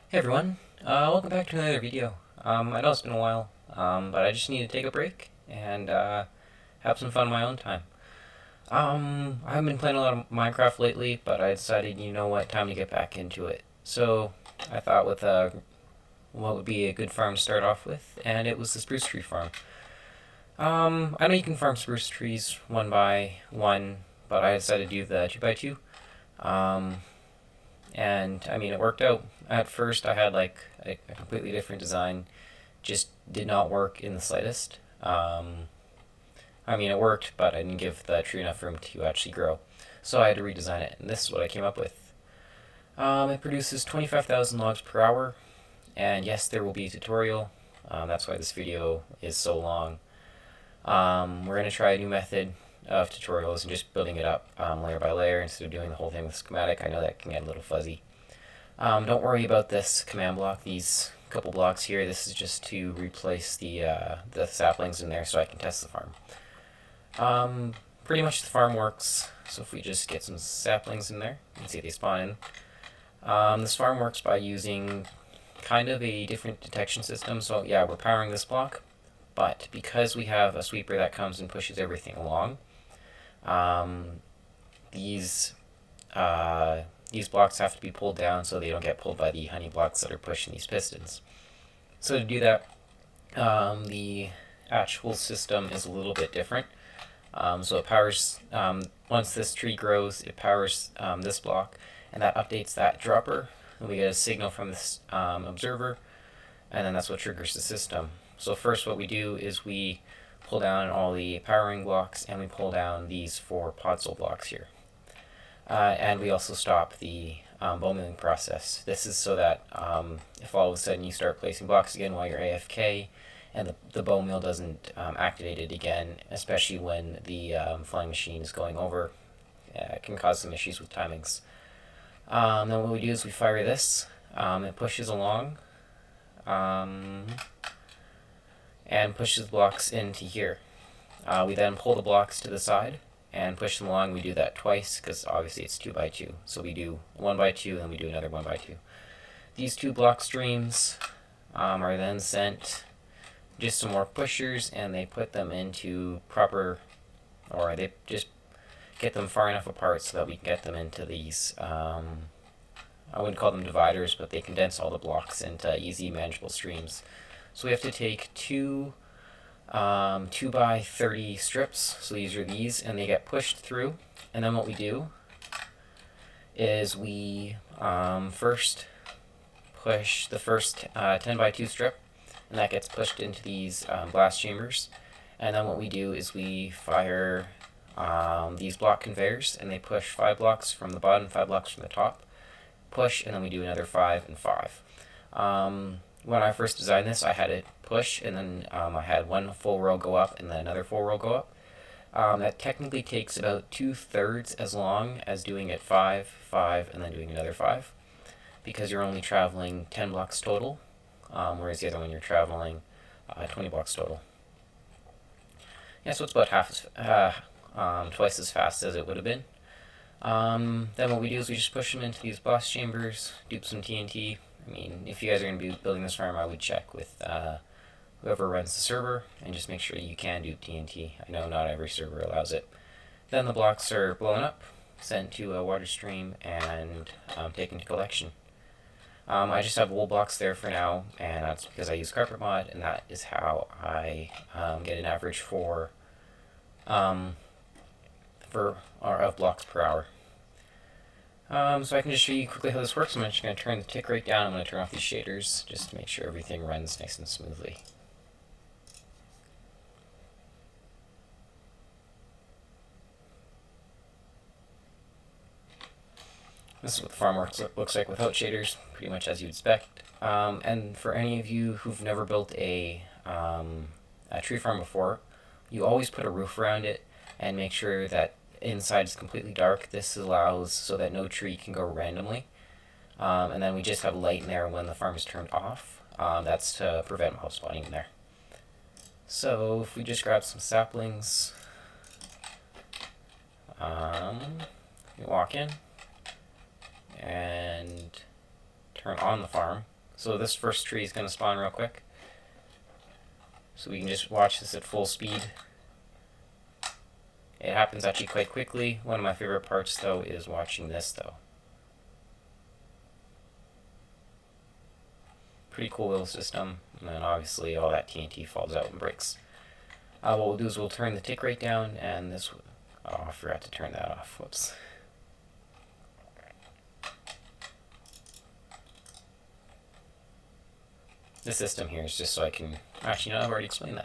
Hey everyone, welcome back to another video. I know it's been a while, but I just need to take a break and have some fun in my own time. I haven't been playing a lot of Minecraft lately, but I decided, you know what, time to get back into it. So I thought with what would be a good farm to start off with, and it was the spruce tree farm. I know you can farm spruce trees one by one, but I decided to do the two by two. Um, and I mean, it worked out. At first, I had like a completely different design, just did not work in the slightest. I mean, it worked, but I didn't give the tree enough room to actually grow. So I had to redesign it, and this is what I came up with. It produces 25,000 logs per hour, and yes, there will be a tutorial. That's why this video is so long. We're going to try a new method of tutorials and just building it up layer by layer instead of doing the whole thing with schematic. I know that can get a little fuzzy. Don't worry about this command block, these couple blocks here. This is just to replace the saplings in there so I can test the farm. Pretty much the farm works. So if we just get some saplings in there, you can see they spawn in. This farm works by using kind of a different detection system. So yeah, we're powering this block, but because we have a sweeper that comes and pushes everything along, um, these these blocks have to be pulled down so they don't get pulled by the honey blocks that are pushing these pistons. So to do that, the actual system is a little bit different. So it powers, once this tree grows, it powers this block, and that updates that dropper. And we get a signal from this observer, and then that's what triggers the system. So first what we do is we pull down all the powering blocks, and we pull down these 4 podzol blocks here. And we also stop the bone milling process. This is so that if all of a sudden you start placing blocks again while you're AFK, and the bone mill doesn't activate it again, especially when the flying machine is going over, it can cause some issues with timings. Then what we do is we fire this. It pushes along and pushes blocks into here. We then pull the blocks to the side and push them along. We do that twice because obviously it's 2 by 2. So we do 1 by 2 and then we do another 1 by 2. These 2 block streams are then sent just some more pushers, and they put them into proper, or they just get them far enough apart so that we can get them into these, I wouldn't call them dividers, but they condense all the blocks into easy manageable streams. So we have to take 2 by 30 strips, so these are these, and they get pushed through. And then what we do is we first push the first 10 by 2 strip, and that gets pushed into these blast chambers. And then what we do is we fire these block conveyors, and they push 5 blocks from the bottom, 5 blocks from the top. Push, and then we do another 5 and 5. When I first designed this, I had it push, and then I had one full row go up, and then another full row go up. That technically takes about 2/3 as long as doing it 5, 5, and then doing another 5, because you're only traveling 10 blocks total, whereas the other one you're traveling 20 blocks total. Yeah, so it's about twice as fast as it would have been. Then what we do is we just push them into these blast chambers, dupe some TNT. I mean, if you guys are going to be building this farm, I would check with whoever runs the server and just make sure you can dupe TNT. I know not every server allows it. Then the blocks are blown up, sent to a water stream, and taken to collection. I just have wool blocks there for now, and that's because I use carpet mod, and that is how I get an average of blocks per hour. So I can just show you quickly how this works. I'm just going to turn the tick rate down. I'm going to turn off these shaders just to make sure everything runs nice and smoothly. This is what the farm looks like without shaders, pretty much as you'd expect. And for any of you who've never built a tree farm before, you always put a roof around it and make sure that inside is completely dark. This allows so that no tree can go randomly. And then we just have light in there when the farm is turned off. That's to prevent mob spawning in there. So if we just grab some saplings, we walk in and turn on the farm. So this first tree is going to spawn real quick. So we can just watch this at full speed. It happens actually quite quickly. One of my favorite parts though is watching this though. Pretty cool little system. And then obviously all that TNT falls out and breaks. What we'll do is we'll turn the tick rate down, and this... Oh, I forgot to turn that off. Whoops. The system here is just so I can... Actually, no, I've already explained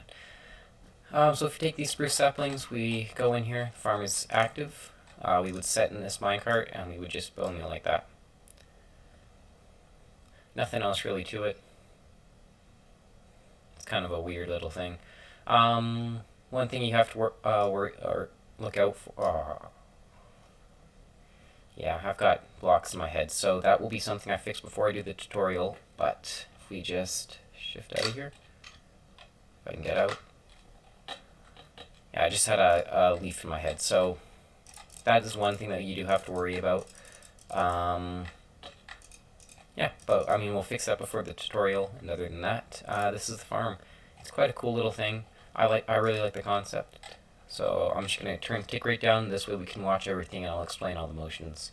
that. So if you take these spruce saplings, we go in here, the farm is active. We would set in this minecart, and we would just bone meal like that. Nothing else really to it. It's kind of a weird little thing. One thing you have to look out for. Yeah, I've got blocks in my head, so that will be something I fix before I do the tutorial. But if we just shift out of here, if I can get out. Yeah, I just had a leaf in my head, so that is one thing that you do have to worry about. Yeah, but I mean, we'll fix that before the tutorial. And other than that, this is the farm. It's quite a cool little thing. I really like the concept. So I'm just gonna turn the tick rate down. This way we can watch everything, and I'll explain all the motions.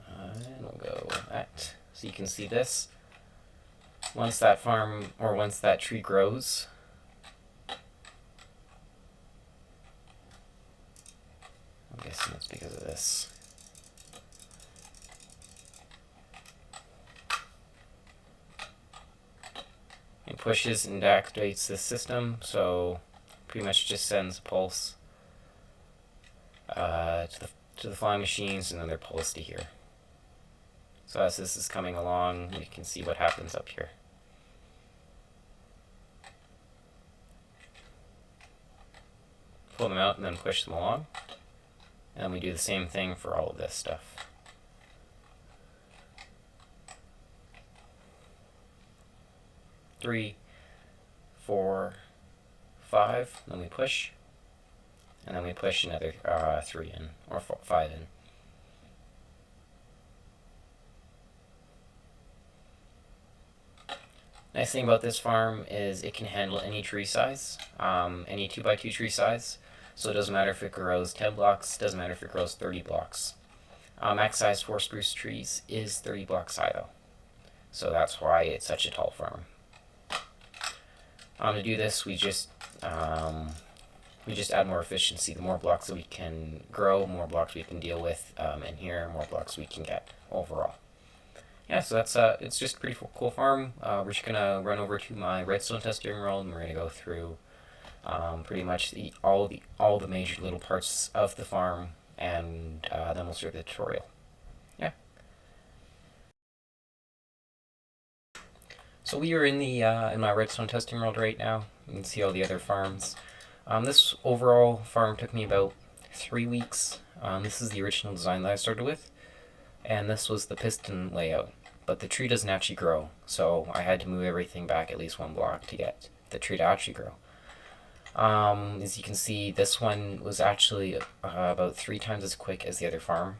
And we'll go at, so you can see this. Once that farm, or once that tree grows, I'm guessing it's because of this. It pushes and activates the system, so pretty much just sends a pulse to the flying machines, and then they're pulsed to here. So as this is coming along, you can see what happens up here. Pull them out and then push them along. And we do the same thing for all of this stuff. Three, 4, 5, then we push. And then we push another 3 in, or 5 in. Nice thing about this farm is it can handle any tree size, any 2x2 tree size. So it doesn't matter if it grows 10 blocks, doesn't matter if it grows 30 blocks. Max size for spruce trees is 30 blocks high though. So that's why it's such a tall farm. To do this, we just add more efficiency. The more blocks that we can grow, more blocks we can deal with, and here, more blocks we can get overall. Yeah, so that's it's just a pretty cool farm. We're just gonna run over to my redstone testing world, and we're gonna go through pretty much all the major little parts of the farm, and then we'll start the tutorial. Yeah. So we are in the in my redstone testing world right now. You can see all the other farms. This overall farm took me about 3 weeks. This is the original design that I started with, and this was the piston layout. But the tree doesn't actually grow, so I had to move everything back at least 1 block to get the tree to actually grow. As you can see, this one was actually about 3 times as quick as the other farm.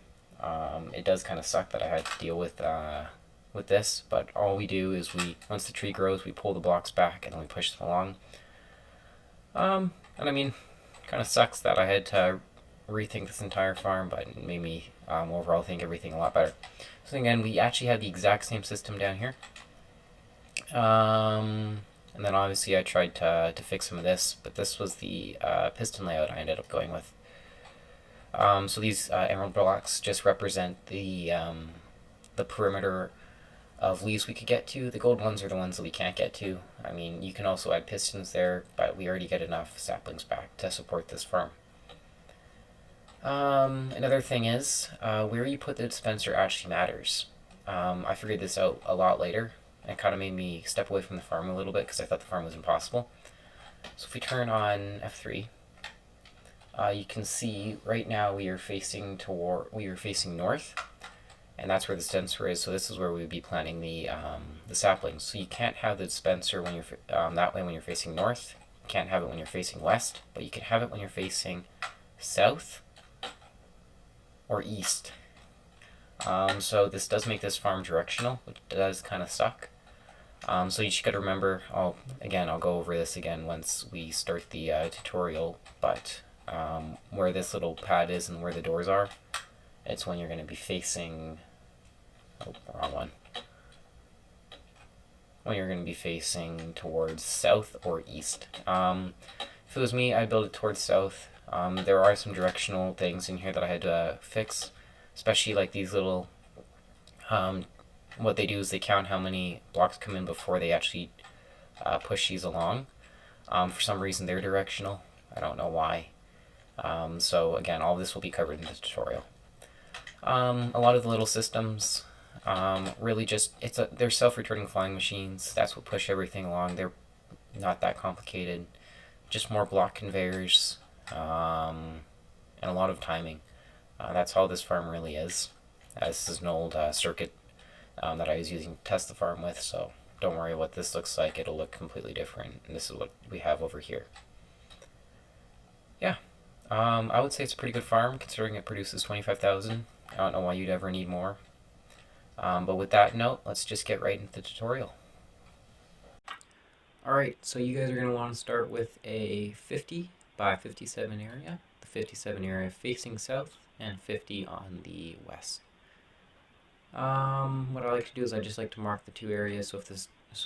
It does kind of suck that I had to deal with this, but all we do is once the tree grows, we pull the blocks back and then we push them along. And I mean, kind of sucks that I had to rethink this entire farm, but it made me overall think everything a lot better. So again, we actually have the exact same system down here. And then obviously I tried to fix some of this, but this was the piston layout I ended up going with. So these emerald blocks just represent the perimeter of leaves we could get to. The gold ones are the ones that we can't get to. I mean, you can also add pistons there, but we already get enough saplings back to support this farm. Another thing is, where you put the dispenser actually matters. I figured this out a lot later. It kind of made me step away from the farm a little bit because I thought the farm was impossible. So if we turn on F3, you can see right now we are facing north, and that's where the dispenser is. So this is where we would be planting the saplings. So you can't have the dispenser when you're that way when you're facing north. You can't have it when you're facing west, but you can have it when you're facing south or east. So this does make this farm directional, which does kind of suck. So you just got to remember, I'll go over this again once we start the tutorial, but where this little pad is and where the doors are, it's when you're going to be facing, wrong one, when you're going to be facing towards south or east. If it was me, I'd build it towards south. There are some directional things in here that I had to fix, especially like these little, what they do is they count how many blocks come in before they actually push these along. For some reason they're directional. I don't know why. So again, all this will be covered in the tutorial. A lot of the little systems, really just, they're self-returning flying machines. That's what push everything along. They're not that complicated. Just more block conveyors, and a lot of timing. That's all this farm really is. This is an old circuit that I was using to test the farm with, so don't worry what this looks like. It'll look completely different, and this is what we have over here. Yeah, I would say it's a pretty good farm considering it produces 25,000. I don't know why you'd ever need more. But with that note, let's just get right into the tutorial. Alright, so you guys are going to want to start with a 50 by 57 area. The 57 area facing south and 50 on the west. What I like to do is I just like to mark the two areas. So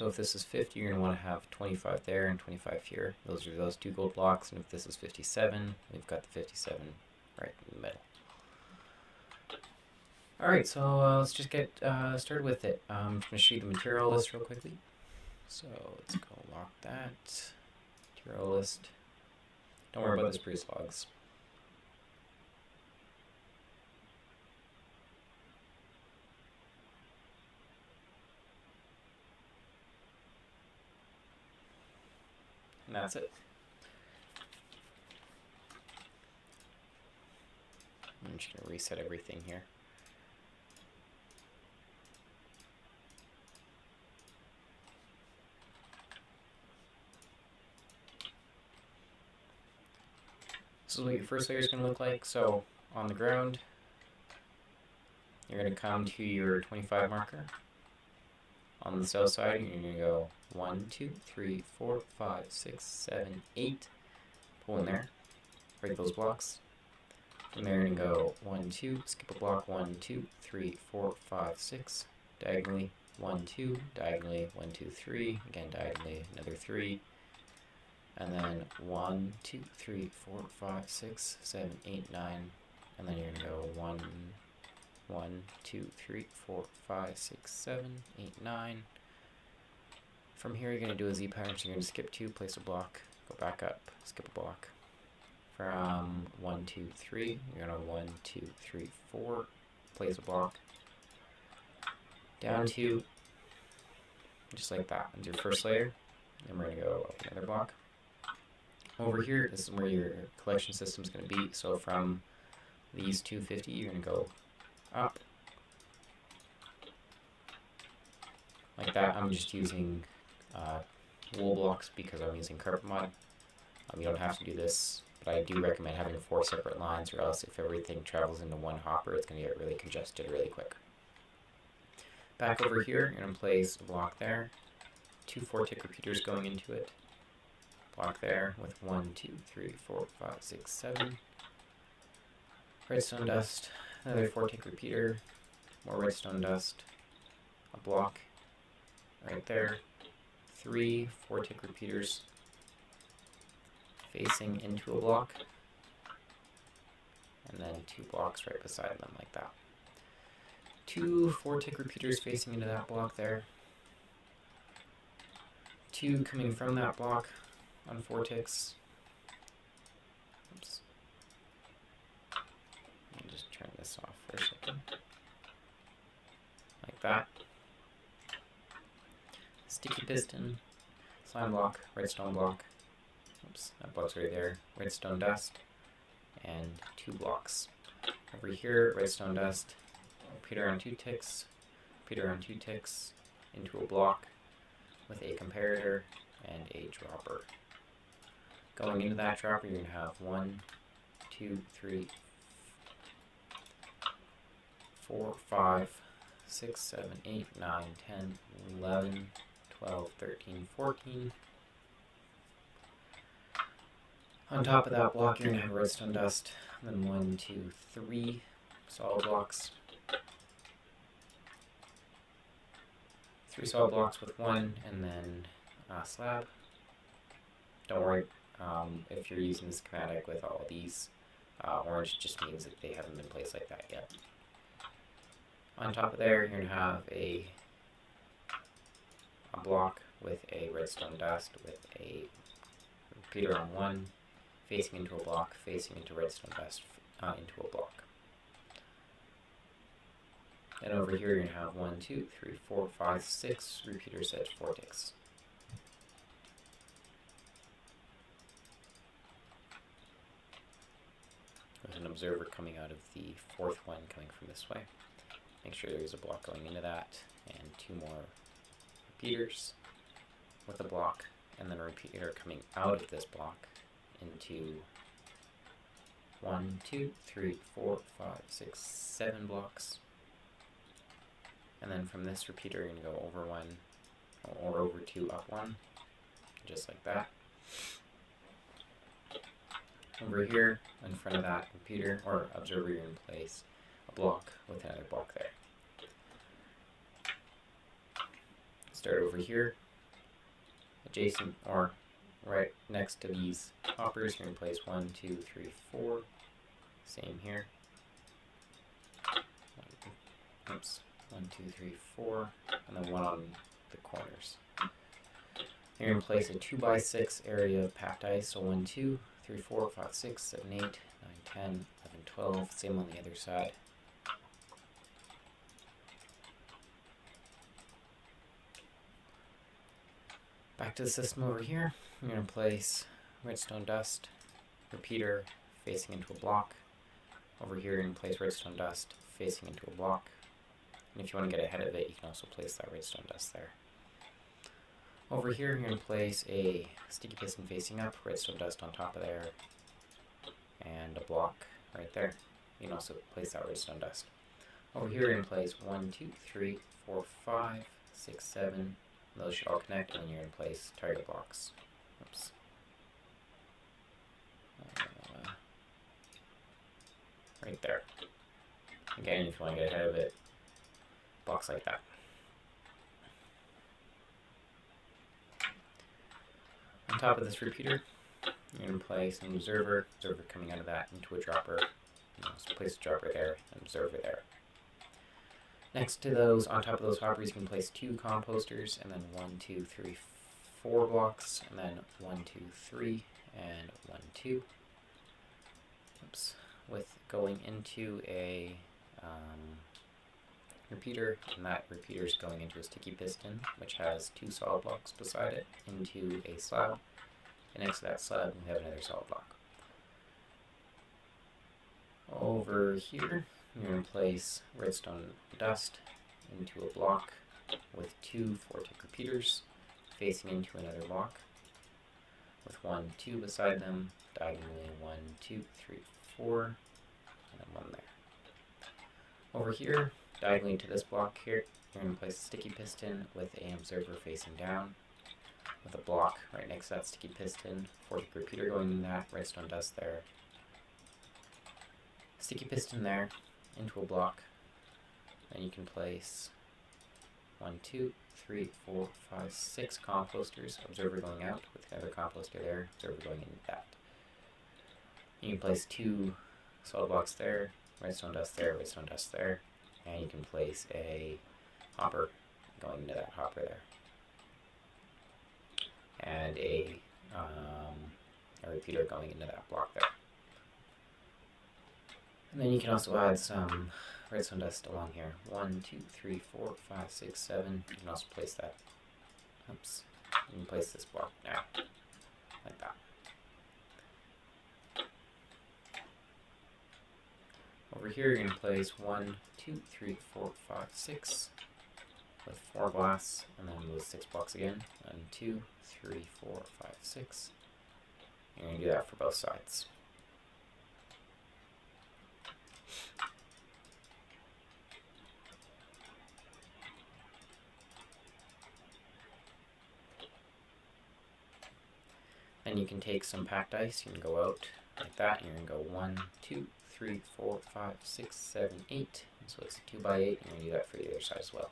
if this is 50, you're going to want to have 25 there and 25 here. Those are those two gold blocks. And if this is 57, we've got the 57 right in the middle. Alright, so let's just get started with it. I'm going to show you the material list real quickly. So let's go lock that. Material list. Don't worry about the spruce logs. And that's it. I'm just going to reset everything here. This is what your first layer is going to look like. So on the ground, you're going to come to your 25 marker. On the south side, you're going to go 1, 2, 3, 4, 5, 6, 7, 8. Pull in there. Break those blocks. From there, you're going to go 1, 2, skip a block, 1, 2, 3, 4, 5, 6. Diagonally, 1, 2, diagonally, 1, 2, 3. Again, diagonally, another 3. And then 1, 2, 3, 4, 5, 6, 7, 8, 9. And then you're going to go 1, 2, 3, 4, 5, 6, 7, 8, 9. From here, you're going to do a Z pattern. So you're going to skip 2, place a block, go back up, skip a block. From 1, 2, 3, you're going to 1, 2, 3, 4, place a block. Down 2, just like that. That's your first layer. Then we're going to go up another block. Over here, this is where your collection system is going to be. So from these 250, you're going to go up. Like that. I'm just using wool blocks because I'm using carpet mod. You don't have to do this, but I do recommend having 4 separate lines, or else if everything travels into one hopper, it's going to get really congested really quick. Back over here, you're going to place a block there. 2 4-tick repeaters going into it. Block there with 1, 2, 3, 4, 5, 6, 7. Redstone dust, another 4-tick repeater, more redstone dust, a block right there, 3 4-tick repeaters facing into a block, and then 2 blocks right beside them like that. 2 4-tick repeaters facing into that block there, 2 coming from that block on 4 ticks. Oops. I'll just turn this off for a second. Like that. Sticky piston, slime block, redstone block. Oops, that block's right there. Redstone dust, and 2 blocks. Over here, redstone dust. Up repeater on 2 ticks, repeater on 2 ticks, into a block with a comparator and a dropper. Going into that dropper, you're going to have 1, 2, 3, 4, 5, 6, 7, 8, 9, 10, 11, 12, 13, 14. On top of that block, you're going to have redstone dust, and then 1, 2, 3 solid blocks. 3 solid blocks with 1, and then a slab. Don't worry if you're using the schematic with all of these. Orange just means that they haven't been placed like that yet. On top of there, you're going to have a block with a redstone dust with a repeater on 1, facing into a block, facing into redstone dust, into a block. And over here, you're going to have 1, 2, 3, 4, 5, 6 repeaters at 4 ticks. There's an observer coming out of the 4th one coming from this way. Make sure there's a block going into that, and 2 more repeaters with a block, and then a repeater coming out of this block into 1, 2, 3, 4, 5, 6, 7 blocks. And then from this repeater, you're going to go over 1, or over 2, up 1, just like that. Over here, in front of that repeater, or observer, you're going to place a block with another block there. Start over here, adjacent, or right next to these hoppers, you're going to place 1, 2, 3, 4. Same here. Oops. 1, 2, 3, 4, and then 1 on the corners. You're going to place a 2x6 area of packed ice, so 1, 2, 3, 4, 5, 6, 7, 8, 9, 10, 11, 12, same on the other side. Back to the system over here, you're going to place redstone dust, repeater facing into a block. Over here, you're going to place redstone dust facing into a block. And if you want to get ahead of it, you can also place that redstone dust there. Over here, you're going to place a sticky piston facing up, redstone dust on top of there, and a block right there. You can also place that redstone dust. Over here, you're going to place 1, 2, 3, 4, 5, 6, 7. Those should all connect, and then you're going to place target blocks. Oops. Right there. Again, if you want to get ahead of it, blocks like that. On top of this repeater, you're going to place an observer coming out of that into a dropper. So place a dropper there, an observer there. Next to those, on top of those hoppers, you can place 2 composters, and then 1, 2, 3, 4 blocks, and then 1, 2, 3, and 1, 2. Oops. With going into a repeater, and that repeater is going into a sticky piston, which has 2 solid blocks beside it, into a slab, and next to that slab we have another solid block. Over here, you're going to place redstone dust into a block with 2 4-tick repeaters facing into another block, with 1, 2 beside them, diagonally 1, 2, 3, 4, and then 1 there. Over here, diagonally to this block here, you're going to place a sticky piston with an observer facing down, with a block right next to that sticky piston, 4-tick repeater going in that, redstone dust there. Sticky piston there, into a block. Then you can place 1, 2, 3, 4, 5, 6 composters, observer going out with another composter there, observer going into that. You can place 2 solid blocks there, redstone dust there, and you can place a hopper going into that hopper there. And a repeater going into that block there. And then you can also add some redstone dust along here. 1, 2, 3, 4, 5, 6, 7. You can also place that. Oops. You can place this block now, like that. Over here, you're going to place 1, 2, 3, 4, 5, 6 with 4 glass, and then with 6 blocks again. And 2, 3, 4, 5, 6. You're going to do that for both sides. Then you can take some packed ice, you can go out like that, and you're going to go 1, 2, 3, 4, 5, 6, 7, 8. So it's a 2 by 8, and you're going to do that for the other side as well.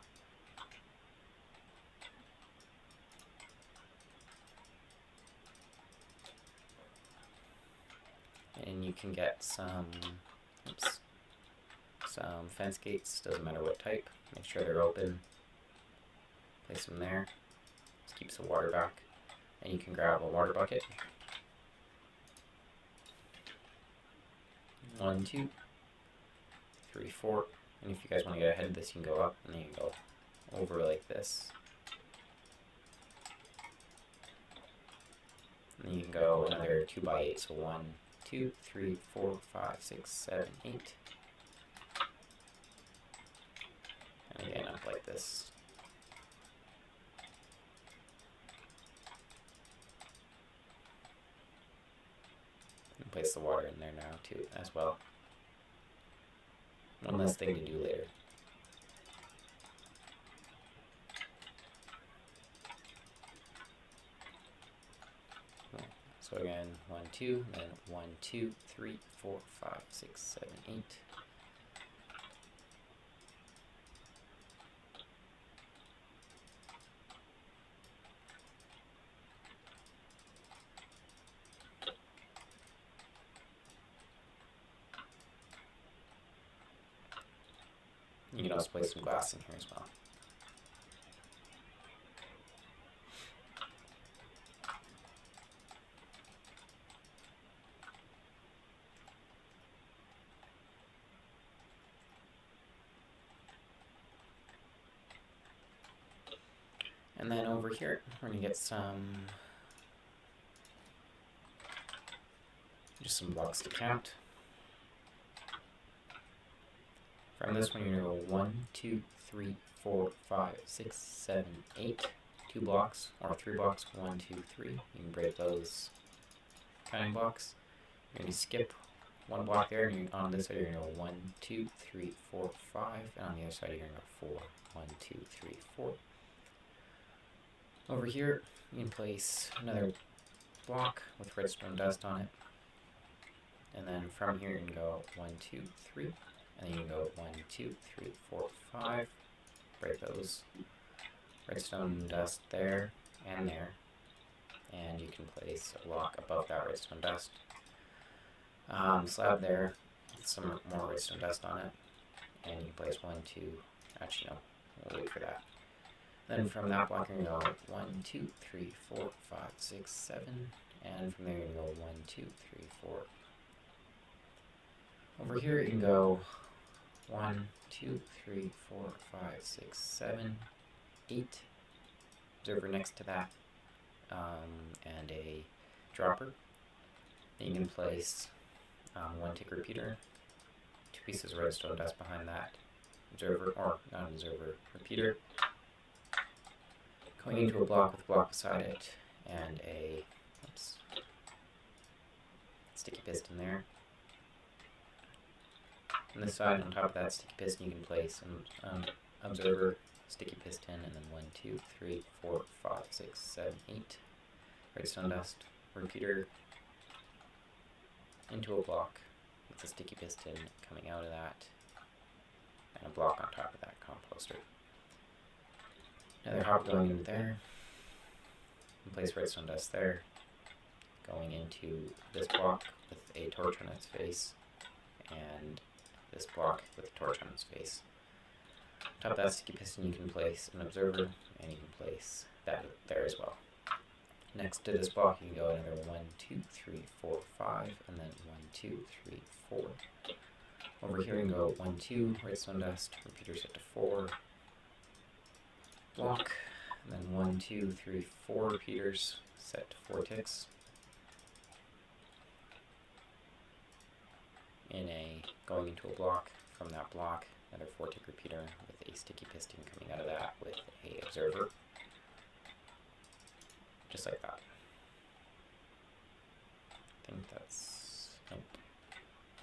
And you can get some fence gates, doesn't matter what type. Make sure they're open. Place them there. Just keeps the water back. And you can grab a water bucket. 1, 2, 3, 4. And if you guys want to get ahead of this, you can go up and then you can go over like this. And then you can go another 2 by 8. So 1, 2, 3, 4, 5, 6, 7, 8. And again, up like this. And place the water in there now too, as well. One less thing to do later. So again, 1, 2, then 1, 2, 3, 4, 5, 6, 7, 8. You can also place some glass in here as well. And then over here, we're going to get just some blocks to count. From this one, you're going to go 1, 2, 3, 4, 5, 6, 7, 8. 2 blocks, or 3 blocks, 1, 2, 3. You can break those counting blocks. You're going to skip 1 block there, and on this side, you're going to go 1, 2, 3, 4, 5. And on the other side, you're going to go 4. 1, 2, 3, 4. Over here, you can place another block with redstone dust on it. And then from here, you can go 1, 2, 3. And then you can go 1, 2, 3, 4, 5. Break those. Redstone dust there and there. And you can place a block above that redstone dust. Slab there with some more redstone dust on it. And you can place 1, 2. Actually, no. We'll wait for that. Then from that block, you're going to go 1, 2, 3, 4, 5, 6, 7. And from there, you're going to go 1, 2, 3, 4. Over here, you can go 1, 2, 3, 4, 5, 6, 7, 8. Observer next to that, and a dropper. And you can place 1 tick repeater, 2 pieces of redstone dust behind that observer, or not an observer, repeater. Going into a block with a block beside it, and a sticky piston there. On this side, on top of that sticky piston, you can place an observer, sticky piston, and then 1, 2, 3, 4, 5, 6, 7, 8. Redstone dust, repeater, into a block with a sticky piston coming out of that, and a block on top of that composter. Another hop going in there, and place redstone dust there, going into this block with a torch on its face, and this block with a torch on its face. On top of that sticky piston, you can place an observer, and you can place that there as well. Next to this block, you can go another 1, 2, 3, 4, 5, and then 1, 2, 3, 4. Over here, you can go 1, 2, redstone dust, repeater set to 4. Block, and then 1, 2, 3, 4 repeaters set to 4 ticks. going into a block. From that block, another 4-tick repeater with a sticky piston coming out of that with a observer. Just like that. I think that's... Nope.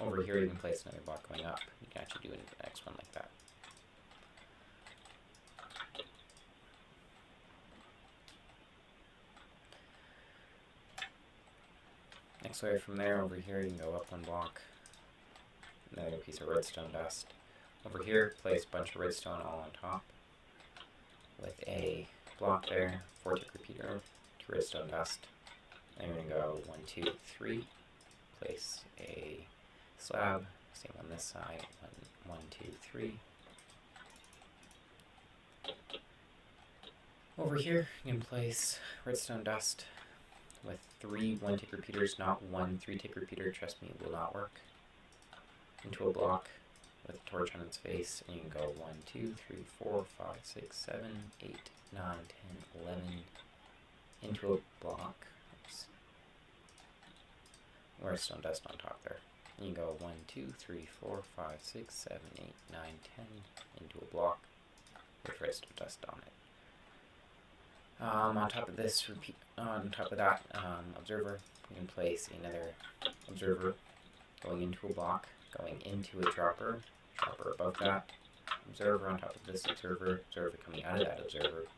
Over here you can place another block going up. You can actually do the next one like that. Next layer from there, over here you can go up one block. Another piece of redstone dust. Over here, place a bunch of redstone all on top with a block there, 4-tick repeater, 2 redstone dust. Then you're going to go 1, 2, 3. Place a slab, same on this side, 1, 2, 3. Over here, you can place redstone dust with 3 1-tick repeaters, not 1 3-tick repeater. Trust me, it will not work. Into a block with a torch on its face, and you can go 1, 2, 3, 4, 5, 6, 7, 8, 9, 10, 11. Into a block. Oops. Redstone dust on top there. You can go 1, 2, 3, 4, 5, 6, 7, 8, 9, 10 into a block with redstone dust on it. On top of this, observer, you can place another observer going into a block, going into a dropper above that, observer on top of this observer coming out of that observer.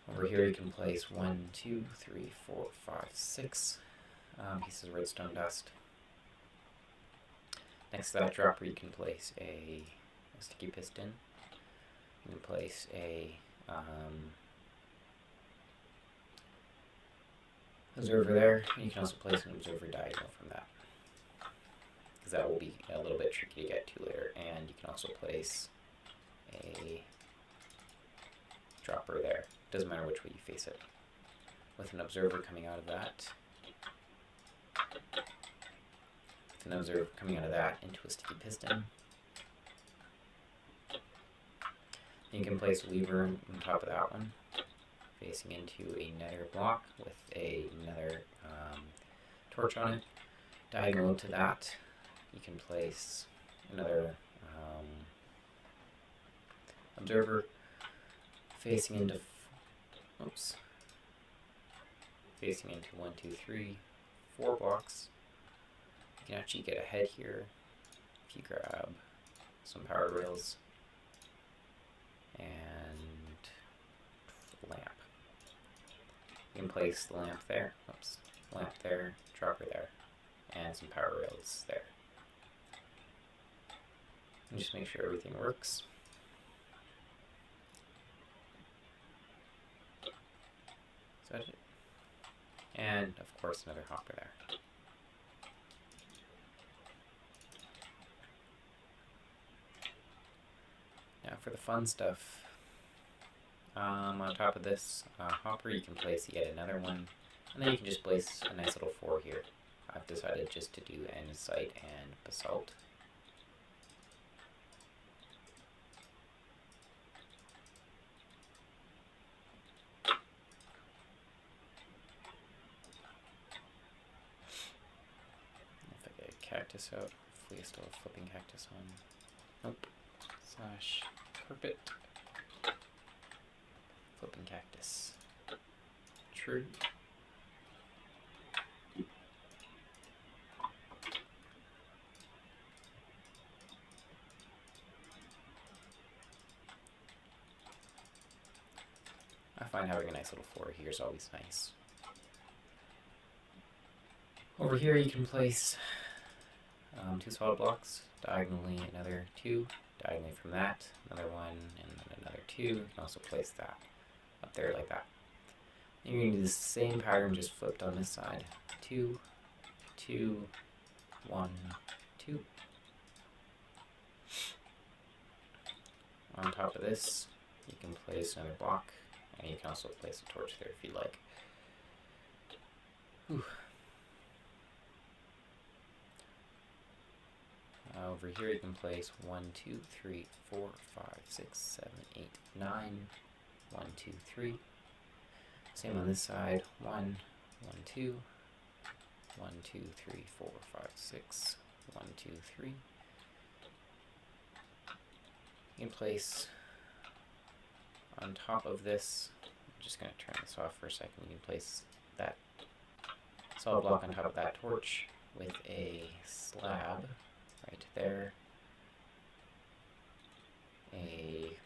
Over here you can place 1, 2, 3, 4, 5, 6 pieces of redstone dust. Next to that dropper you can place a sticky piston. You can place a observer there. You can also place an observer diagonal from that, because that will be a little bit tricky to get to later. And you can also place a dropper there. Doesn't matter which way you face it. With an observer coming out of that. With an observer coming out of that into a sticky piston. You can place a lever on top of that one, facing into a nether block with another torch on it. Diagonal to that, you can place another observer facing into 1, 2, 3, 4 blocks. You can actually get ahead here if you grab some power rails and a lamp. You can place the lamp there, lamp there, dropper there, and some power rails there. And just make sure everything works. Is that it? And of course another hopper there. Now for the fun stuff, on top of this hopper you can place yet another one, and then you can just place a nice little 4 here. I've decided just to do andesite and basalt. If I get a cactus out, hopefully I still have flipping cactus on. Nope. Slash carpet. Flipping cactus. True. I find having a nice little 4 here is always nice. Over here you can place 2 solid blocks, diagonally another 2, diagonally from that, another 1, and then another 2. You can also place that up there like that. You're going to do the same pattern, just flipped on this side. 2, 2, 1, 2. On top of this, you can place another block, and you can also place a torch there if you'd like. Whew. Over here you can place 1, 2, 3, 4, 5, 6, 7, 8, 9. 1, 2, 3. Same on this side. 1, 1, 2. 1, 2, 3, 4, 5, 6. 1, 2, 3. You can place on top of this, I'm just going to turn this off for a second, you can place that solid block on top of that torch with a slab right there, a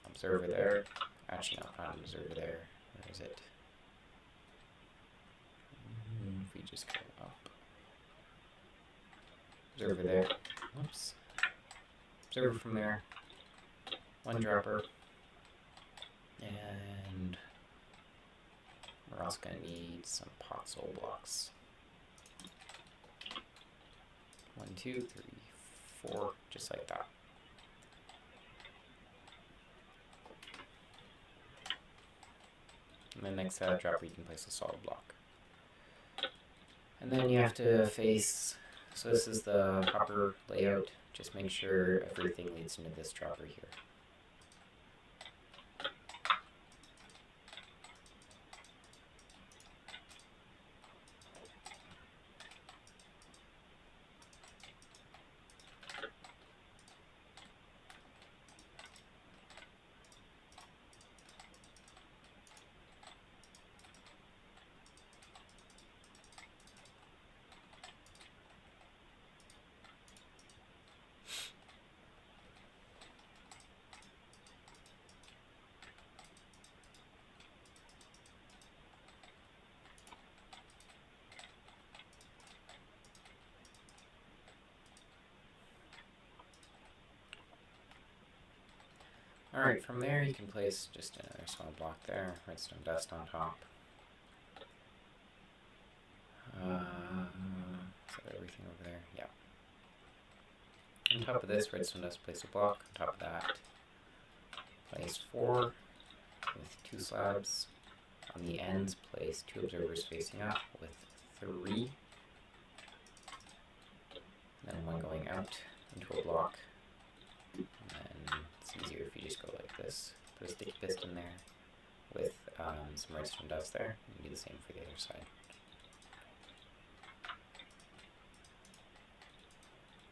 observer there, actually no, not an observer there, where is it? If we just go up, observer there, whoops, observer from there, one dropper, and we're also going to need some pot soul blocks. 1, 2, 3, 4, just like that. And then next to that dropper you can place a solid block. And then you have to face, so this is the proper layout, just make sure everything leads into this dropper here. Alright, from there you can place just another solid block there, redstone dust on top. Is that everything over there? Yeah. On top of this, redstone dust, place a block. On top of that, place 4 with 2 slabs. On the ends, place 2 observers facing up with 3. And then one going out into a block. And then it's easier if you just go like this. Put a sticky piston there with some redstone dust there. You can do the same for the other side.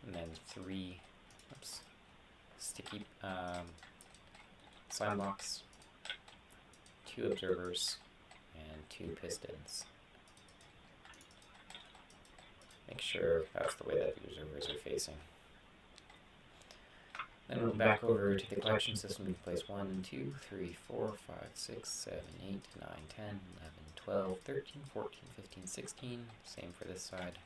And then 3 sticky slime blocks, 2 observers, and 2 pistons. Make sure that's the way that the observers are facing. Then we'll back over to the collection system. We can place 1, 2, 3, 4, 5, 6, 7, 8, 9, 10, 11, 12, 13, 14, 15, 16. Same for this side.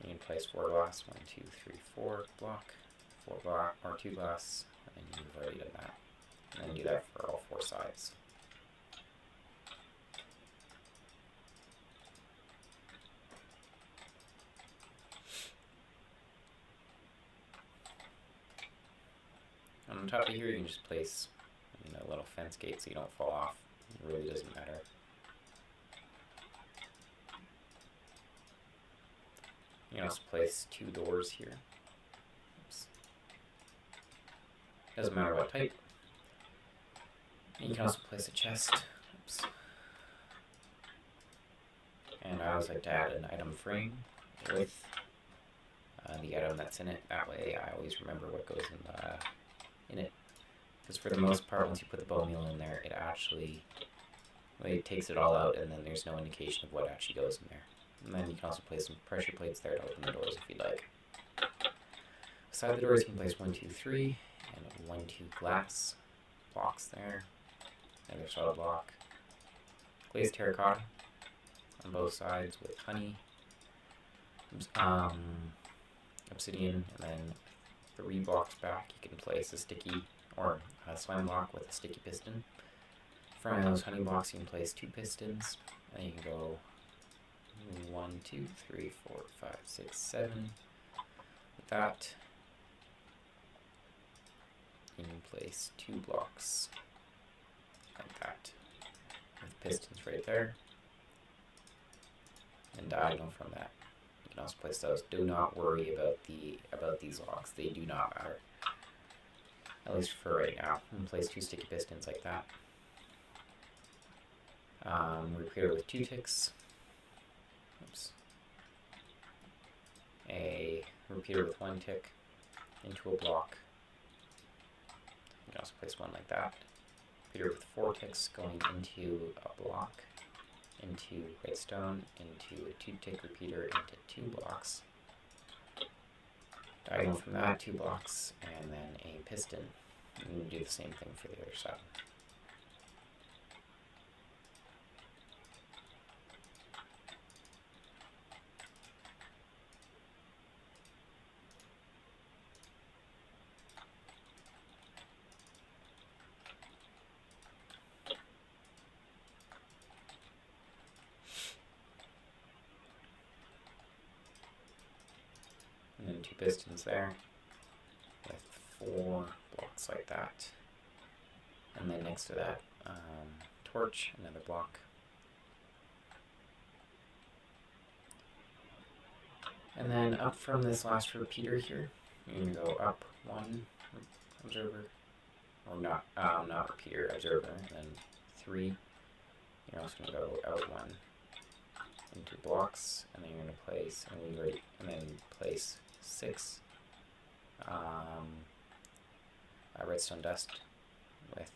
You can place 4 glass, 1, 2, 3, 4 block, 4 block, or 2 glass, and you've already done that. And then do that for all 4 sides. On top of here you can just place a little fence gate so you don't fall off. It really doesn't matter. You can also place 2 doors here. Oops. Doesn't matter what type. And you can also place a chest. Oops. And I always like to add an item frame with the item that's in it. That way I always remember what goes in it. Because for the most part, once you put the bone meal in there, it actually takes it all out, and then there's no indication of what actually goes in there. And then you can also place some pressure plates there to open the doors if you'd like. Beside the doors, you can place 1, 2, 3, and 1, 2 glass blocks there. Another solid block. Glazed terracotta on both sides with honey, obsidian, and then 3 blocks back you can place a sticky or a slime block with a sticky piston. From those honey blocks you can place 2 pistons, and you can go 1, 2, 3, 4, 5, 6, 7. With that, you can place 2 blocks like that with pistons right there. And diagonal from that, you can also place those. Do not worry about these logs; they do not matter. At least for right now. You can place 2 sticky pistons like that. Repeater with 2 ticks. Oops. A repeater with 1 tick into a block. You can also place one like that. Repeater with 4 ticks going into a block, into redstone, into a 2-tick repeater, into 2 blocks. Diagonal from that, 2 blocks, and then a piston. And do the same thing for the other side. And then 2 pistons there with 4 blocks like that. And then next to that, torch, another block. And then up from this last repeater here, you can go up 1 observer, or not repeater, observer, and then 3. You're also going to go out 1 into blocks, and then you're going to place, and then place 6 redstone dust with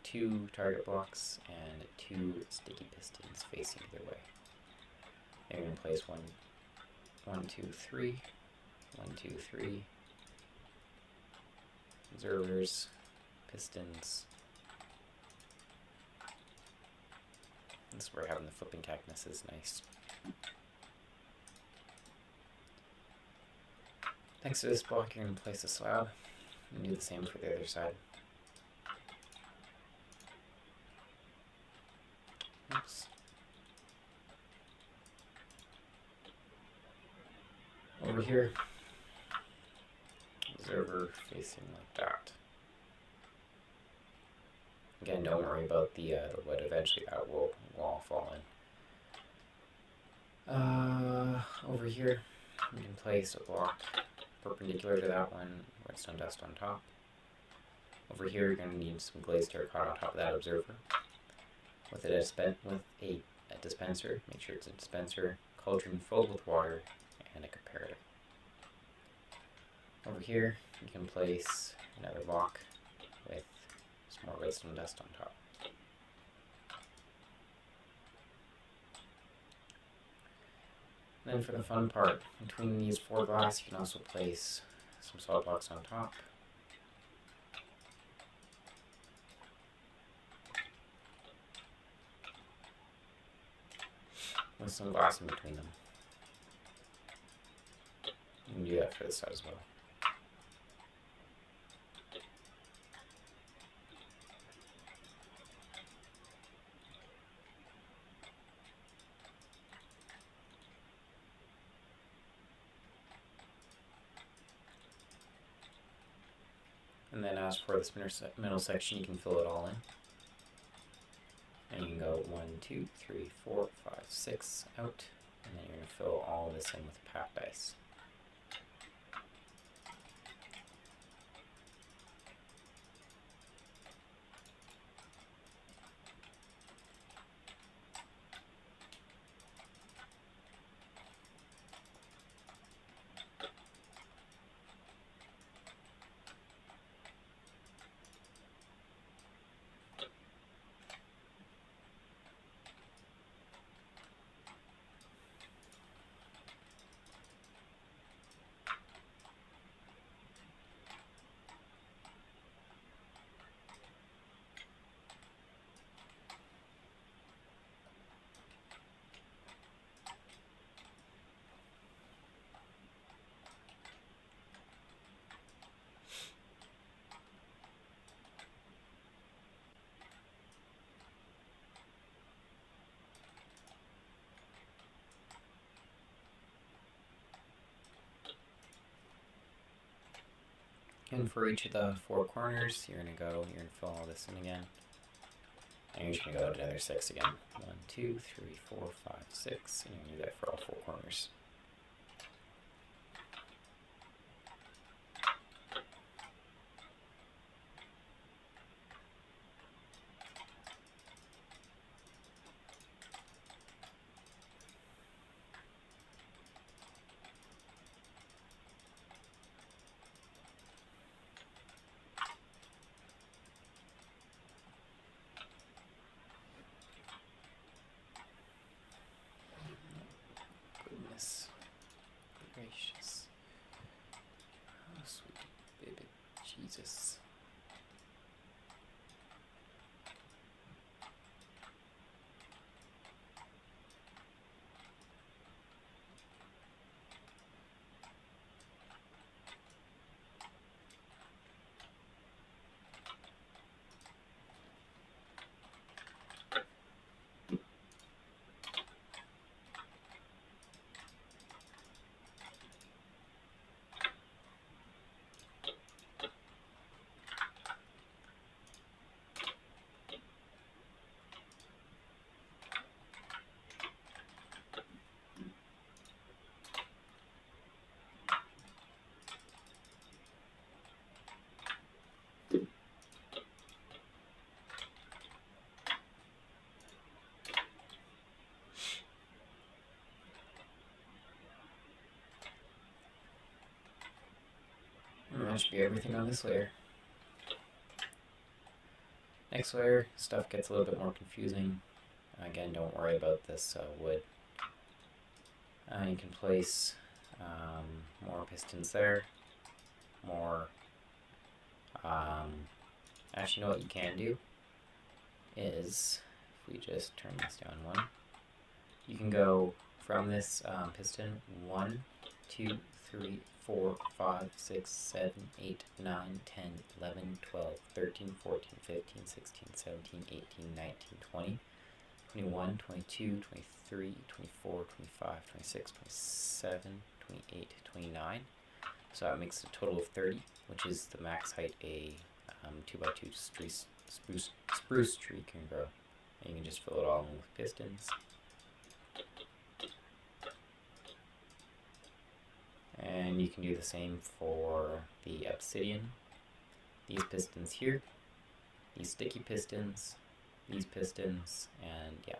2 target blocks and 2 sticky pistons facing either way. Then you're going to place 1, 2, 3, 1, 2, 3 observers, pistons. This is where having the flipping cactus is nice. Next to this block, you're going to place a slab and do the same for the other side. Oops. Over here, observer facing like that. Again, don't worry about the wood. Eventually, that will all fall in. Over here, you can place a block perpendicular to that one, redstone dust on top. Over here, you're going to need some glazed terracotta on top of that observer. With a dispenser, make sure it's a dispenser, cauldron filled with water, and a comparator. Over here, you can place another block with some more redstone dust on top. And then for the fun part, between these 4 glass, you can also place some solid blocks on top. With some glass in between them. You can do that for this side as well. And then as for this middle section, you can fill it all in. And you can go 1, 2, 3, 4, 5, 6 out, and then you're going to fill all of this in with packed ice. And for each of the 4 corners, you're going to fill all this in again. And you're just going to go to another 6 again. 1, 2, 3, 4, 5, 6, and you're going to do that for all 4 corners. that should be everything on this layer. Next layer, stuff gets a little bit more confusing. Again, don't worry about this wood. You can place more pistons there, more. Actually, you know what you can do is, if we just turn this down one, you can go from this piston 1, 2, 3, 4, 5, 6, 7, 8, 9, 10, 11, 12, 13, 14, 15, 16, 17, 18, 19, 20, 21, 22, 23, 24, 25, 26, 27, 28, 29. So that makes a total of 30, which is the max height a 2x2 spruce tree can grow. And you can just fill it all in with pistons. And you can do the same for the obsidian. These pistons here, these sticky pistons, these pistons, and yeah.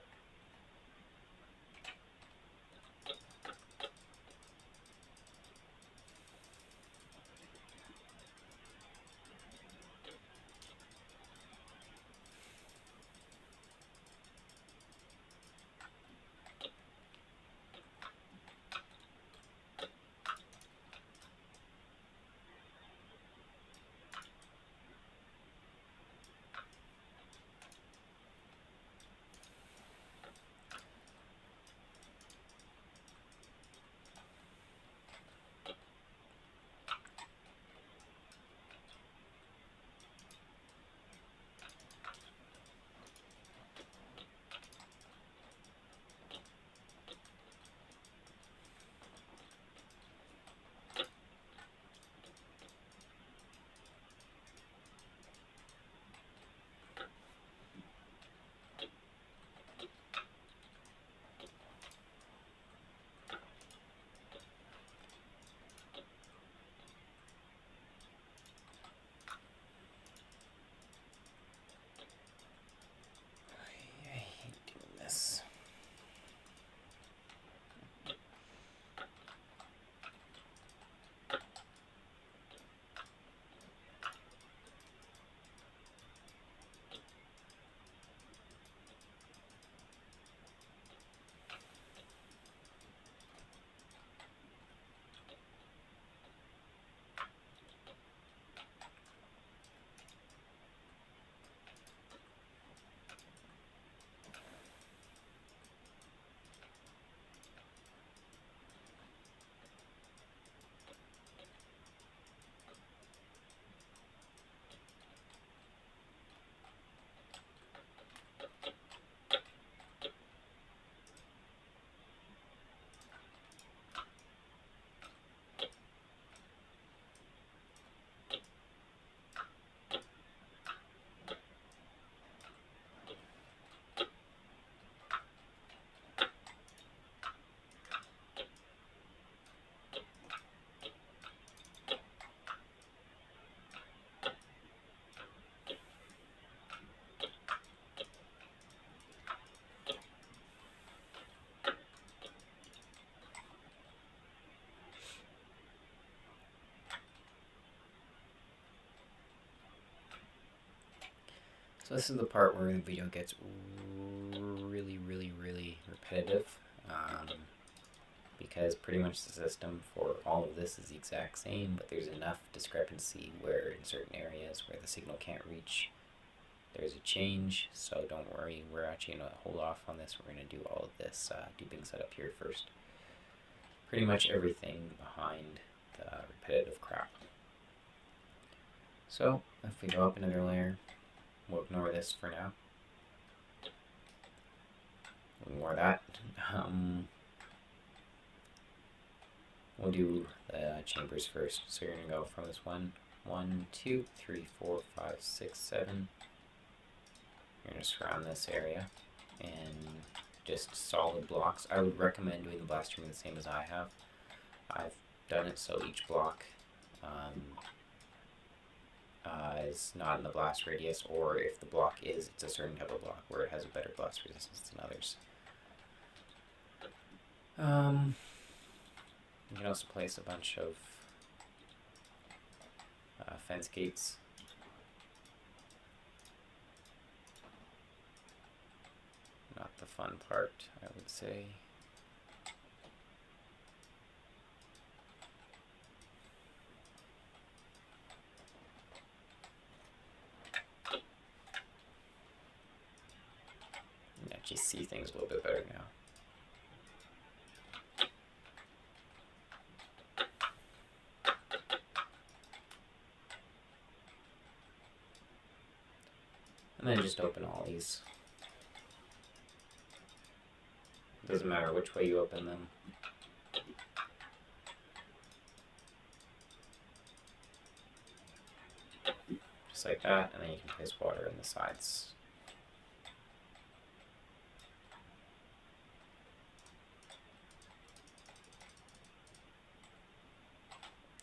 I hate doing this. So this is the part where the video gets really repetitive, because pretty much the system for all of this is the exact same, but there's enough discrepancy where in certain areas where the signal can't reach, there's a change. So don't worry, we're actually going to hold off on this. We're going to do all of this duping setup here first. Pretty much everything behind the repetitive crap. So if we go up another layer, we'll ignore this for now. We'll ignore that. We'll do the chambers first. So you're going to go from this 1, 2, 3, 4, 5, 6, 7. You're going to surround this area and just solid blocks. I would recommend doing the blast room the same as I have. I've done it so each block is not in the blast radius, or if the block is, it's a certain type of block where it has a better blast resistance than others. You can also place a bunch of fence gates. Not the fun part, I would say. You can actually see things a little bit better now. And then just open all these. Doesn't matter which way you open them. Just like that, and then you can place water in the sides.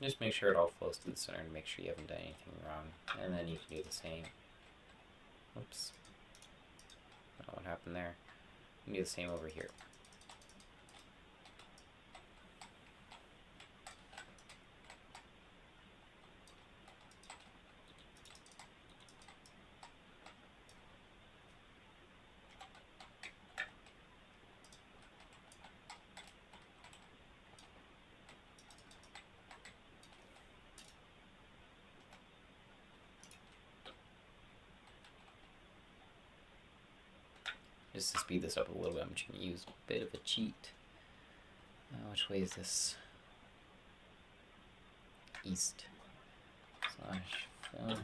Just make sure it all flows to the center and make sure you haven't done anything wrong. And then you can do the same. Oops. I don't know what happened there. You can do the same over here. Just to speed this up a little bit, I'm just going to use a bit of a cheat. Which way is this? East slash fill.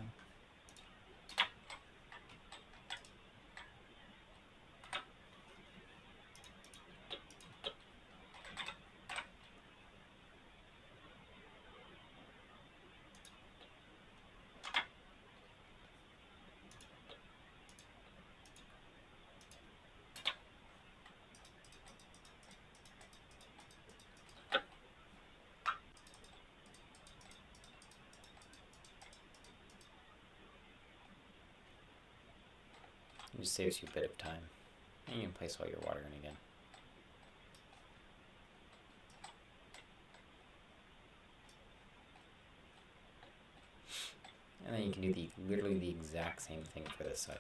It just saves you a bit of time. And you can place all your water in again. And then you can do literally the exact same thing for this side.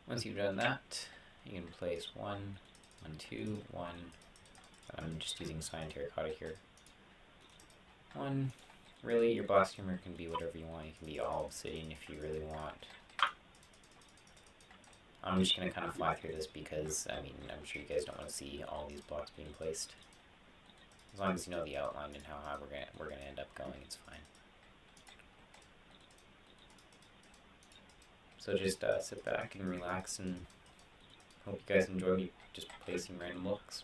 Once you've done that, you can place 1, 1, 2, 1. I'm just using cyan terracotta here. 1. Really, your boss humor can be whatever you want. It can be all obsidian if you really want. I'm just going to kind of fly through this because, I mean, I'm sure you guys don't want to see all these blocks being placed. As long as you know the outline and how high we're gonna end up going, it's fine. So just sit back and relax, and hope you guys enjoy me just placing random blocks.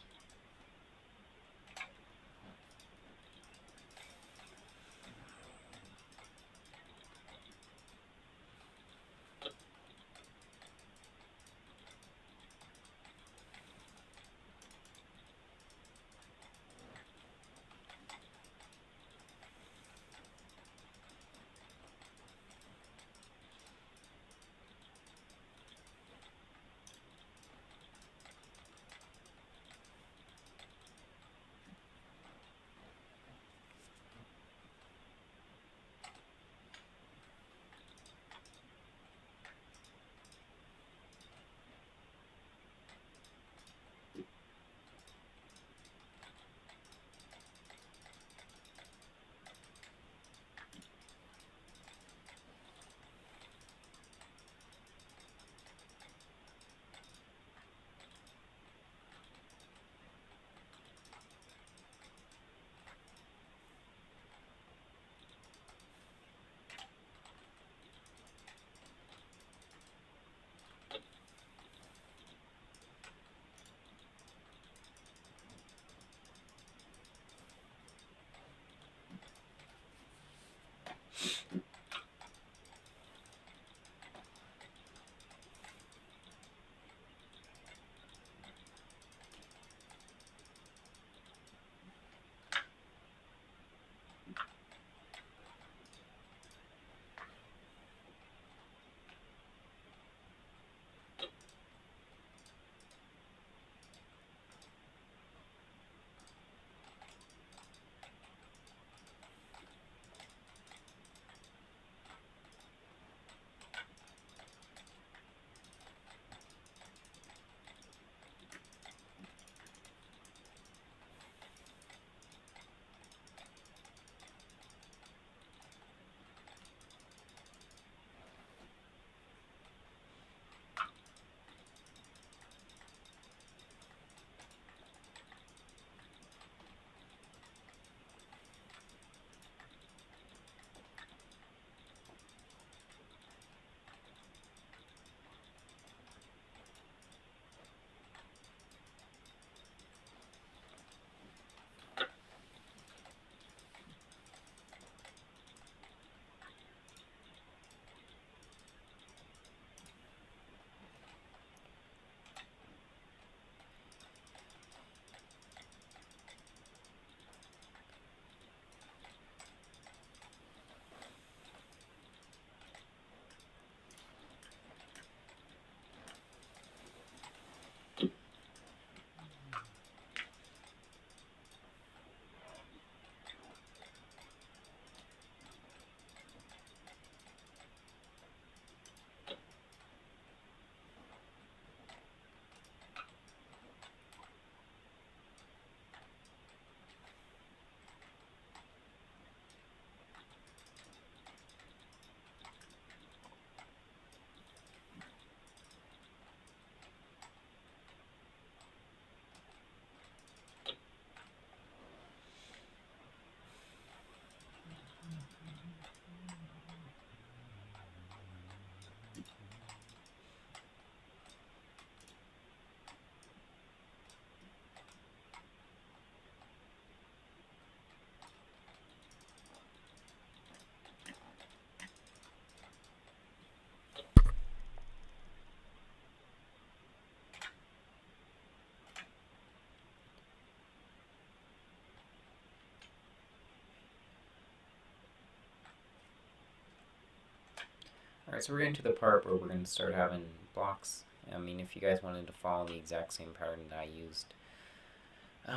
Alright, so we're getting to the part where we're going to start having blocks. I mean, if you guys wanted to follow the exact same pattern that I used,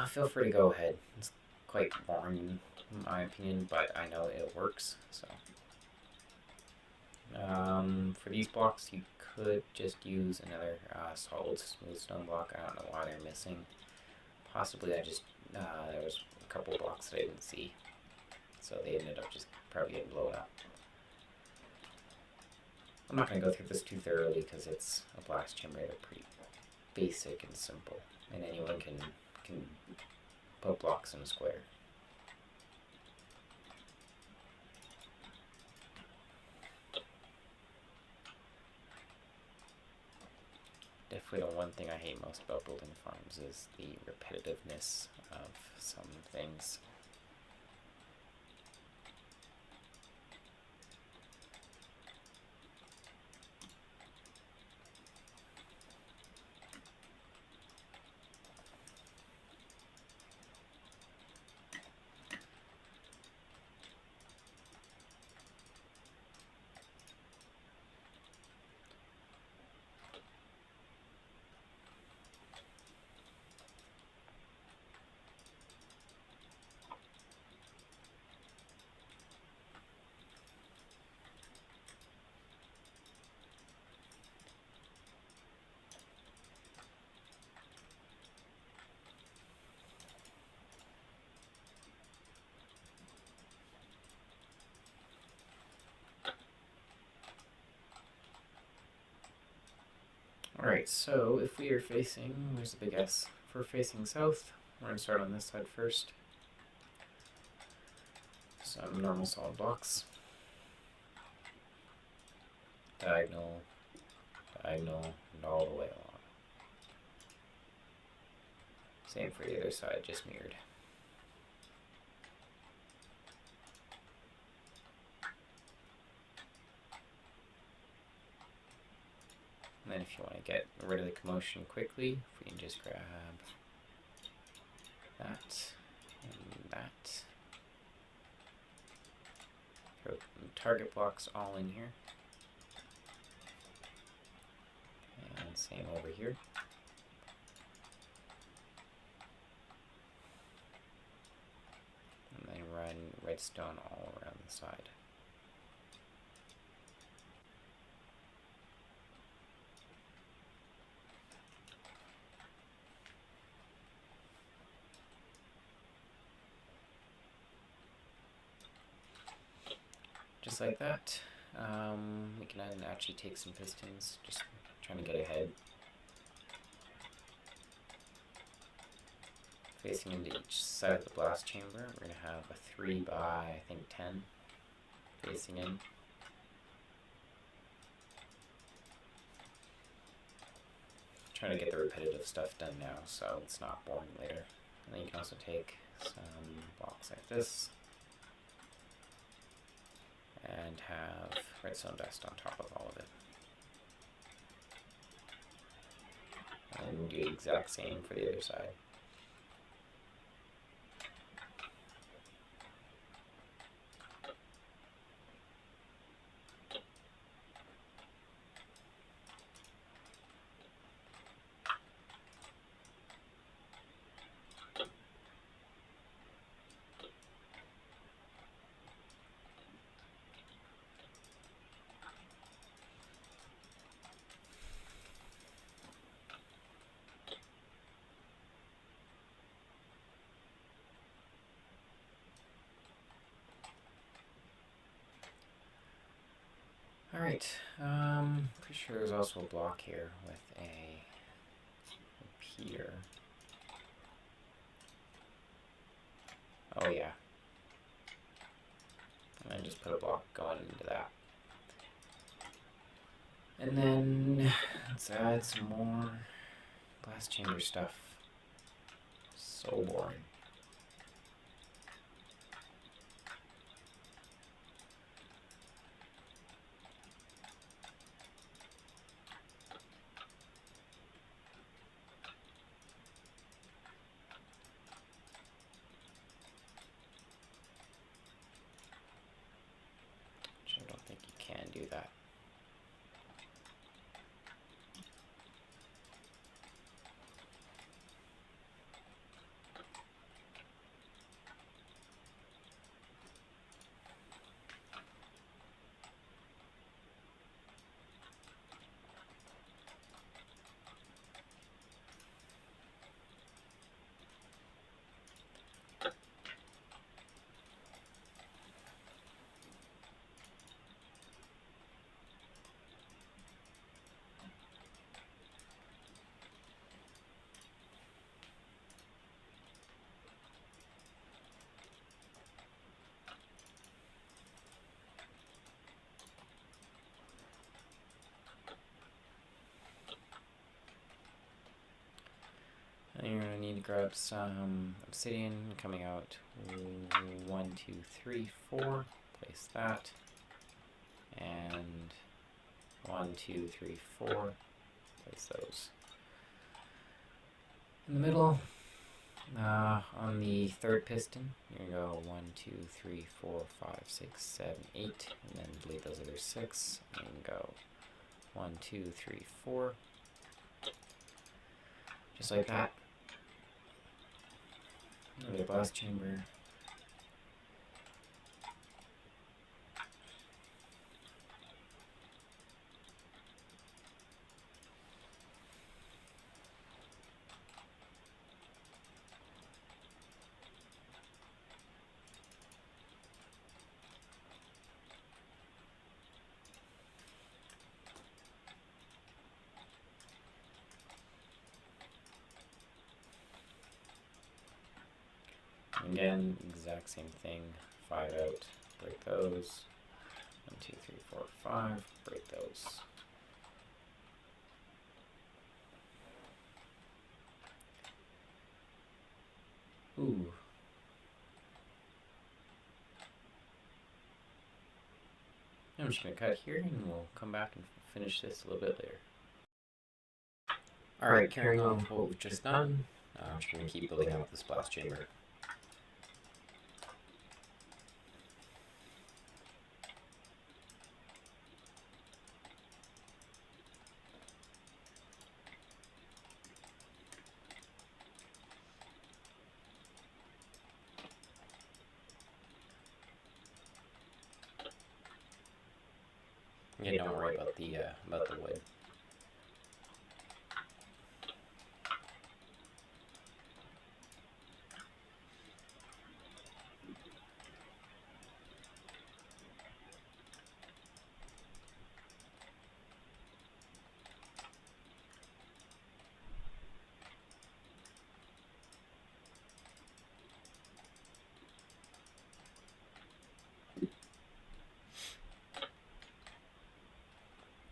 feel free to go ahead. It's quite boring in my opinion, but I know it works, so. For these blocks, you could just use another solid smooth stone block. I don't know why they're missing. Possibly there was a couple blocks that I didn't see, so they ended up just probably getting blown up. I'm not going to go through this too thoroughly because it's a blast chamber. They're pretty basic and simple, and anyone can put blocks in a square. Definitely the one thing I hate most about building farms is the repetitiveness of some things. Alright, so if we are facing, where's the big S? If we're facing south, we're going to start on this side first. Some normal solid blocks. Diagonal, diagonal, and all the way along. Same for the other side, just mirrored. And then if you want to get rid of the commotion quickly, if we can just grab that and that. Throw target blocks all in here. And same over here. And then run redstone all around the side. Just like that. We can actually take some pistons, just trying to get ahead. Facing into each side of the blast chamber, we're going to have a 3 by, I think, 10 facing in. Trying to get the repetitive stuff done now so it's not boring later. And then you can also take some blocks like this and have redstone dust on top of all of it. And do the exact same for the other side. Alright, pretty sure there's also a block here with a repeater. Oh yeah. And then just put a block going into that. And then let's add some more blast chamber stuff. So boring. I don't think you can do that. need to grab some obsidian coming out 1, 2, 3, 4. Place that. And 1, 2, 3, 4. Place those in the middle. On the third piston, you're going to go 1, 2, 3, 4, 5, 6, 7, 8, and then delete those other 6, and go 1, 2, 3, 4, just like that. Another blast chamber. Again, exact same thing. 5 out, break those. 1, 2, 3, 4, 5, break those. Ooh. I'm just going to cut here and we'll come back and finish this a little bit later. Alright, carrying on with what we've just done, I'm just going to keep building out this blast chamber. Yeah, don't worry about the wood.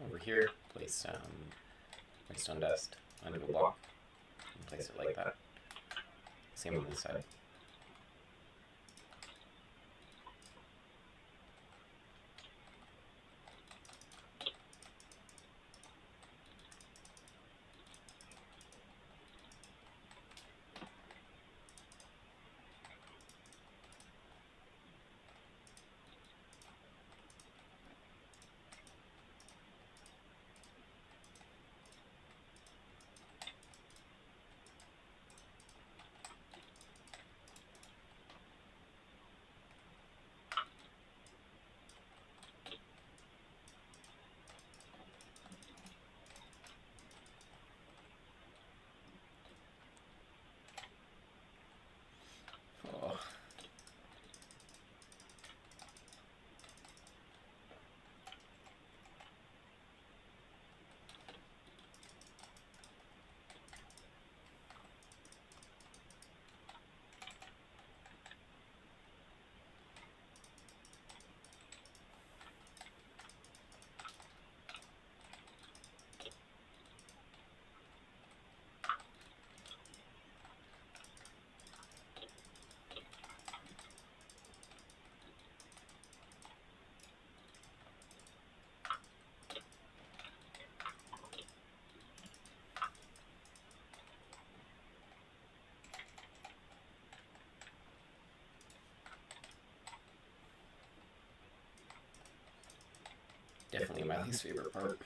Over here, place some redstone dust under the block and place it like that. Same on this side. Oh. Definitely my least favorite part.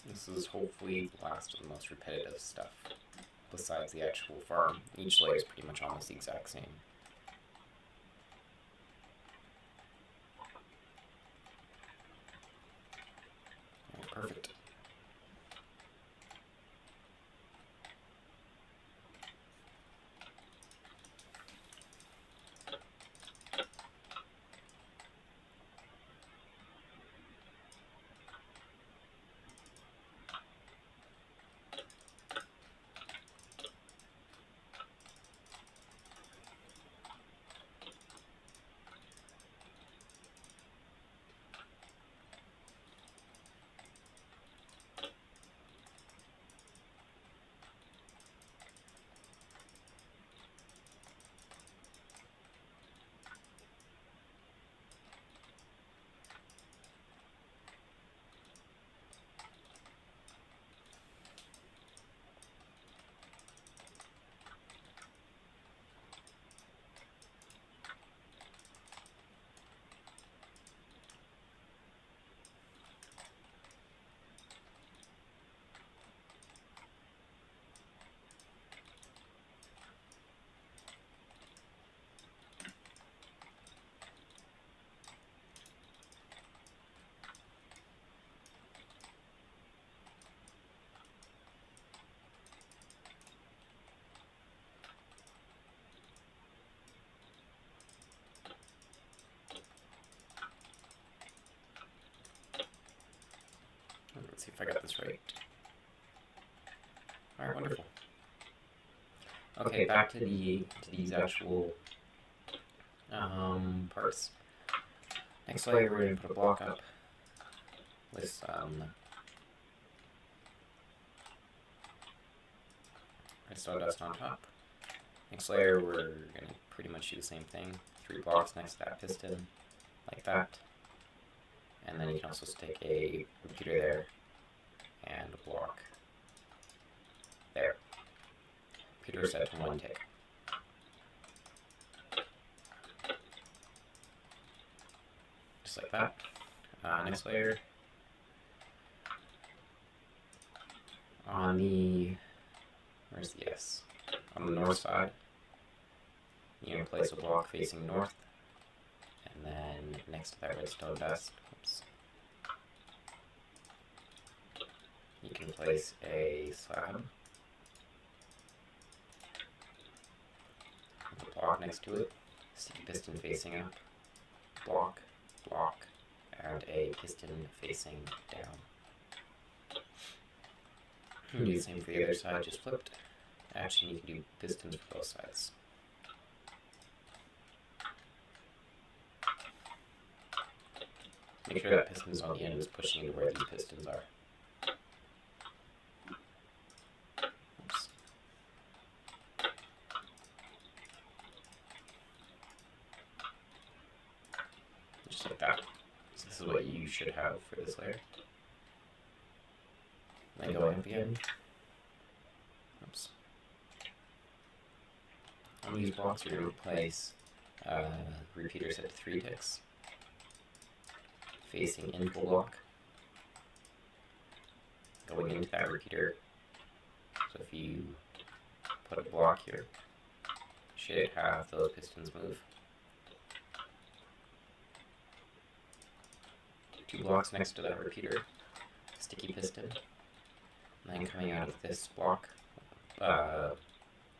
This is hopefully the last of the most repetitive stuff, besides the actual farm. Each layer is pretty much almost the exact same. Oh, perfect. Let's see if I got this right. Alright, wonderful. Okay, back to these actual parts. Next layer, we're going to put a block up with some redstone dust on top. Next layer, we're going to pretty much do the same thing. 3 blocks next to that piston, like that. And then you can also stick a repeater there and a block there. Repeater set to 1 tick. Just like that. Next layer, on the, where's the S? On the north side, you're going to place a block facing north, and then next to that redstone dust, you can place a slab with a block next to it, sticky piston facing up, block, block, and a piston facing down. Do the same for the other side, just flipped. Actually, you can do pistons for both sides. Make sure that piston's on the end is pushing into where these pistons are. Oops. Just like that. So this is what you should have for this layer. Then go up again. Oops. On these blocks, you're going to place repeaters at 3 ticks, facing into the block, going into that repeater. So if you put a block here, should have those pistons move. 2 blocks next to that repeater, sticky piston, and then coming out of this block,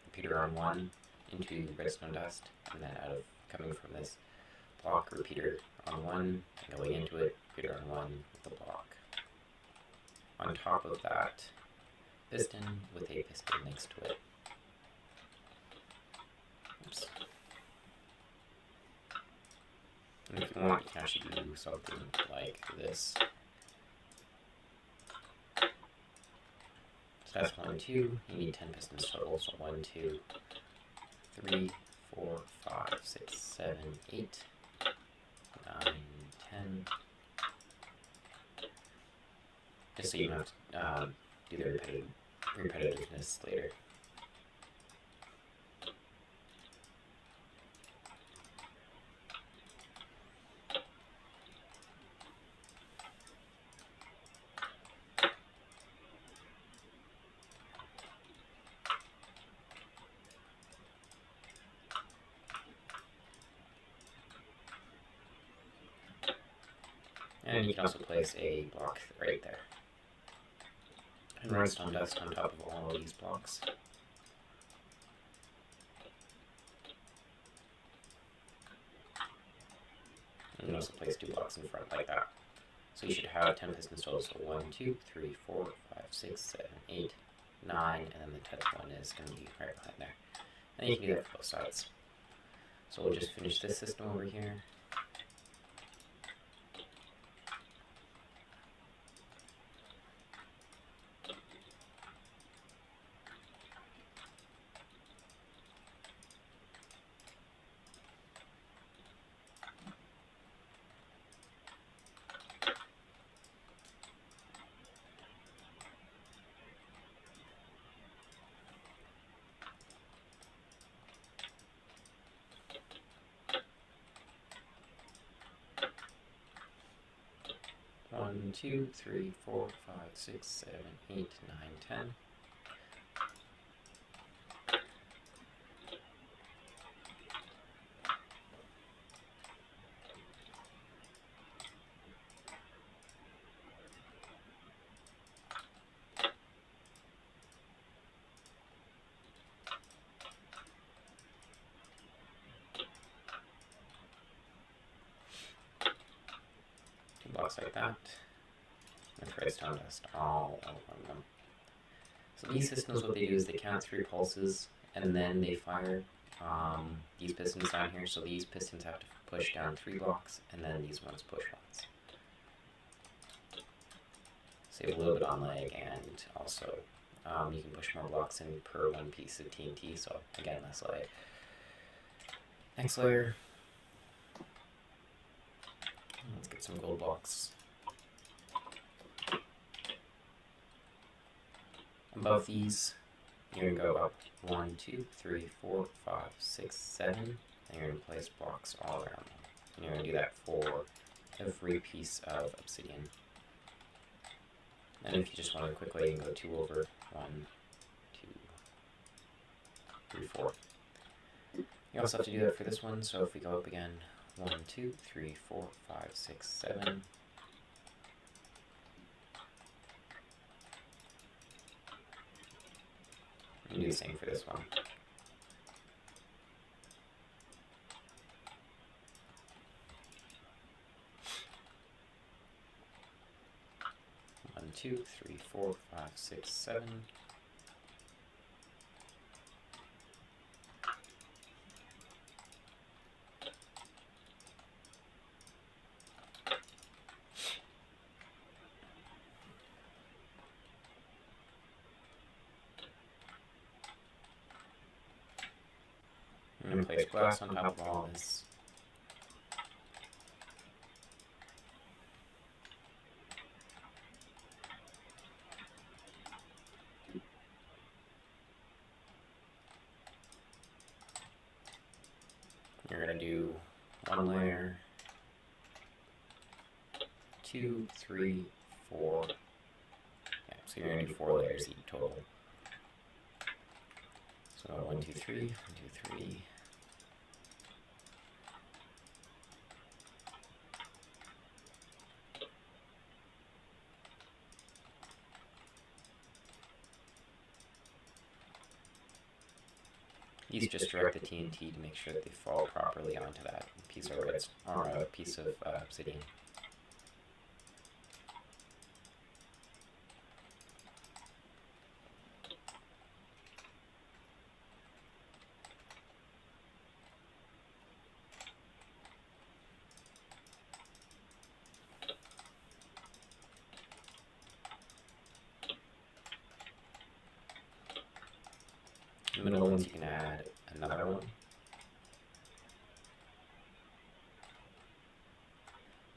repeater on 1 into redstone dust, and then out of coming from this block, repeater on 1, going into it, repeater on 1 with the block. On top of that, piston with a piston next to it. Oops. And if you want, you can actually do something like this. So that's 1, 2. You need 10 pistons total. So 1, 2, 3, 4, 5, 6, 7, 8, 9, 10. Just so you don't have to do the repetitiveness later. then you can also place a block right there. And redstone dust on top of all of these blocks. And you can also place 2 blocks in front like that. So you should have 10 pistons total. So 1, 2, 3, 4, 5, 6, 7, 8, 9, and then the 10th one is going to be right behind there. And you can do that for both sides. So we'll just finish this system over here. One, 2, 3, 4, 5, 6, 7, 8, 9, 10. Blocks like that, with redstone dust all over them. So these systems, what they do is they count 3 pulses, and then they fire these pistons down here. So these pistons have to push down 3 blocks, and then these ones push once. Save a little bit on lag, and also you can push more blocks in per 1 piece of TNT, so again, less lag. Next layer. Let's get some gold blocks. Above these, you're going to go up 1, 2, 3, 4, 5, 6, 7, and you're going to place blocks all around them. And you're going to do that for every piece of obsidian. And if you just want to quickly, you can go 2 over, 1, 2, 3, 4. You also have to do that for this one, so if we go up again, 1, 2, 3, 4, 5, 6, 7. And do the same for this one. One, 2, 3, 4, 5, 6, 7. I'm going to place glass on top of all this. You're going to do 1 layer, 2, 3, 4. Yeah, so you're going to do 4 layers each total. So 1, 2, 3, 1, 2, 3. These just direct the TNT to make sure that they fall properly onto that piece of piece of obsidian. In the middle ones, you can add another one.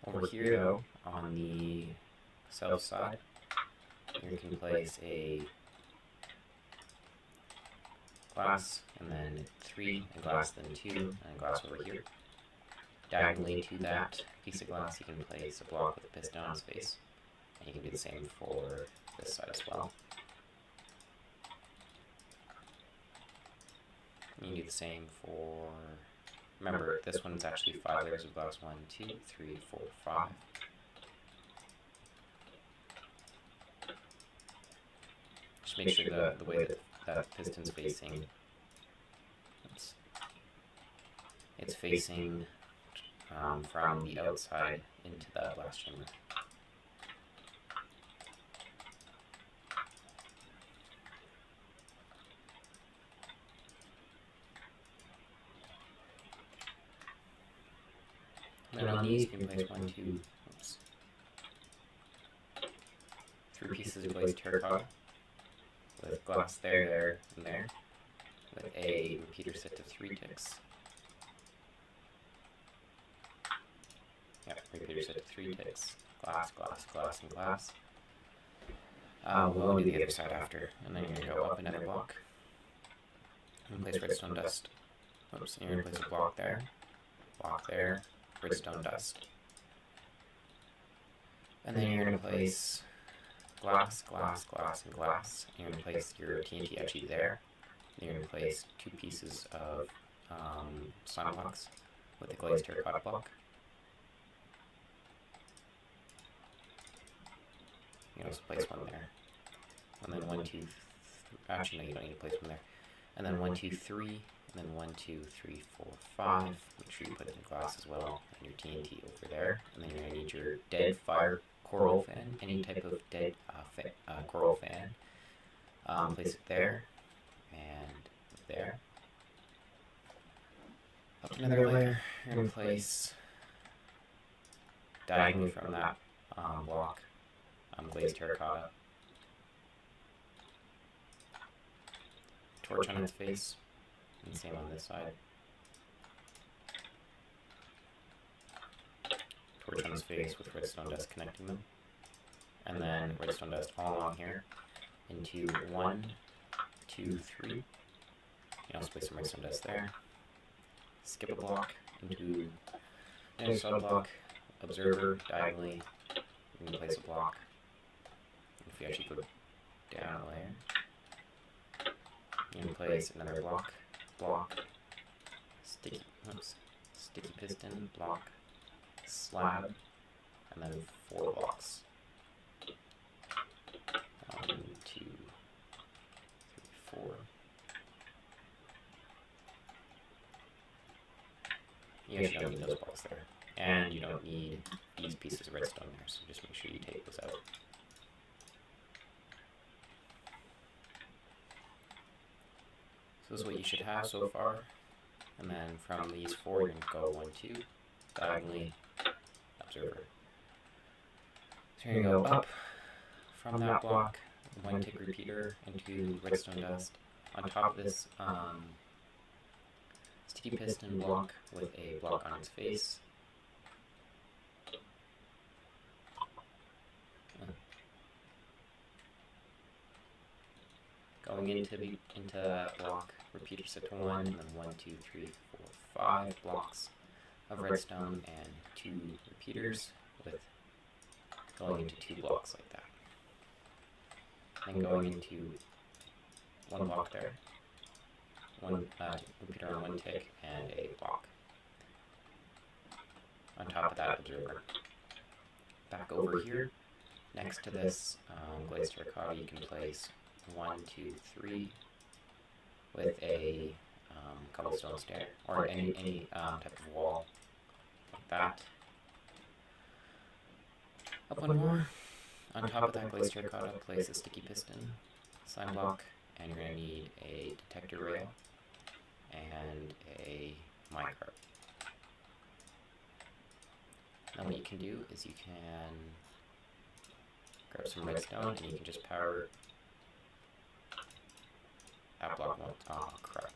Over here, though, on the south side, you can place a glass, and then 3, and glass, then 2, and glass over here. Diagonally to that piece of glass, you can place a block with a piston on its face. And you can do the same for this side as well. You can do the same for, remember, this one's actually 5 layers of glass. 1, 2, 3, 4, 5. just make sure the way that that piston's facing, it's facing from the outside into the blast chamber. And then on these, you can place 3 pieces of glazed terracotta with glass there, and there, with a repeater set of 3 ticks. Yep, repeater set of 3 ticks. Glass, glass, glass, and glass. We'll only do the other side after, and then you're going to go up another block. And place redstone dust. Oops, and you're going to place a block there, redstone dust. And then you're going to place glass, glass, glass, and glass. And you're going to place your TNT etchy there. And you're going to place 2 pieces of slime blocks with the glazed terracotta block. You can also place 1 there. And then 1, 2, actually, no, you don't need to place 1 there. And then 1, 2, 3, and then 1, 2, 3, 4, 5. Make sure you put in the glass as well, and your TNT over there. And then you're going to need your dead fire coral fan, any type of dead coral fan. Place it there, and there. Up another layer, you're going to place diagonally from that block glazed terracotta. Torch on its face, and same on this side. Torch on its face with redstone dust connecting them. And then redstone dust all along here into 1, 2, 3. You can also place some redstone dust there. Skip a block into another sub block, observer, diagonally. You can place a block. If you actually go down a layer, you can place another block, sticky piston, block, slab, and then 4 blocks. 1, 2, 3, 4. You actually don't need those blocks there. And you don't need these pieces of redstone there, so just make sure you take those out. So this is what you should have so far. And then from these 4, you're going to go 1, 2, diagonally, observer. So you're going to go up from that block, 1 tick repeater into redstone dust. On top of this sticky piston block with a block on its face. Going into that block, repeater set to 1, and then 1, 2, 3, 4, 5 blocks of redstone and 2 repeaters with going into 2 blocks like that. Then going into 1 block there, 1 repeater on 1 tick, and a block. On top of that, observer. Back over here, next to this glazed terracotta, you can place 1, 2, 3 with a cobblestone stair, or any type of wall like that. Up 1 more. On top of that glazed terracotta, place a sticky piston, slime block, and you're going to need a detector rail and a minecart. Now what you can do is you can grab some redstone and you can just power that block once. Oh crap.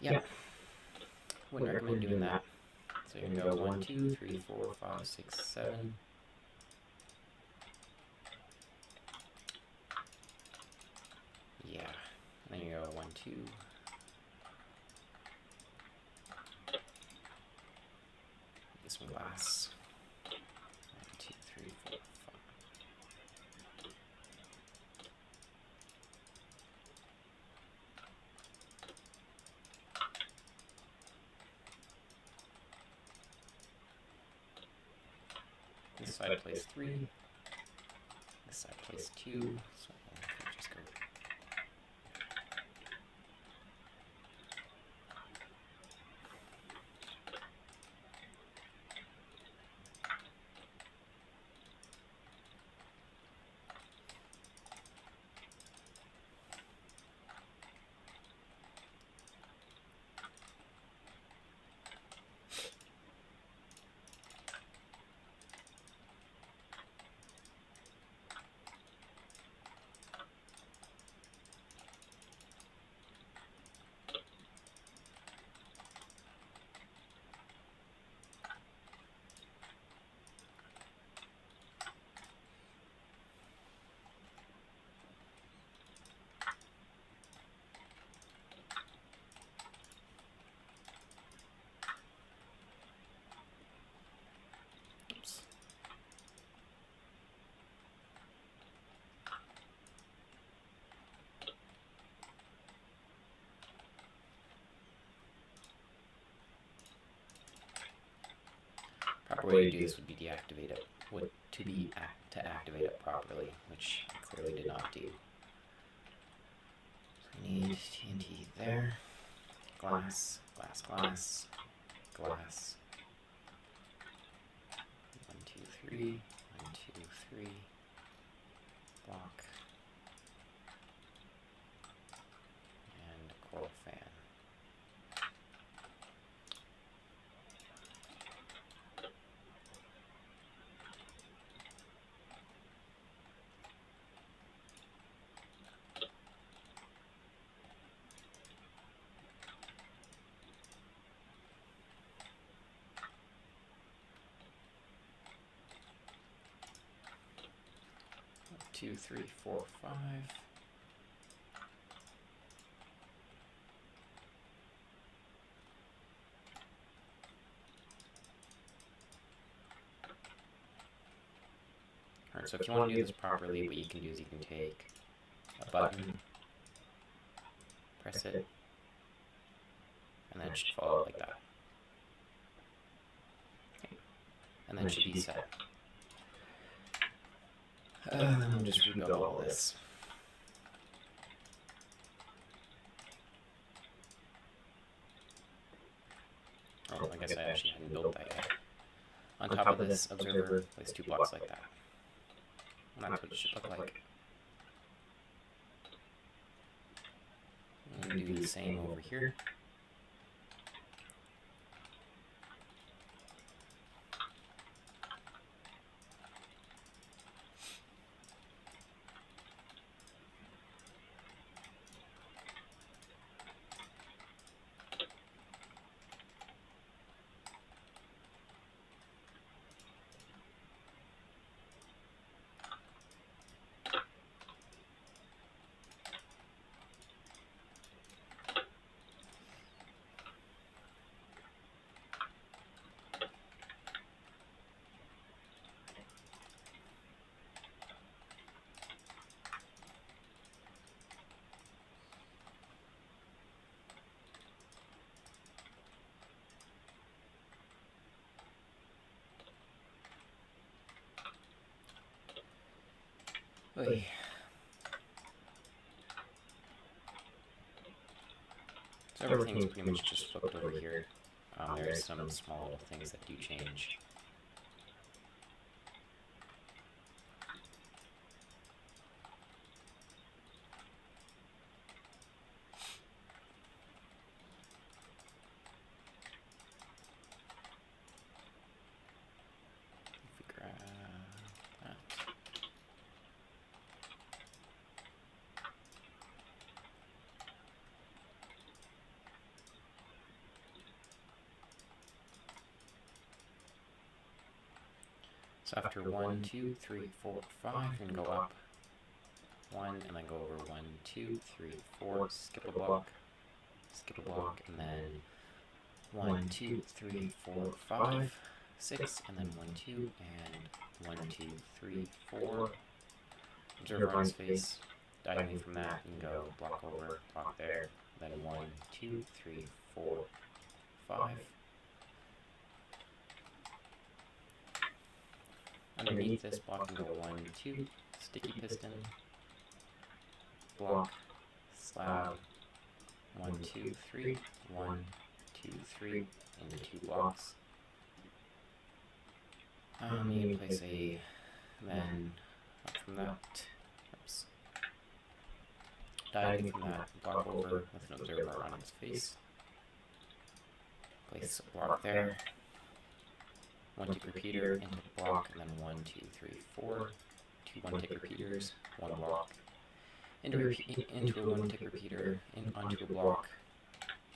Yep. Wouldn't recommend doing that. So you can go 1, 2, 3, 4, 5, 6, 7. Yeah. And then you go 1, 2. Get some glass. 1, 2, 3, 4, 5. This side place 3. this side place 2, so I'll just go. Proper way to do this would be deactivate it, to activate it properly, which I clearly did not do. So we need TNT there, glass, glass, glass, glass. 1, 2, 3, 1, 2, 3, block, and coral fan. Two, 3, 4, 5. Alright, so if you want to do this properly, what you can do is you can take a button, press it, and then it should follow like that. Okay. And then it should be set. I'll just rebuild all this. Oh, I guess I actually hadn't built that yet. On top of this observer, place 2 blocks like that. And that's what it should look like. And do the same over here. Oy. So everything's pretty much just flipped over here. There's some small little things that do change. If we grab that. So after 1, 2, 3, 4, 5, and go up 1, and then go over 1, 2, 3, 4, skip a block, and then 1, 2, 3, 4, 5, 6, and then 1, 2, and 1, 2, 3, 4. Observe on space. Diagonally from that, and go block over, block there, then 1, 2, 3, 4, 5. underneath this block and go 1, 2, sticky piston, block, slab, 1, 2, 3, 1, 2, 3, into 2 blocks. You can place a, then up from that, oops, diagonally from that, block over with an observer on its face. Place a block there, 1 tick repeater into block, and then 1, 2, 3, 4, 2 1 tick repeaters, 1 block, into a 1 tick repeater, onto a block,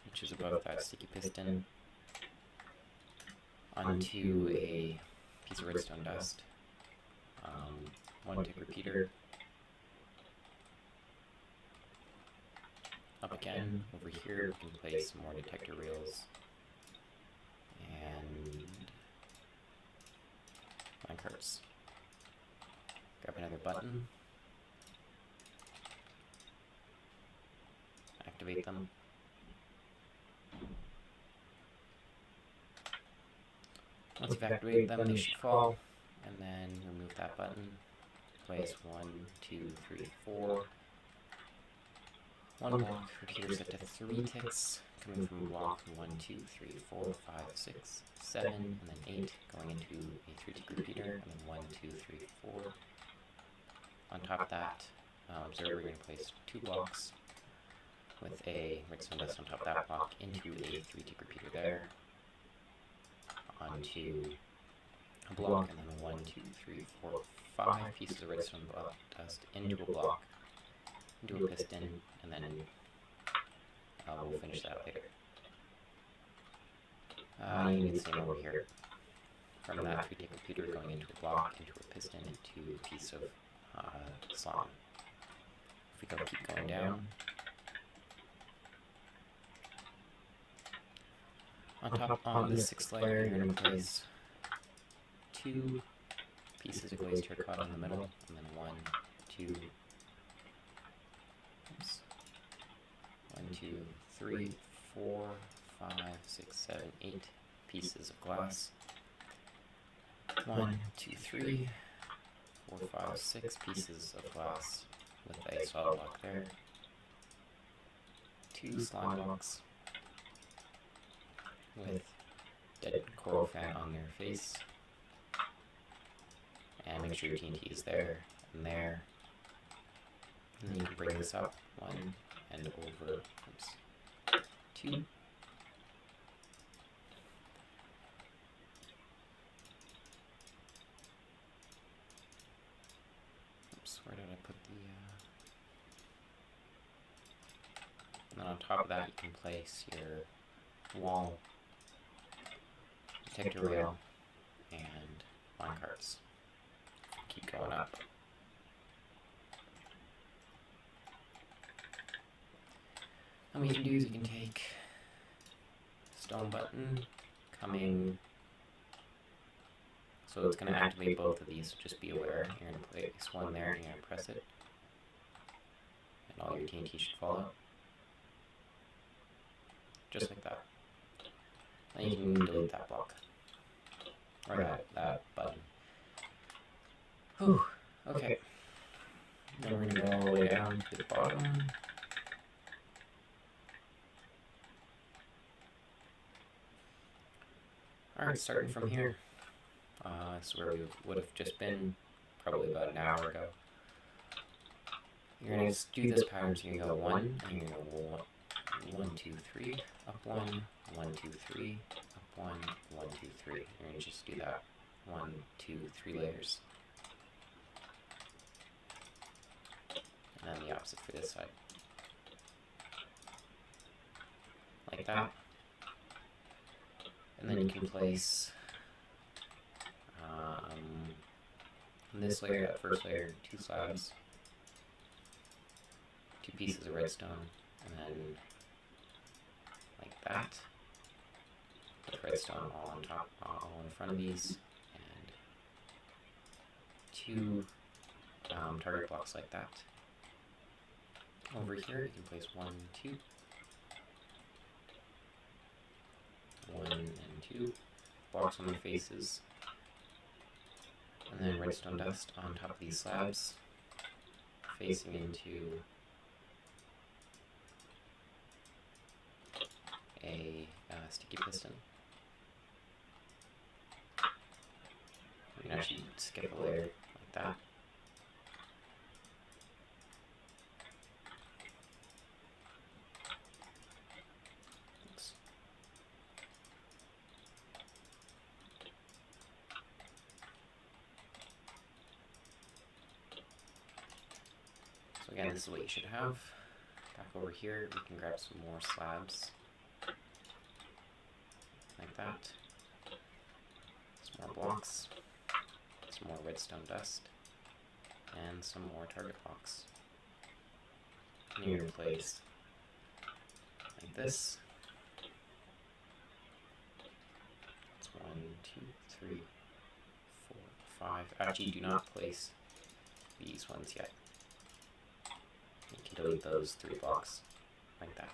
which is above that sticky piston, onto a piece of redstone dust, 1 tick repeater, up again. Over here we can place some more detector rails, and minecarts. Grab another button, activate them. Once you've activated them, they should fall, and then remove that button. Place 1, 2, 3, 4. 1 block, repeater set to 3 ticks, coming from block 1, 2, 3, 4, 5, 6, 7, and then 8, going into a 3 tick repeater, and then 1, 2, 3, 4. On top of that, observer, we're going to place 2 blocks with a redstone dust on top of that block into a 3 tick repeater there, onto a block, and then 1, 2, 3, 4, 5 pieces of redstone dust into a block, into a piston, and then we'll finish that later. You need the same over here. From that 3 tick repeater going into a block, into a piston, into a piece of slime. If we keep going down, on the 6th layer, you're going to place 2 pieces of glazed terracotta in the middle, and then 1, 2, 3, 4, 5, 6, 7, 8 pieces of glass. 1, 2, 3, 4, 5, 6 pieces of glass with a solid block there. 2 slime blocks with dead coral fan on their face. And make sure your TNT is there and there. And then you can bring this up 1 and over. Oops. 2. Oops, where did I put the... And then on top of that you can place your wall, detector rail, and minecarts. Keep going up. And what you can do is you can take stone button coming, so it's going to activate both of these, so just be aware. You're going to place one there and you're going to press it, and all your TNT should fall out. Just like that. Then you can delete that block, or that button. Whew, okay. Then we're going to go all the way down to the bottom. Alright, starting from here. This is where we would have just been probably about an hour ago. You're going to do this pattern, so you're going to go 1, and you're going to go 1, 2, 3, up 1, 1, 2, 3, up 1, 1, 2, 3. You're going to just do that 1, 2, 3 layers. And then the opposite for this side. Like that. And then you can place on this layer, that first layer, 2 slabs, 2 pieces of redstone, and then like that. Put redstone all on top, all in front of these, and 2 target blocks like that. Over here, you can place 1, 2. 1 and 2 blocks on their faces, And then redstone dust on top of these slabs, facing into a sticky piston. You can actually skip a layer like that. Oops. So again, this is what you should have. Back over here, we can grab some more slabs. Like that. Some more blocks. Some more redstone dust. And some more target blocks. And you're going to place like this. It's 1, 2, 3, 4, 5. Actually, do not place these ones yet. You can delete those 3 blocks like that.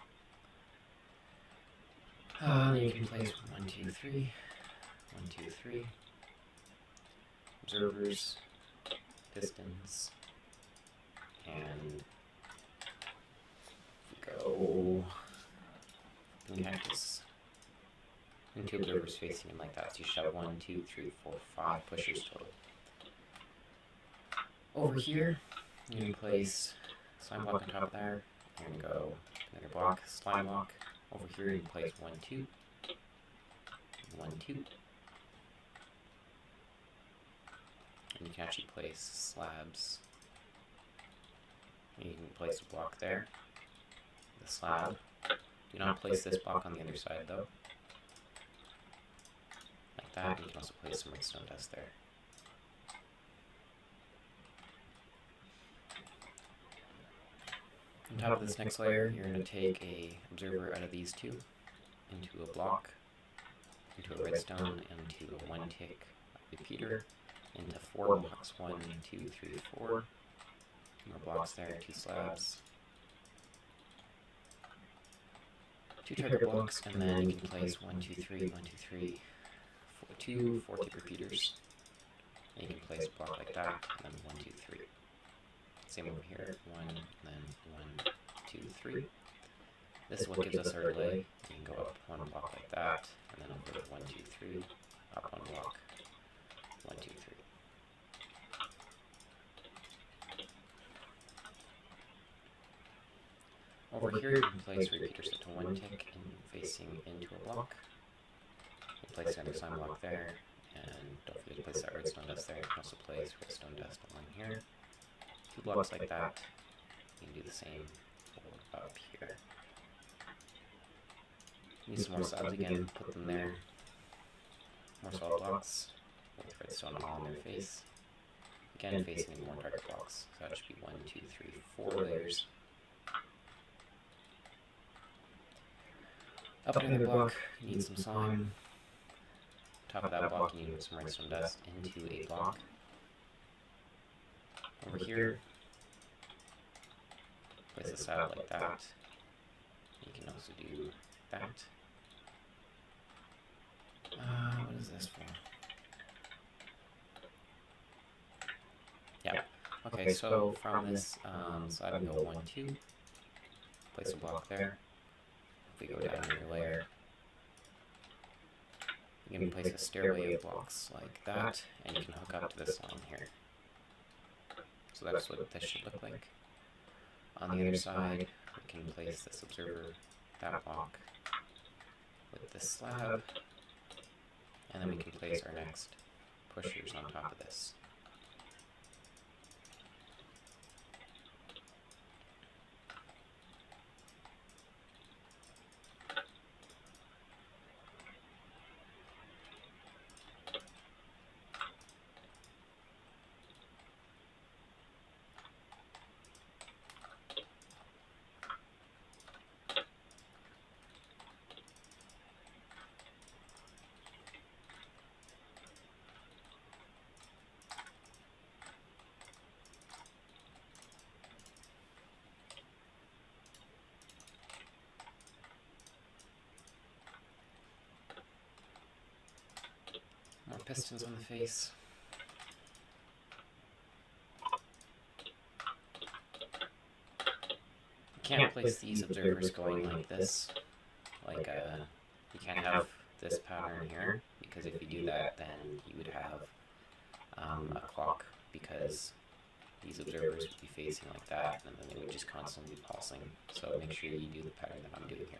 Then you can place 1, 2, 3, 1, 2, 3. Observers, pistons, and go cactus. And 2 observers facing him like that. So you should have 1, 2, 3, 4, 5 pushers total. Over here, you can place slime block on top of there. You're going to go another block, slime block. Over here, you can place 1, 2, 1, 2. And you can actually place slabs. And you can place a block there. The slab. Do not place this block on the other side though. Like that. You can also place some redstone dust there. On top of this next layer, you're going to take a observer out of these 2 into a block, into a redstone, into a 1 tick repeater, into 4 blocks. 1, 2, 3, 4. More blocks there, 2 slabs. 2 target blocks, and then you can place 1, 2, 3, 1, 2, 3, 2 4 tick repeaters. And you can place a block like that, and then 1, 2, 3. Same over here, 1, and then 1, 2, 3. This is what gives us our delay. You can go up 1 block like that, and then over 1, 2, 3, up 1 block, 1, 2, 3. Over here, you can place repeaters up to 1 tick and facing into a block. You can place another slime block there, and don't forget to place that redstone dust there. You can also place redstone dust along here. 2 blocks like that. You can do the same for up here. Need some more slabs again, put them there. More solid blocks with redstone all in their face. Again, facing more target blocks. So that should be 1, 2, 3, 4 layers. Up another block, you need some slime. Top of that block, you need some redstone dust into a block. Over here, place a slab like that. You can also do that. What is this for? Yeah. Okay, so from this slab, we go 1, 2. Place a block there. If we go down another layer, you can place a stairway of blocks like that, and you can hook up to this line here. So that's what this should look like. On the other side, we can place this observer, that block, with this slab, and then we can place our next pushers on top of this. More pistons on the face. can't place these observers going like this. Like, you can't have this pattern here, because if you do that, then you would have a clock, because these observers would be facing like that, and then they would just constantly be pulsing. So make sure you do the pattern that I'm doing here.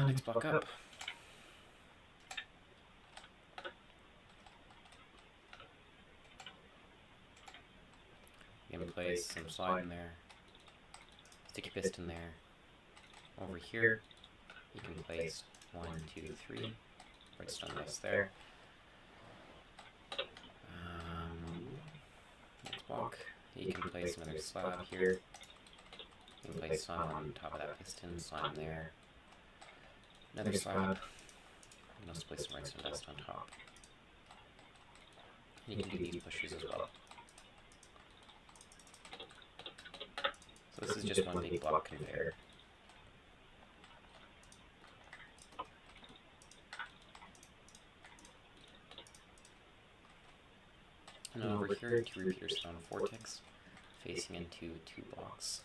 Next block up. You can place some slide in there, sticky piston there. Over here, you can place 1, 2, 3 redstone dust there. Next block, you can place another slab here. You can place slime on top of that piston, slime there. Another slab. You can also place some redstone dust on top. And you can do these pushers as well. So this is just one big block conveyor. And over here, 2 repeaters on a vortex, facing into 2 blocks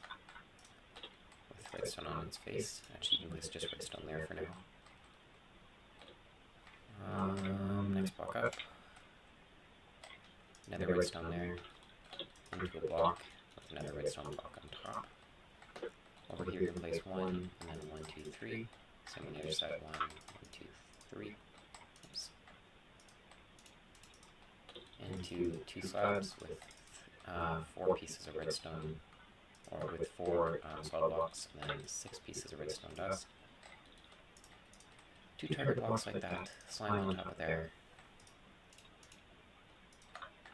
with redstone on its face. Actually, you can place just redstone there for now. Next block up. Another redstone there, into a block with another redstone block on top. Over here, you can place 1, and then 1, 2, 3. Same on the other side, 1, 1, 2, 3. Oops. Into 2 slabs with 4 pieces of redstone, or with 4 solid blocks, and then 6 pieces of redstone dust. 2 target blocks like that, slime on top of there.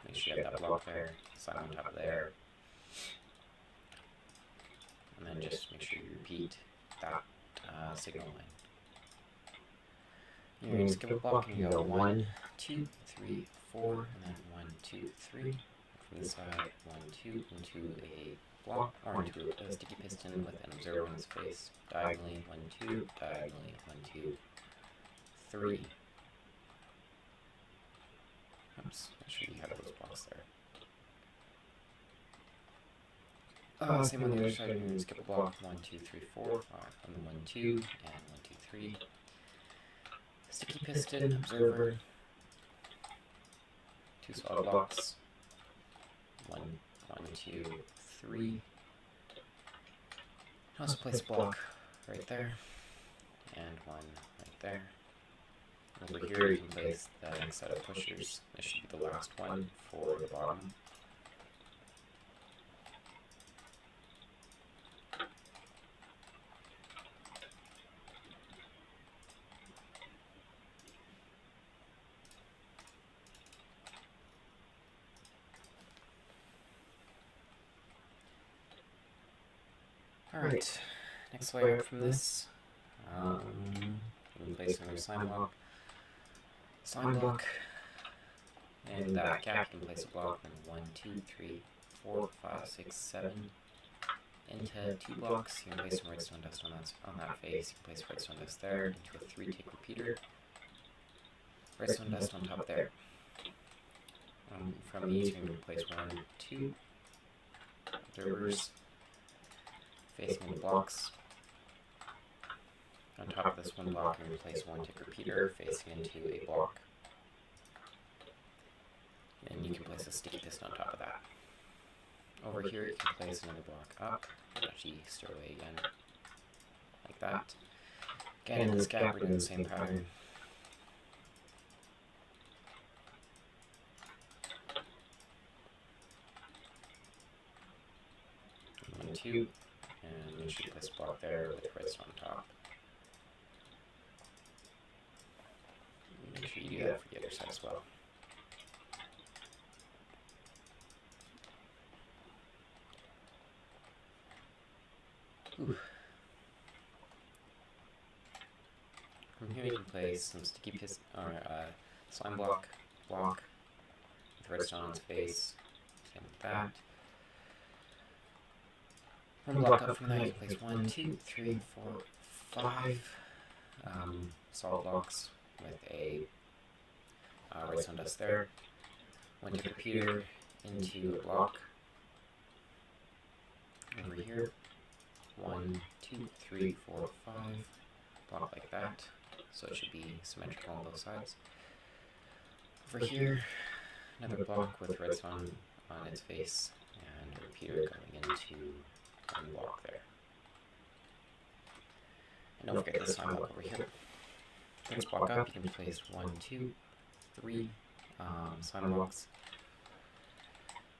Make sure you have that block there, slime on top of there. And then just make sure you repeat that signal line. You're going to skip a block and you go 1, 2, 3, 4, and then 1, 2, 3. From the side, 1, 2, into a block, or into a sticky piston with an observer in its face. Diagonally, 1, 2, diagonally, 1, 2, 3. Oops, make sure you have those blocks there. Same on the other side, you're going to skip a block, 1, 2, 3, 4, and then 1, 2, and 1, 2, 3. Sticky piston, observer, 2 solid blocks, 1, 2, 3. Also place a block right there, and 1 right there. Over here you can place the next set of pushers. This should be the last one for the bottom. Alright, next layer up from this, we can place another slime block, and that gap you can place a block, and 1, 2, 3, 4, 5, 6, 7, into 2 blocks. You can place some redstone dust on that face, you can place redstone dust there, into a 3-tick repeater, redstone dust on top there. From these you can place 1, 2 observers facing the blocks. On top of this one block, you can place 1-tick repeater facing into a block. And you can place a sticky piston on top of that. Over here, you can place another block up. Actually, stir away again. Like that. Again, in this gap, we're doing the same pattern. One, 2. And make sure you place a block there with redstone on top. Make sure you do that for the other side as well. Ooh. From here you can place some sticky piston, or slime block with redstone on its face. Same with that. One block up from that, you can place 1, 2, 3, 4, 5 solid blocks with a redstone dust there. 1-tick repeater into a block. Over here, 1, 2, 3, 4, 5, block like that, so it should be symmetrical on both sides. Over here, another block with redstone on its face, and a repeater going into one block there. And don't forget the slime block over here. Next block up, you can place 1, 2, 3 slime blocks.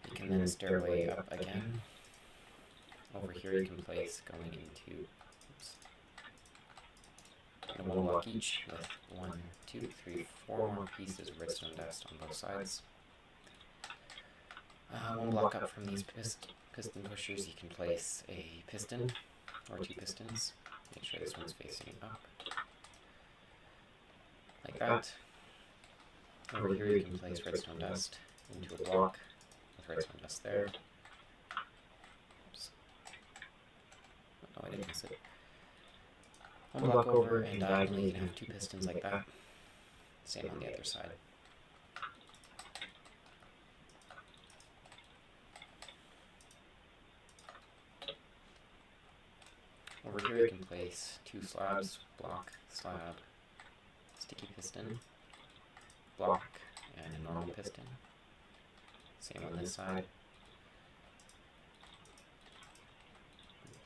You can then stairway up again. Over here you can place going into, and one block each with 1, 2, 3, 4 more pieces of redstone dust on both sides. One block up from these piston pushers you can place a piston, or 2 pistons. Make sure this one's facing up. Like that. Over here you can place redstone dust into a block with redstone dust there. Oops. Oh, I didn't miss it. One block over, and diagonally you can have 2 pistons like that. Same on the other side. Over here you can place 2 slabs, block, slab, sticky piston, block, and a normal piston. Same on this side.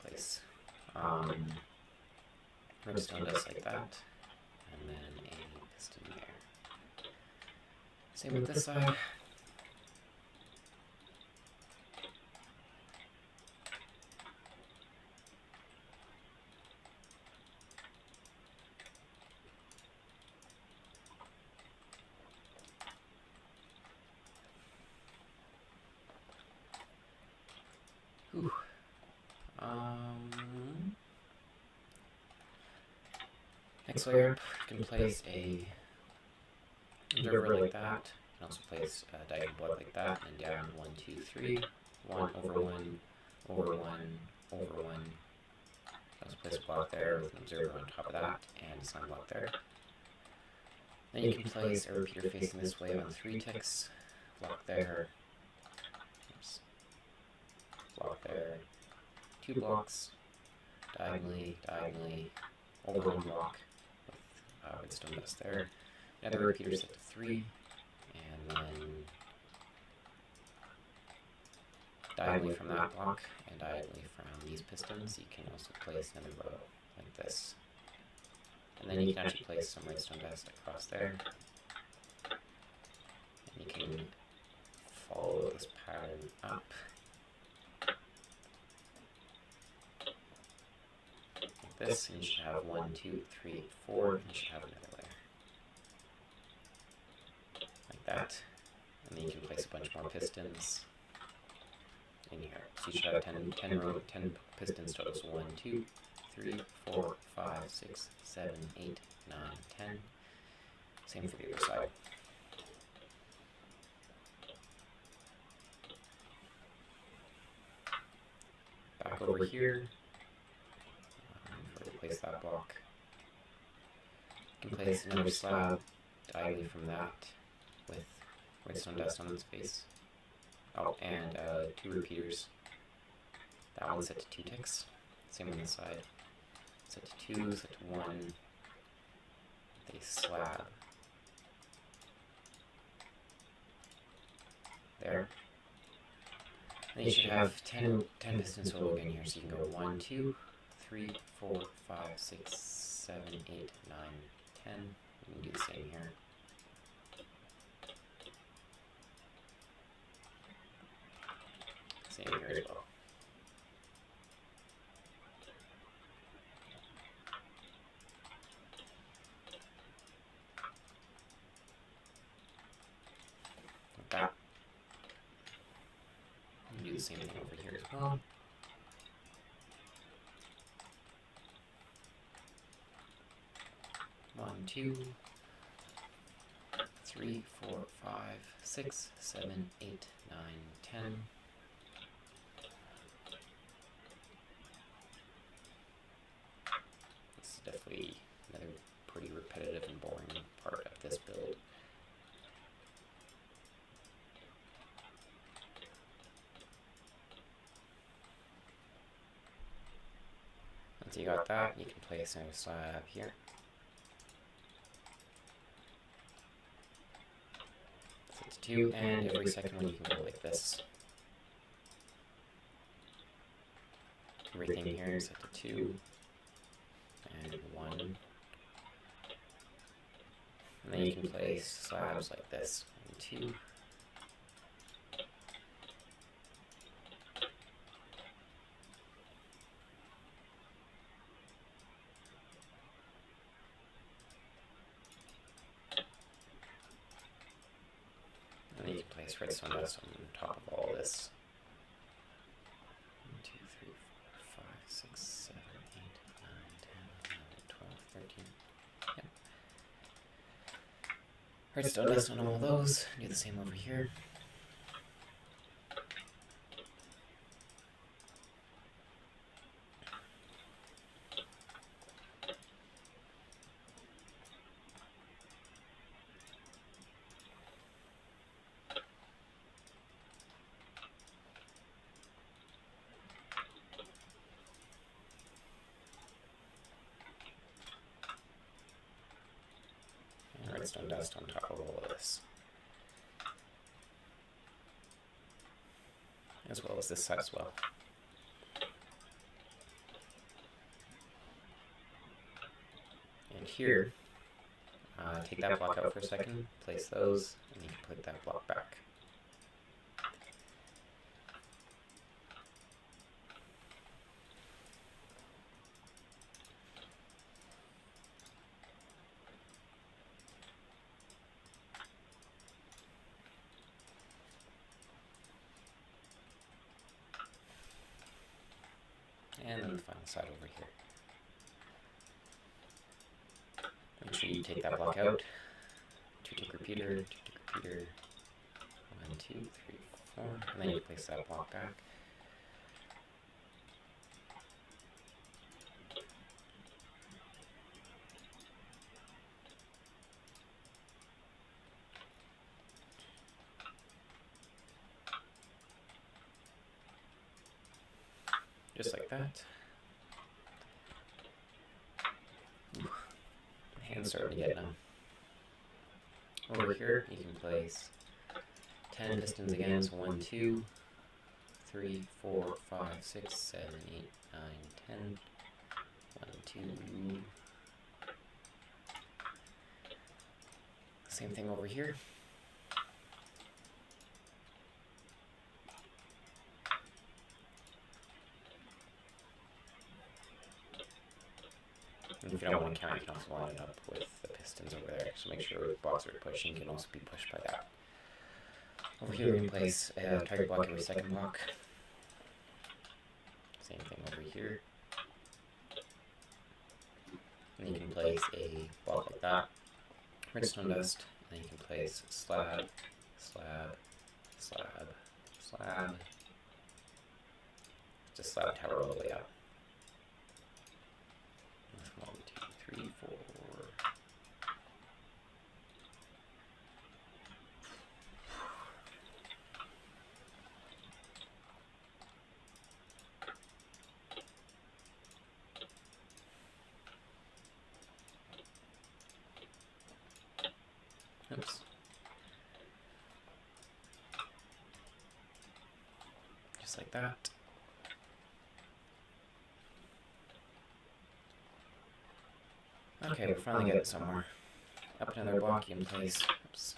Place redstone dust like that, and then a piston there. Same with this side. Whew. Next layer up, you can place a observer like that, and also place a diagonal block like that, and down 1, 2, 3, 1 over 1, over 1, over 1. Also place a block there with an observer on top of that, and a slime block there. Then you can place a repeater facing this way on 3 ticks, block there, oops, block there, 2 blocks, diagonally, diagonally, over 1 block with redstone dust there. Another repeater set to 3, and then diagonally from that block and diagonally from these pistons, you can also place another row like this. And then you can actually place some redstone dust across there. And you can follow this pattern up. Like this, and you should have 1, 2, 3, 4, and you should have another layer. Like that. And then you can place a bunch more pistons in here. So you should have 10 pistons total. So 1, 2, 3, 4, 5, 6, 7, 8, 9, 10. Same for the other side. Back over here, before we place that block, you can place another slab diagonally from that with redstone dust on its face. Oh, and 2 repeaters. That one's set to 2 ticks. Same on this side. Set to 2, set to 1. With a slab. There. And you should have 10 pistons total again here, so you can go 1, 2, 3, 4, 5, 6, 7, 8, 9, 10. You can do the same here. Same here as well. Like that. You can do the same thing over here as well. One, 2, 3, 4, 5, 6, 7, 8, 9, 10. This is definitely another pretty repetitive and boring part of this build. Once you got that, you can place a slab here. Set to 2, and every second one you can go like this. Everything here is set to 2 and 1. And then you can place slabs like this. 1, 2. And then you can place redstone dust on top of all this. 1, 2, 3, 4, 5, 6, 7, 8, 9, 10, 11, 12, 13. Yep. Redstone dust on all of those. Do the same over here. And redstone dust on top of all of this. As well as this side as well. And here, take that block out for a second, place those, and you can put that block back. And then the final side over here. Make sure you take that block out. 2 tick repeater, 2 tick repeater. 1, 2, 3, 4. And then you place that block back. Just like that. Ooh. Hand's starting to get numb. Over here, you can place 10 pistons again, so 1, 2, 3, 4, 5, 6, 7, 8, 9, 10. 1, 2. Same thing over here. And if you don't want to count, you can also line it up with the pistons over there. So make sure the blocks are pushing can also be pushed by that. Over here we can place a target block every second block. Same thing over here. And you can place a block like that. Redstone dust. And then you can place slab, slab, slab, slab. Just slab tower all the way up. 1, 2, 3, 4. Oops. Just like that. Okay, we're finally getting somewhere. Up another block in place. Oops.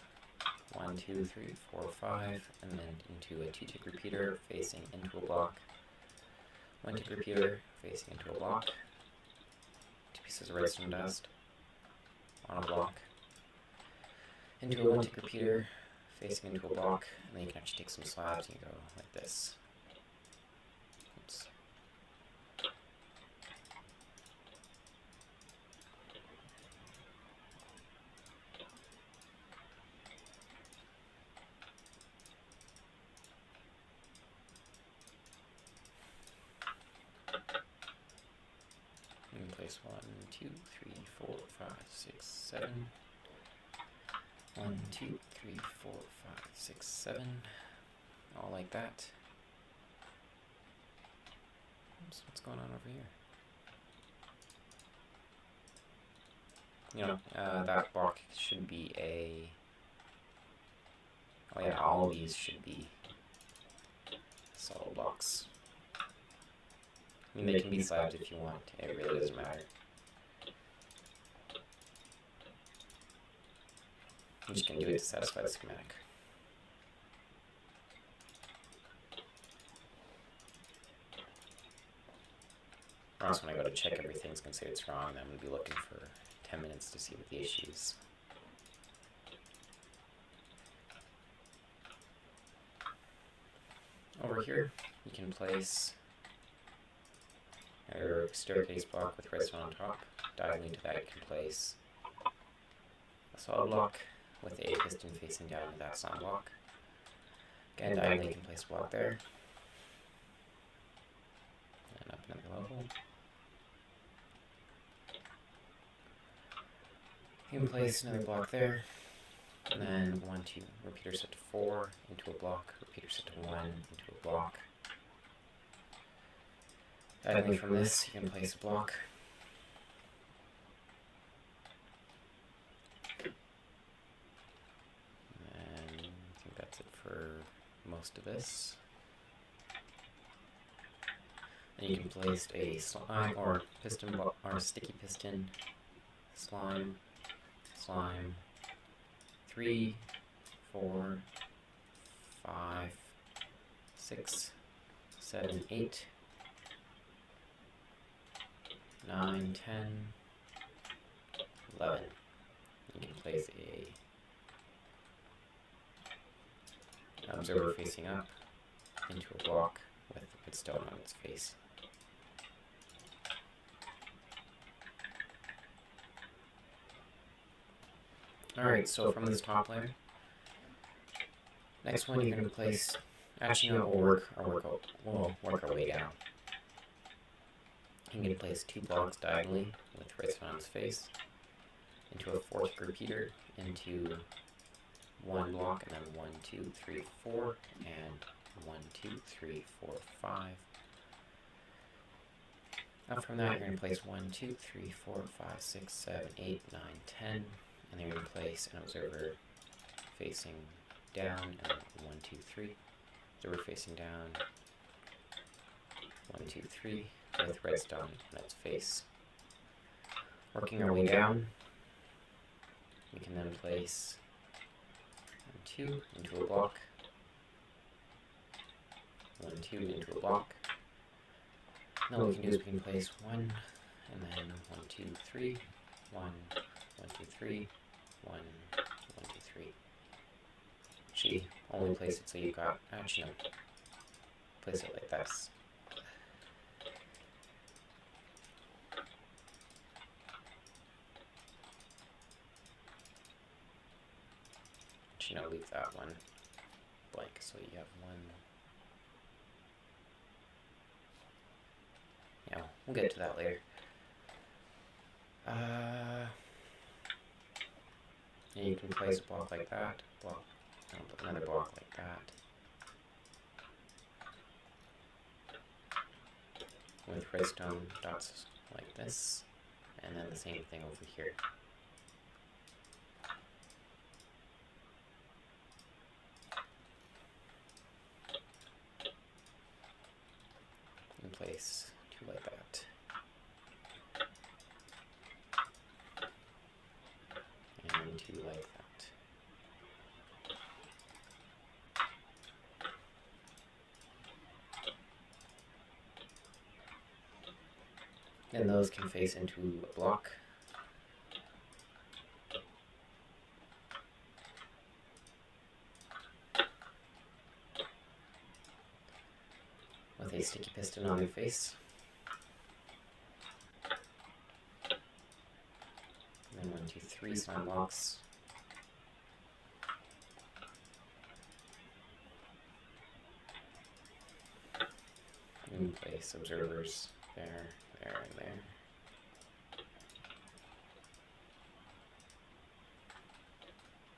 1, 2, 3, 4, 5, and then into a 2 tick repeater facing into a block. 1 tick repeater facing into a block. 2 pieces of redstone dust on a block. Into a 1 tick repeater facing into a block, and then you can actually take some slabs and you go like this. Oops. And place 1, 2, 3, 4, 5, 6, 7. 1, 2, 3, 4, 5, 6, 7. All like that. Oops, what's going on over here? that block should be a... Oh yeah, all of these should be solid blocks. I mean, they can be slabs if you want. It really doesn't matter. I'm just going to do it to satisfy the schematic. Or else when I go to check everything, it's going to say it's wrong, and I'm going to be looking for 10 minutes to see what the issue is. Over here, you can place your staircase block with redstone on top. Diagonally to that, you can place a solid block with a piston facing down to that slime block. Again, diagonally, you can place a block there. And up another level. You can place another block there. And then 1, 2, repeater set to 4 into a block, repeater set to 1 into a block. Diagonally from this, you can place a block. And I think that's it for most of this. And you can place a slime or piston block or a sticky piston, slime, slime. 3, 4, 5, 6, 7, 8, 9, 10, 11. You can place an observer facing up into a block with redstone on its face. Alright, so from this top layer, next one you're going to place, actually no, we'll work our way down. You're going to place 2 blocks diagonally with redstone on its face, into a 4-tick repeater, into 1 block, and then 1, 2, 3, 4, and 1, 2, 3, 4, 5. Now from that, you're going to place 1, 2, 3, 4, 5, 6, 7, 8, 9, 10. And then you're going to place an observer facing down, and then 1, 2, 3. Observer facing down, 1, 2, 3, with redstone on its face. Working our way down, we can then place 1, 2 into a block, 1, 2 into a block. Now what we can do is we can place 1, and then 1, 2, 3, 1, 1, 2, 3, 1, 1, 2, 3. Actually, only place it so you've got, actually no, place it like this. Actually no, leave that one blank so you have one. Yeah, we'll get to that later. And you can place a block like that, another block like that. With redstone dots like this, and then the same thing over here. And place 2 like that. And 2 like that. And those can face into a block. With a sticky piston on their face. And then 1, 2, 3 slime blocks. And place observers there, there, and there.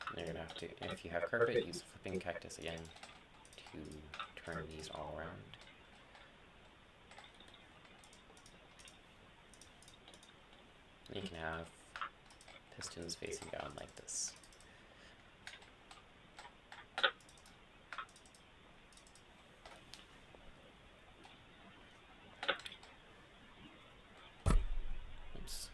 And you're going to have to, if you have carpet, use a flipping cactus again to turn these all around. You can have pistons facing down like this. Oops.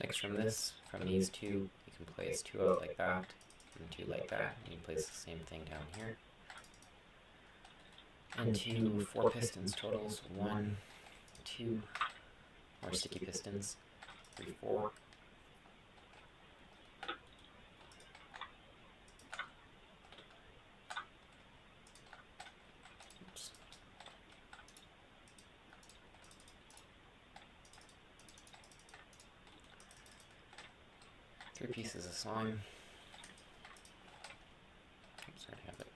Next from these two, you can place 2 out like that, and 2 like that, and you place the same thing down here. And 2 4 pistons totals, 1, 2, more sticky pistons, 3, 4. Oops. 3 pieces of slime. Oops, I have it.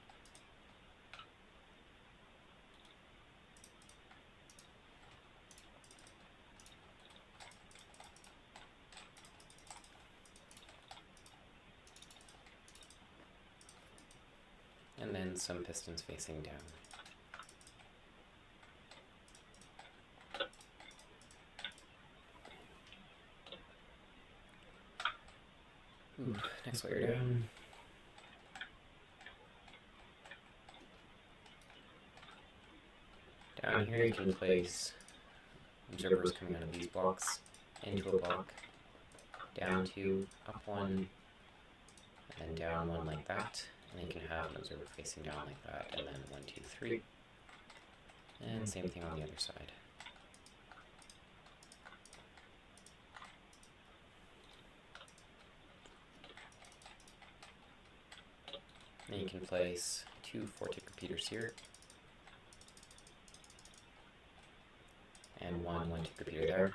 And then some pistons facing down. Ooh, next layer down. Down here you can place observers coming out of these blocks into a block, down 2, up 1, and then down 1 like that. And then you can have an observer facing down like that, and then 1, 2, 3. And same thing on the other side. And you can place 2 4-tick repeaters here, and 1 1-tick repeater there.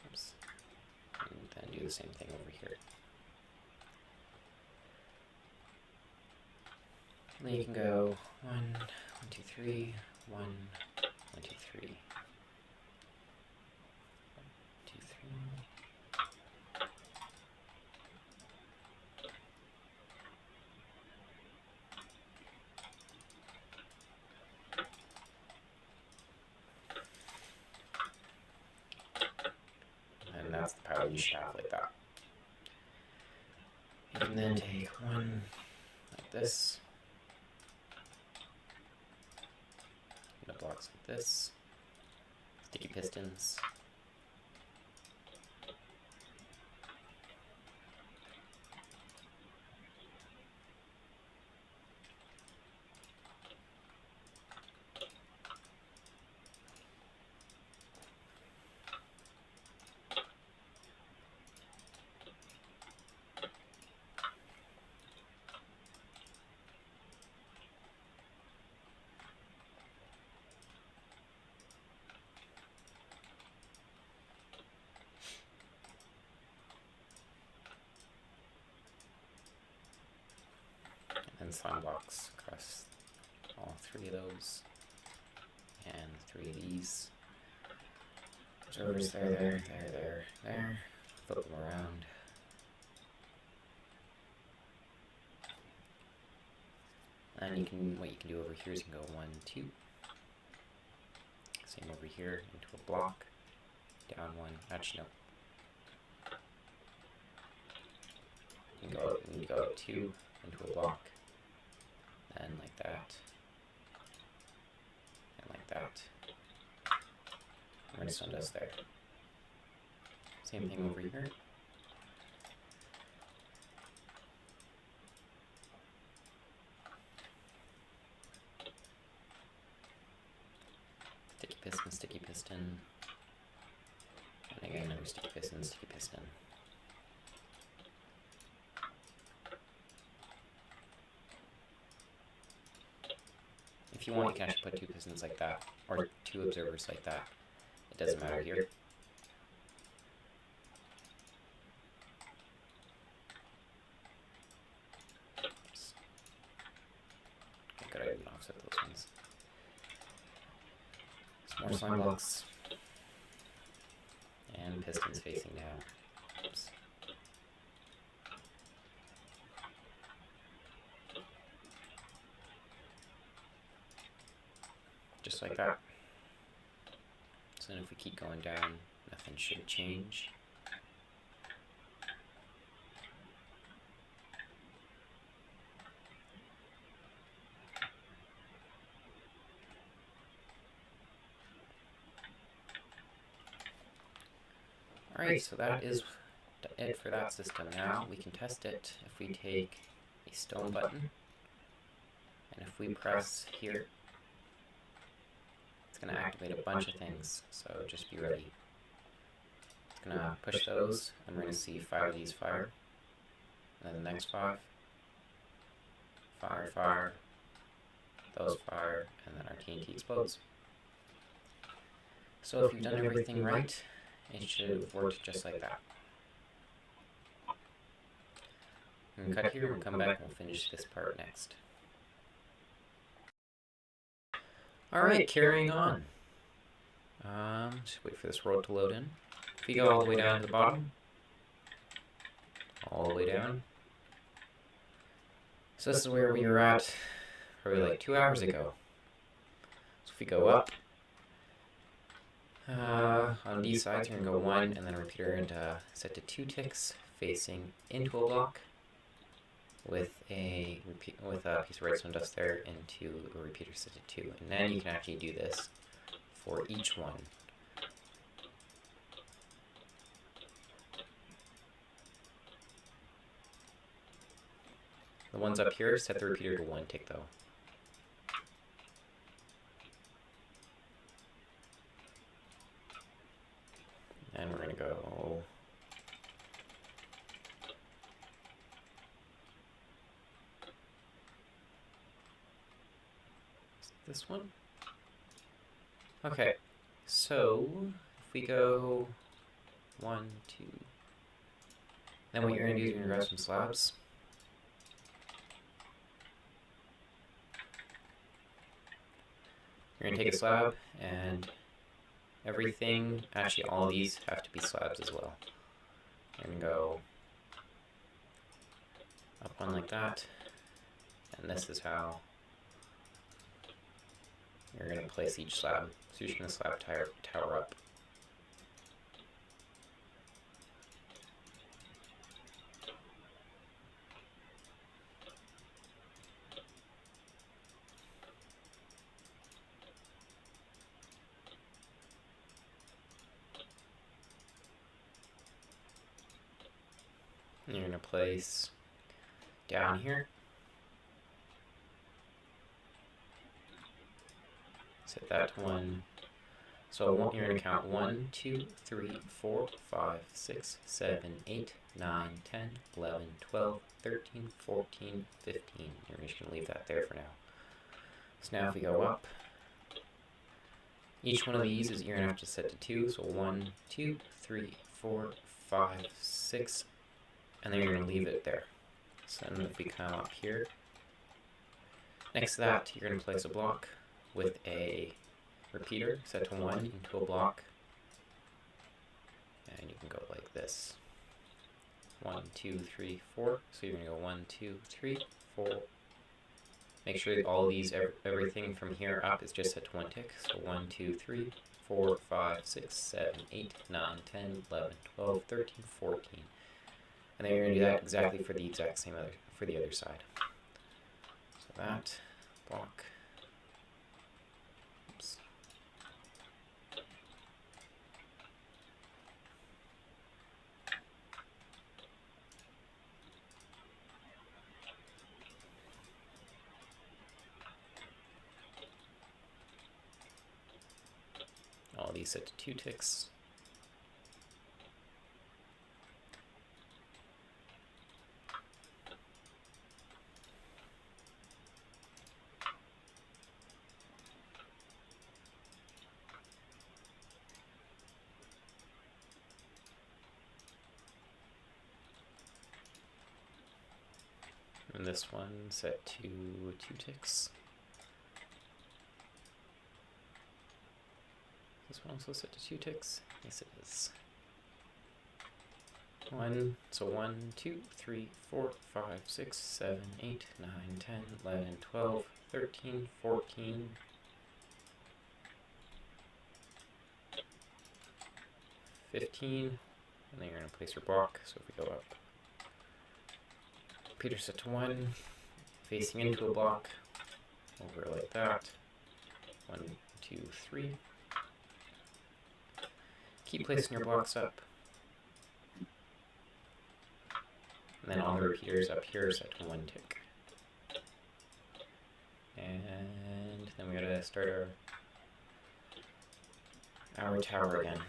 Oops. And then do the same thing over here. And then you can go 1 1 2 3, 1 1 2 3, 1 2 3. And that's the pattern you should have like that. You can then take 1 like this, and blocks like this, sticky pistons, and slime blocks across all 3 of those, and 3 of these. Observers there, there. Flip them around. And what you can do over here is you can go 1 2. Same over here into a block, down 1. Actually, no. You can go 2 into a block, and like that, and like that. Redstone does there. Same thing over here. Sticky piston. And again, another sticky piston, sticky piston. If you want, you can actually put 2 pistons like that, or 2 observers like that. It doesn't matter here. Oops. Okay, good idea to offset those ones. Some more slime blocks. And pistons facing down. Oops. just like that. So then if we keep going down, nothing should change. Alright, so that is it for that system. Now we can test it if we take a stone button, and if we press here, it's going to activate a bunch of things, so just be ready. It's going to push those, and we're going to see 5 of these fire, and then the next 5, fire, fire, those fire, and then our TNT explodes. So if you've done everything right, it should have worked just like that. I'm going to cut here, and we'll come back and we'll finish this part next. Alright, carrying on. Just wait for this world to load in. If you go all the way down to the bottom, all the way down. So this is where we were at probably like 2 hours ago. So if we go up, on these sides you're going to go 1 and then repeater and set to 2 ticks facing into a block with a piece of redstone dust there into a repeater set to 2. And then you can actually do this for each one. The ones up here, set the repeater to 1 tick though. And we're going to go this one. Okay, so if we go 1, 2, then what you're going to do is you're going to grab some slabs. You're going to take a slab, and everything, actually all of these have to be slabs as well. You're going to go up 1 like that, and this is how you're going to place each slab. So you're just going to slab tower up. And you're going to place down here. Set that to 1. So you're going to count 1, 2, 3, 4, 5, 6, 7, 8, 9, 10, 11, 12, 13, 14, 15. You're just going to leave that there for now. So now if we go up, each one of these is you're going to have to set to 2. So 1, 2, 3, 4, 5, 6, and then you're going to leave it there. So then if we come up here, next to that, you're going to place a block with a repeater set to 1 into a block, and you can go like this. 1, 2, 3, 4. So you're going to go 1, 2, 3, 4. Make sure that all of these, everything from here up is just set to 1 tick. So 1, 2, 3, 4, 5, 6, 7, 8, 9, 10, 11, 12, 13, 14. And then you're going to do that exactly for the exact same for the other side. So that block. Oops. All these set to 2 ticks. And this one set to 2 ticks. This one also set to 2 ticks? Yes, it is. 1, so 1, 2, 3, 4, 5, 6, 7, 8, 9, 10, 11, 12, 13, 14. 15, and then you're going to place your block. So if we go up, repeater set to 1, facing into a block, over like that. 1, 2, 3. Keep placing your blocks up. And then all the repeaters up here are set to 1 tick. And then we gotta start our tower again.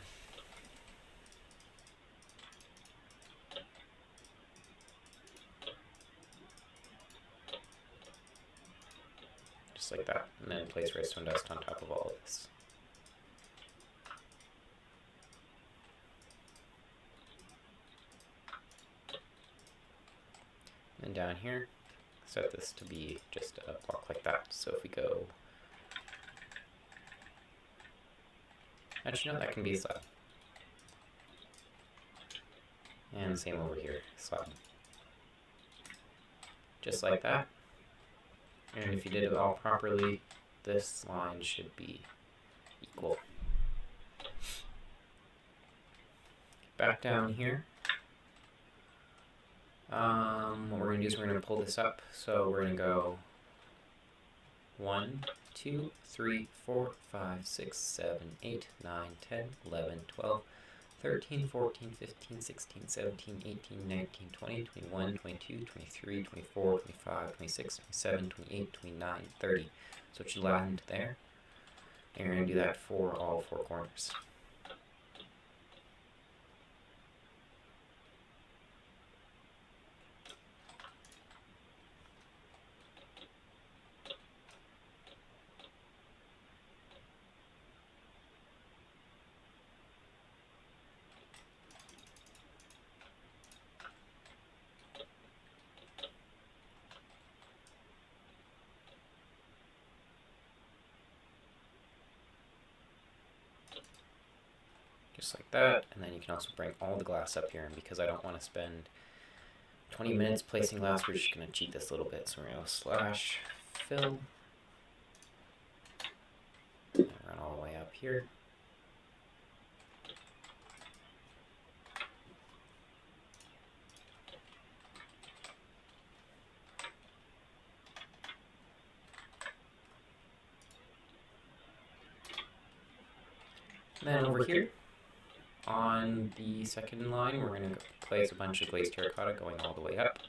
Just like that. And then place redstone dust on top of all of this. And down here, set this to be just a block like that. So if we go, actually no, that can be a slab. And same over here, slab. Just like that. And if you did it all properly, this line should be equal. Back down here. What we're going to do is we're going to pull this up. So we're going to go 1, 2, 3, 4, 5, 6, 7, 8, 9, 10, 11, 12, 13, 14, 15, 16, 17, 18, 19, 20, 21, 22, 23, 24, 25, 26, 27, 28, 29, 30. So it should land there. And you're going to do that for all 4 corners. Just like that, and then you can also bring all the glass up here, and because I don't want to spend 20 minutes placing glass, we're just going to cheat this a little bit. So we're going to go /fill, and run all the way up here. And then over here, on the second line, we're going to place a bunch of glazed terracotta going all the way up.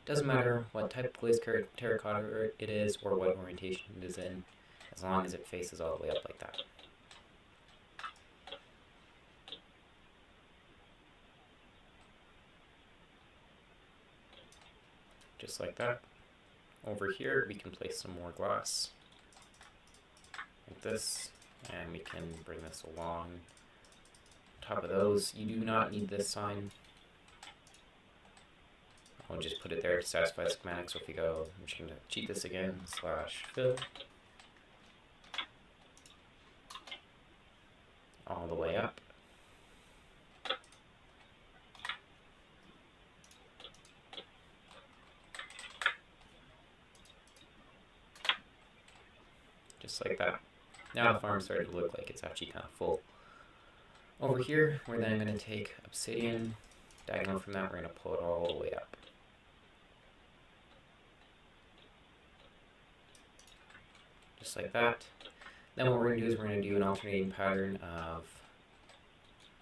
Doesn't matter what type of glazed terracotta it is or what orientation it is in, as long as it faces all the way up like that. Just like that. Over here, we can place some more glass, like this, and we can bring this along top of those. You do not need this sign. I'll just put it there to satisfy the schematic. So if you go, I'm just going to cheat this again, /fill, all the way up. Just like that. Now the farm's starting to look like it's actually kind of full. Over here, we're then going to take obsidian, diagonal from that, we're going to pull it all the way up. Just like that. Then what we're going to do is we're going to do an alternating pattern of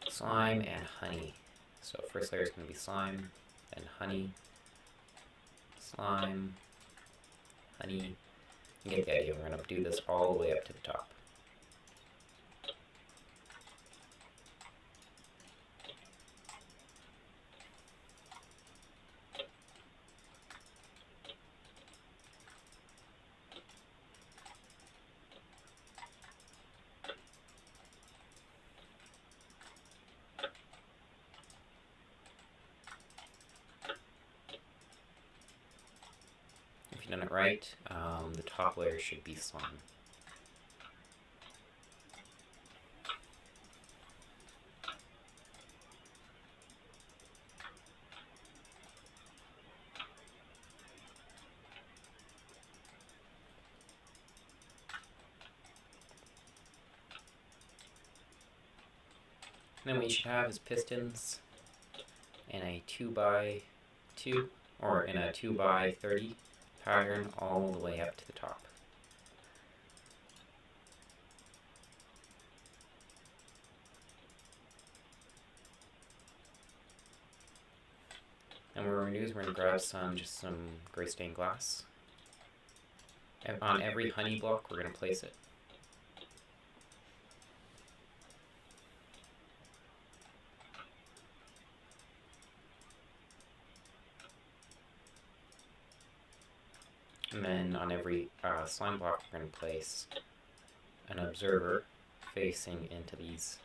slime and honey. So first layer is going to be slime, then honey, slime, honey. You get the idea. We're going to do this all the way up to the top. If you've done it right, the top layer should be slime. And then what you should have is pistons in a 2x2 or in a 2x30 pattern all the way up to the top. And what we're going to do is we're going to grab some gray stained glass. And on every honey block, we're going to place it. And then on every slime block, we're going to place an observer facing into these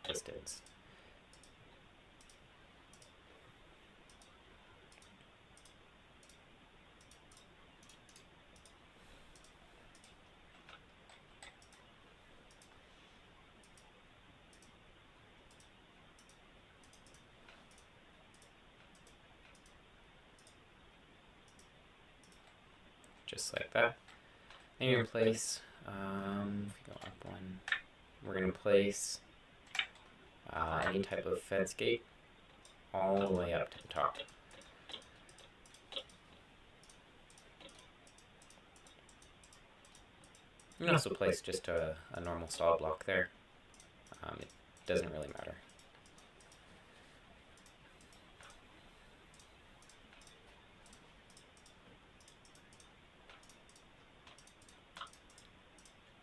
pistons. Just like that. And you're going to place, if you go up one, we're going to place any type of fence gate all the way up to the top. You can also place just a normal solid block there. It doesn't really matter.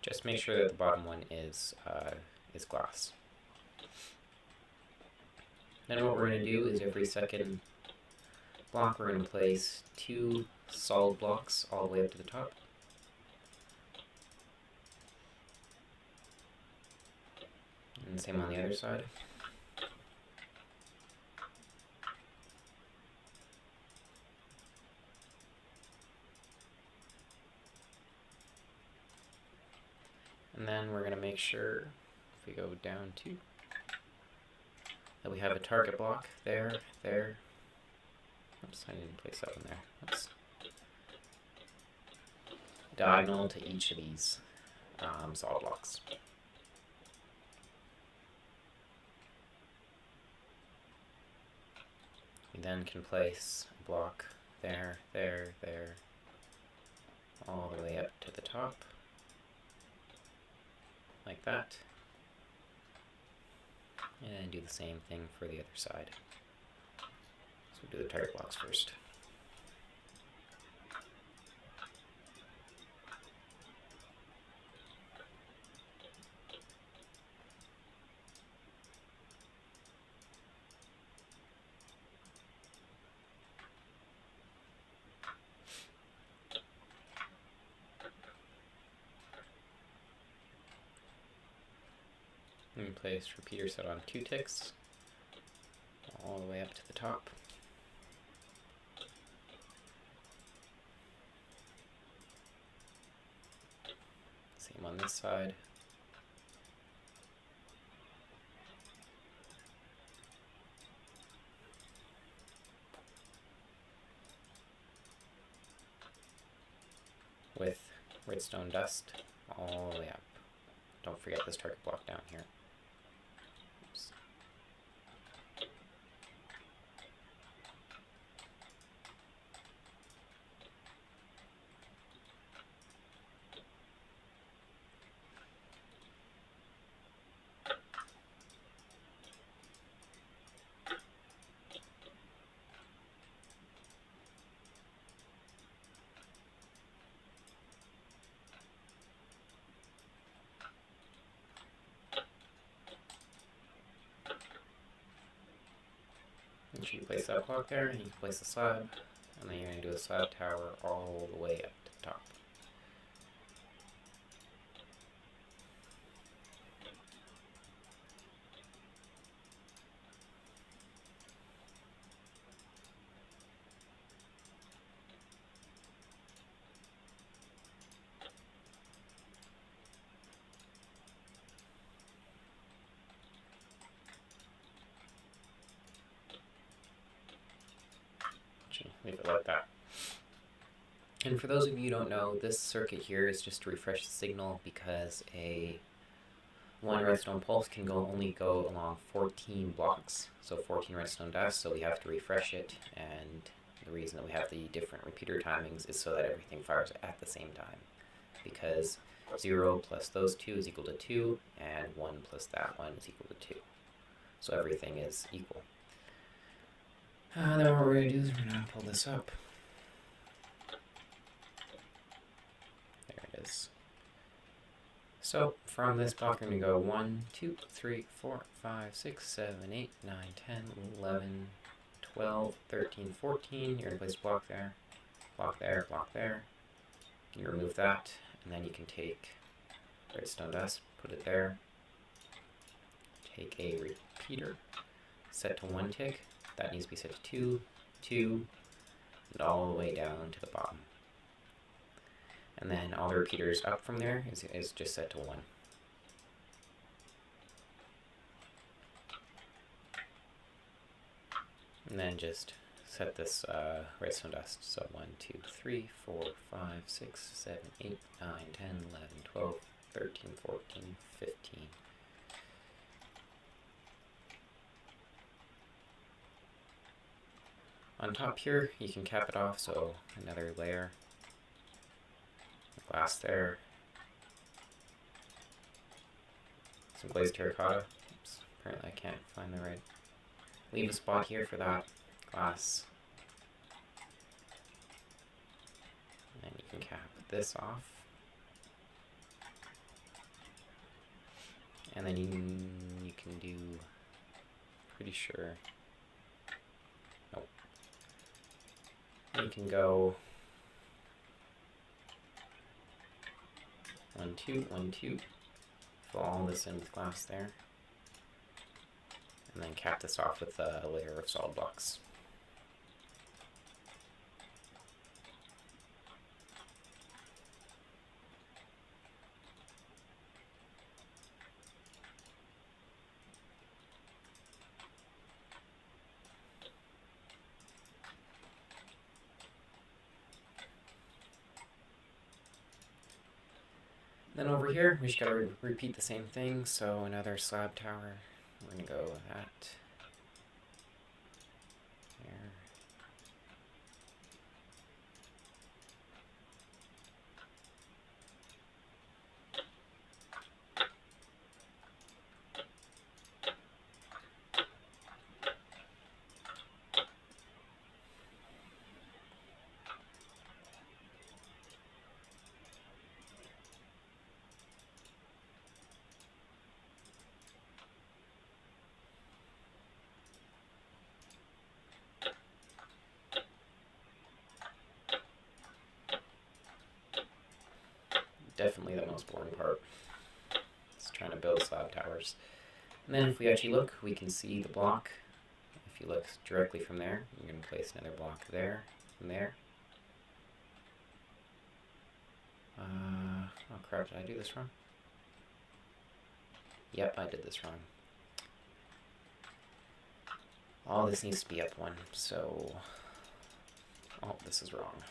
Just make sure that the bottom one is glass. Then what we're going to do is every second block we're going to place 2 solid blocks all the way up to the top. And same on the other side. And then we're going to make sure, if we go down 2, that we have a target block there. Oops, I didn't place that one there. Oops. Diagonal to each of these solid blocks. We then can place a block there, all the way up to the top. Like that, and do the same thing for the other side. So we'll do the target blocks first. And place repeater set on 2 ticks all the way up to the top. Same on this side. With redstone dust all the way up. Don't forget this target block down here. Oops. Make sure you place that block there, and you can place the slab, and then you're going to do a slab tower all the way up to the top. Leave it like that. And for those of you who don't know, this circuit here is just to refresh the signal because a one redstone pulse can only go along 14 blocks, so 14 redstone dust, so we have to refresh it, and the reason that we have the different repeater timings is so that everything fires at the same time, because 0 plus those two is equal to 2, and 1 plus that one is equal to 2. So everything is equal. Then what we're going to do is we're going to pull this up. There it is. So from this block, we're going to go 1, 2, 3, 4, 5, 6, 7, 8, 9, 10, 11, 12, 13, 14. You're going to place a block there, block there, block there. You remove that, and then you can take redstone dust, put it there. Take a repeater, set to 1 tick. That needs to be set to 2, 2, and all the way down to the bottom. And then all the repeaters up from there is just set to 1. And then just set this redstone dust. So 1, 2, 3, 4, 5, 6, 7, 8, 9, 10, 11, 12, 13, 14, 15. On top here, you can cap it off, so another layer. Glass there. Some glazed terracotta. Oops, apparently I can't find the right. Leave a spot here for that glass. And you can cap this off. And then you can do, pretty sure, nope. You can go 1, 2, 1, 2. Fill all this in with glass there. And then cap this off with a layer of solid blocks. Then over here, we just gotta repeat the same thing. So another slab tower. We're gonna go with that. There. Definitely the most boring part. It's trying to build slab towers. And then if we actually look, we can see the block. If you look directly from there, you're going to place another block there and there. Oh crap, did I do this wrong? Yep, I did this wrong. All this needs to be up 1, so... Oh, this is wrong.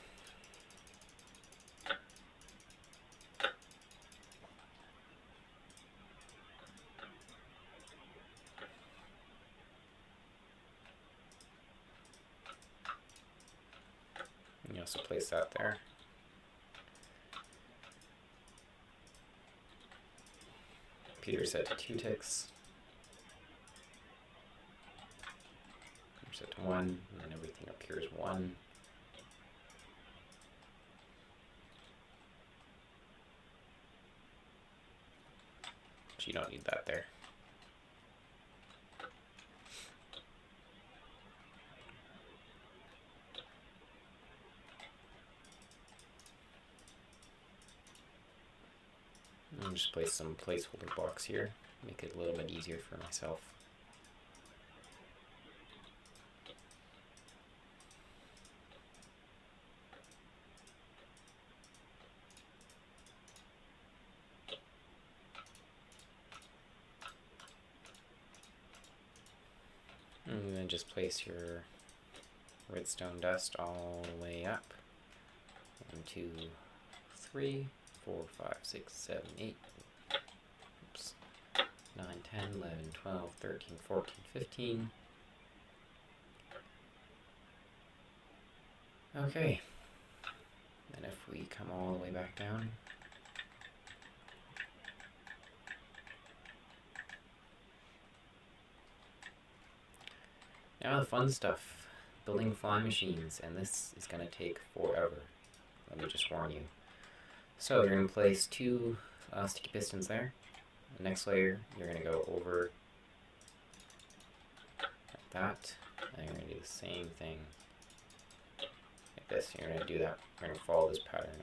You also place that there. Repeater set to 2 ticks. Set to 1, and then everything up here is 1. But you don't need that there. I'll just place some placeholder blocks here, make it a little bit easier for myself. And then just place your redstone dust all the way up. 1, 2, 3, 4, 5, 6, 7, 8. Oops. 10, 11, 12, 13, 14, 15. Okay. And if we come all the way back down, now the fun stuff, building flying machines, and this is going to take forever, let me just warn you. So you're going to place two sticky pistons there. The next layer, you're going to go over like that, and you're going to do the same thing like this. You're going to do that, you're going to follow this pattern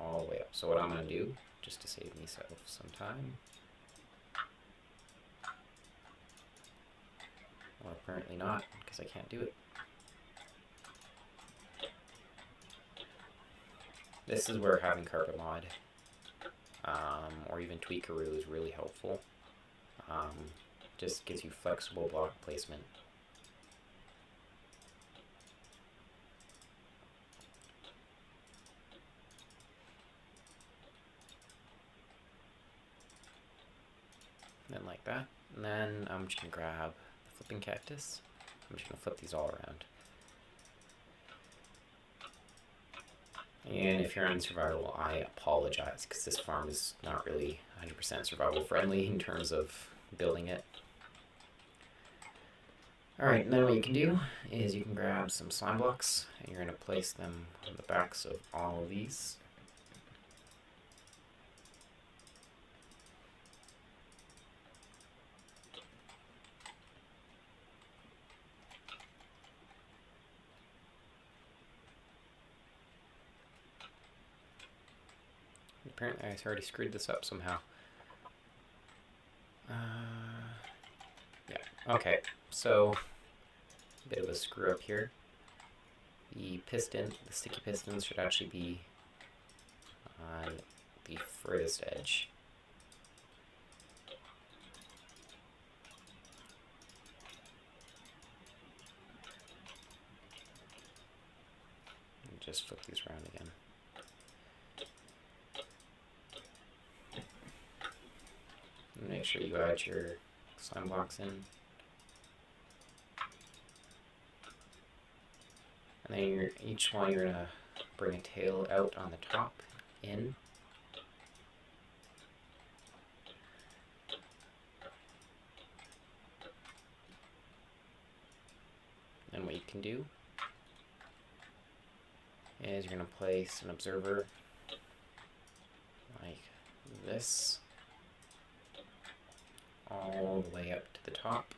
all the way up. So what I'm going to do, just to save myself some time, well, apparently not, because I can't do it. This is where having carpet mod or even Tweakeroo is really helpful. Just gives you flexible block placement. And then like that. And then I'm just going to grab the flipping cactus. I'm just going to flip these all around. And if you're on survival, I apologize, because this farm is not really 100% survival friendly in terms of building it. Alright, and then what you can do is you can grab some slime blocks, and you're going to place them on the backs of all of these. Apparently I already screwed this up somehow. Yeah, okay, so a bit of a screw up here. The sticky pistons should actually be on the furthest edge. And just flip these around again. And make sure you add your slime blocks in. And then each one you're going to bring a tail out on the top, in. And what you can do is you're going to place an observer like this all the way up to the top.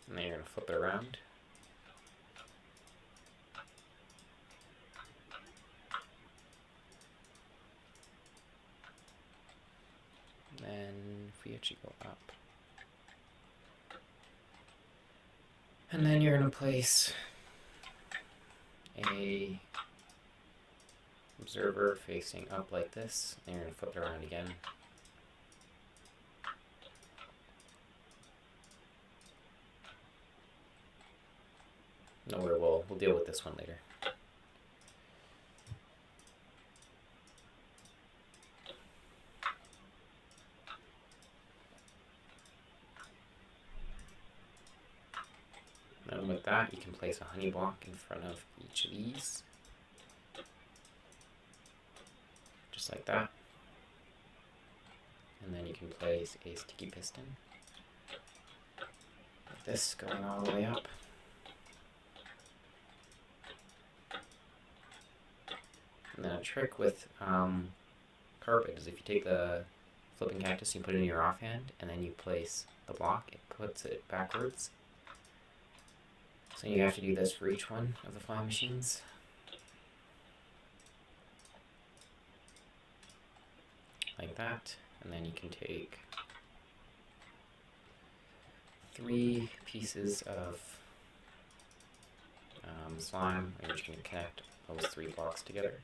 And then you're going to flip it around. And then if we actually go up. And then you're going to place a observer facing up like this. And you're going to flip it around again. No, we'll deal with this one later. And with that, you can place a honey block in front of each of these. Just like that. And then you can place a sticky piston. Like this, going all the way up. And then a trick with carpet is if you take the flipping cactus, you put it in your offhand, and then you place the block, it puts it backwards. So you have to do this for each one of the flying machines. Like that. And then you can take 3 pieces of slime, and you're just going to connect those 3 blocks together.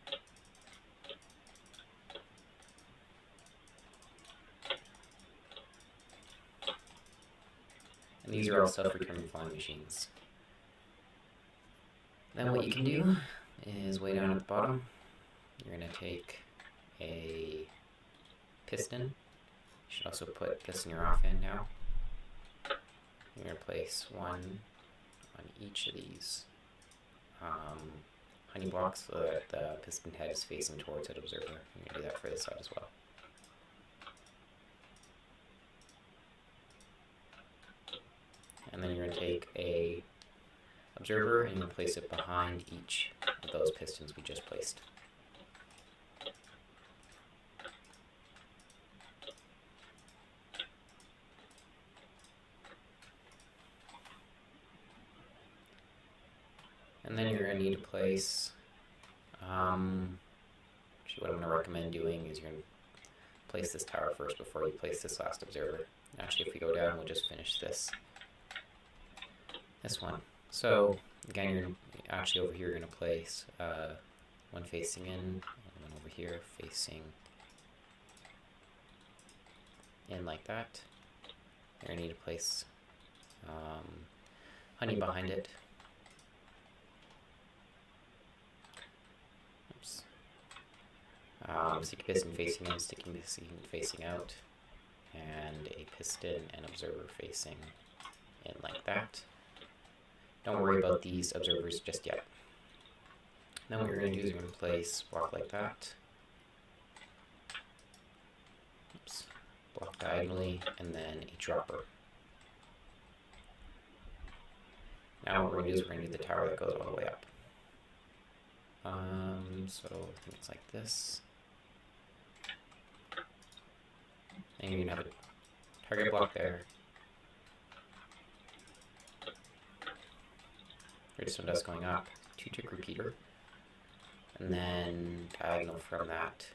And these are all self-returning flying machines. Then what you can do is way down at the bottom, you're going to take a piston. You should also put this in your offhand now. You're going to place one on each of these honey blocks so that the piston head is facing towards that observer. You're going to do that for this side as well. And then you're going to take a observer and you're going to place it behind each of those pistons we just placed. And then you're going to need to place, actually what I'm going to recommend doing is you're going to place this tower first before you place this last observer. Actually, if we go down, we'll just finish this one. So again, you're actually over here you're going to place one facing in and one over here facing in like that. You're going to need to place honey behind it. Oops. Sticky piston facing in, sticky piston facing out, and a piston and observer facing in like that. Don't worry about these observers just yet. Then what you're going to do is you're going to place block like that. Oops. Block diagonally, and then a dropper. Now what we're going to do is we're going to do the tower that goes all the way up. So I think it's like this. And you're going to have a target block there. Redstone dust going up, 2-tick repeater, and then diagonal from that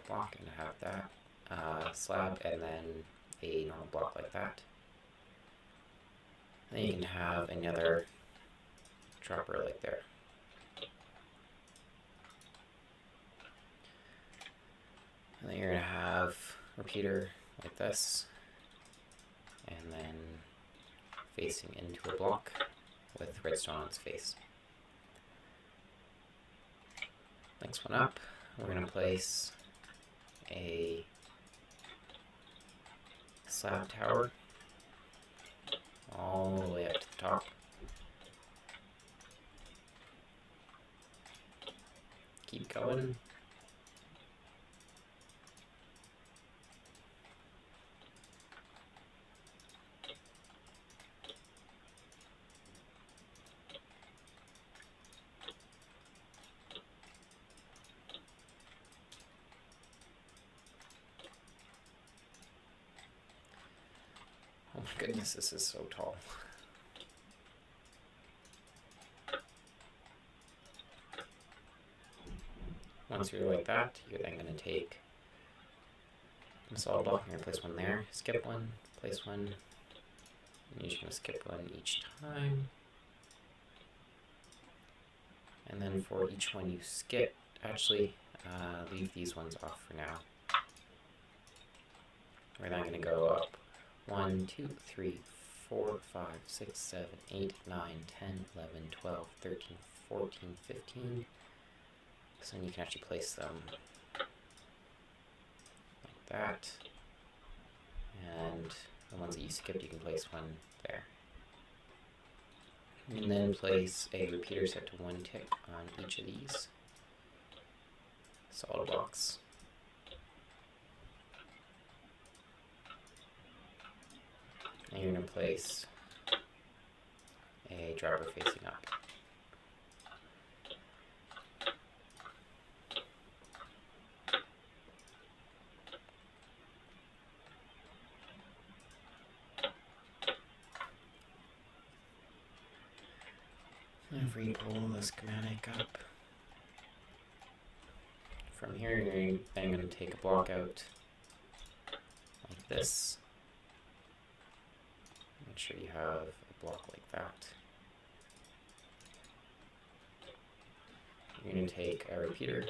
block and have that slab, and then a normal block like that. Then you can have another dropper like there. And then you're going to have repeater like this, and then facing into a block with redstone on its face. Next one up, we're going to place a slab tower all the way up to the top. Keep going. Oh my goodness, this is so tall. Once you're like that, you're then going to take a solid block, you're going to place one there, skip one, place one, and you're just going to skip one each time. And then for each one you skip, actually leave these ones off for now. We're then going to go up 1, 2, 3, 4, 5, 6, 7, 8, 9, 10, 11, 12, 13, 14, 15. So then you can actually place them like that. And the ones that you skipped, you can place one there. And then place a repeater set to 1 tick on each of these solid blocks. And you're going to place a dropper facing up. If we pull the schematic up, from here you're then going to take a block out like this. Make sure you have a block like that. You're going to take a repeater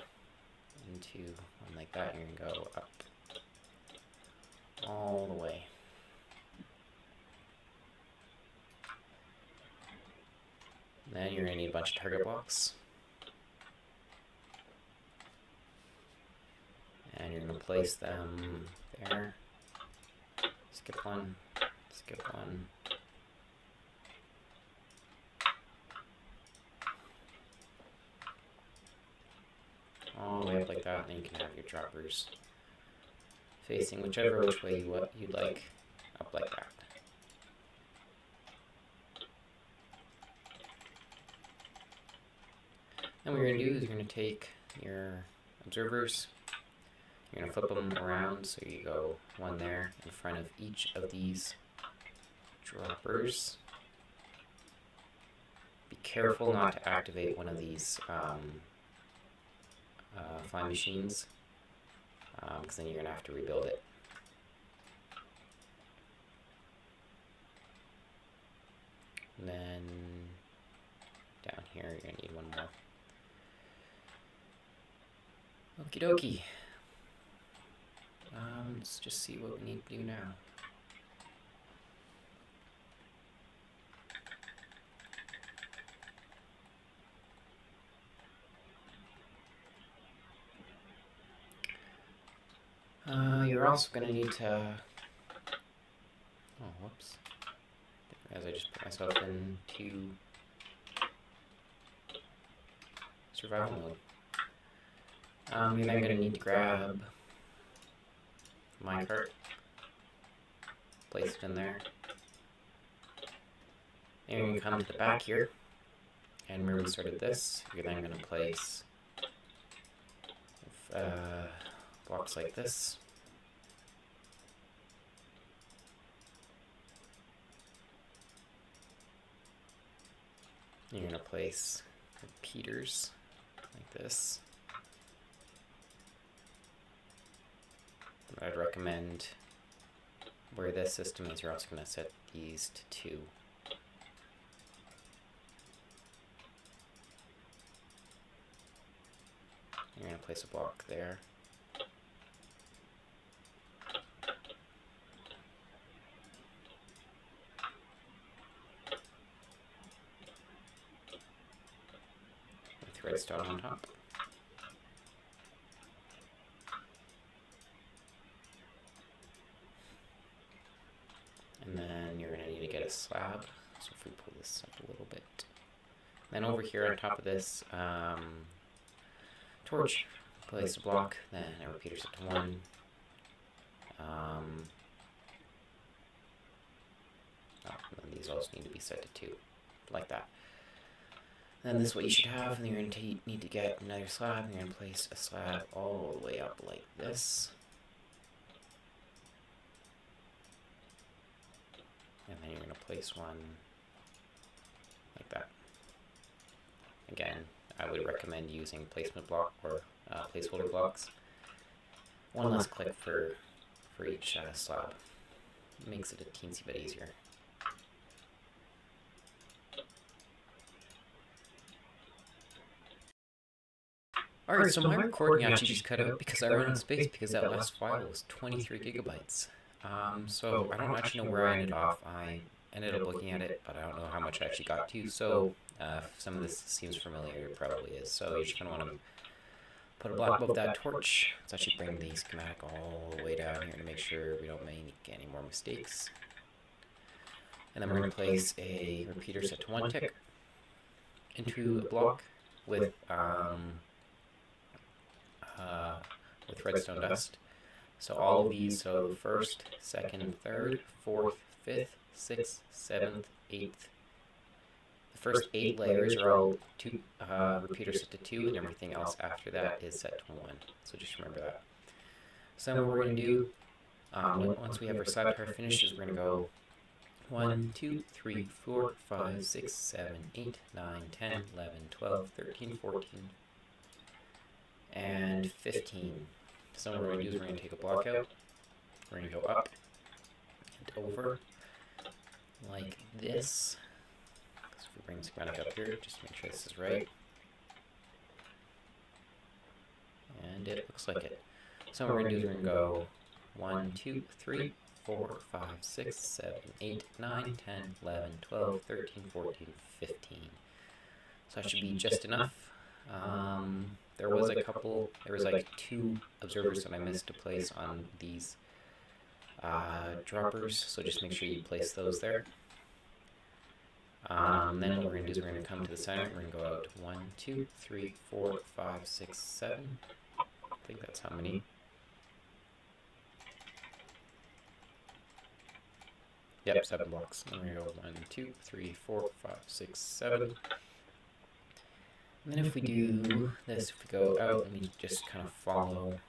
into one like that, and you're going to go up all the way. Then you're going to need a bunch of target blocks. And you're going to place them there. Skip one, skip one. All the way up like that, and then you can have your droppers facing which way you'd like, up like that. Then what you're going to do is you're going to take your observers, you're going to flip them around so you go one there in front of each of these droppers. Be careful not to activate one of these fly machines, because then you're going to have to rebuild it. And then down here you're going to need one more. Okie dokie. Let's just see what we need to do now. You're also going to need to... Oh, whoops. As I just put myself into survival mode. You're then going to need to grab my cart, place it in there, and you're going to come to the back here, and where we started this, you're then going to place blocks like this. You're going to place repeaters like this. I'd recommend where this system is, you're also going to set these to 2. You're going to place a block there. With redstone on top. And then you're going to need to get a slab. So if we pull this up a little bit. Then over here on top of this torch, place a block, then a repeater set to 1. And these also need to be set to 2, like that. Then this is what you should have, and then you're going to need to get another slab, and you're going to place a slab all the way up like this. And then you're going to place one like that. Again, I would recommend using placement block or placeholder blocks. One less click for each slab. It makes it a teensy bit easier. Alright, so my recording actually just cut out because I ran out of space because that last file was 23 gigabytes. So I don't actually know where I ended off. I ended up looking at it, but I don't know how much I actually got to. So if some of this seems familiar, it probably is. So you're just going to want to put a block above that torch. Let's actually bring the schematic all the way down here to make sure we don't make any more mistakes. And then we're going to place a repeater set to 1 tick into a block with redstone dust. So all of these, so the first, second, third, fourth, fifth, sixth, seventh, eighth. The first 8 layers are all repeaters set to 2, and everything else after that is set to 1. So just remember that. So then what we're going to do, once we have our slab tire finished, is we're going to go 1, 2, 3, 4, 5, 6, 7, 8, 9, 10, 11, 12, 13, 14, and 15. So what we're going to do is we're going to take a block out, we're going to go up and over like this. So if we bring the schematic up here, just to make sure this is right. And it looks like it. So what we're going to do is we're going to go 1, 2, 3, 4, 5, 6, 7, 8, 9, 10, 11, 12, 13, 14, 15. So that should be just enough. There was like 2 observers that I missed to place on these droppers, so just make sure you place those there. Then what we're going to do is we're going to come to the center. We're going to go out 1, 2, 3, 4, 5, 6, 7. I think that's how many. Yep, 7 blocks. And we're going to go 1, 2, 3, 4, 5, 6, 7. And then if we do this, if we go out and we just kind of follow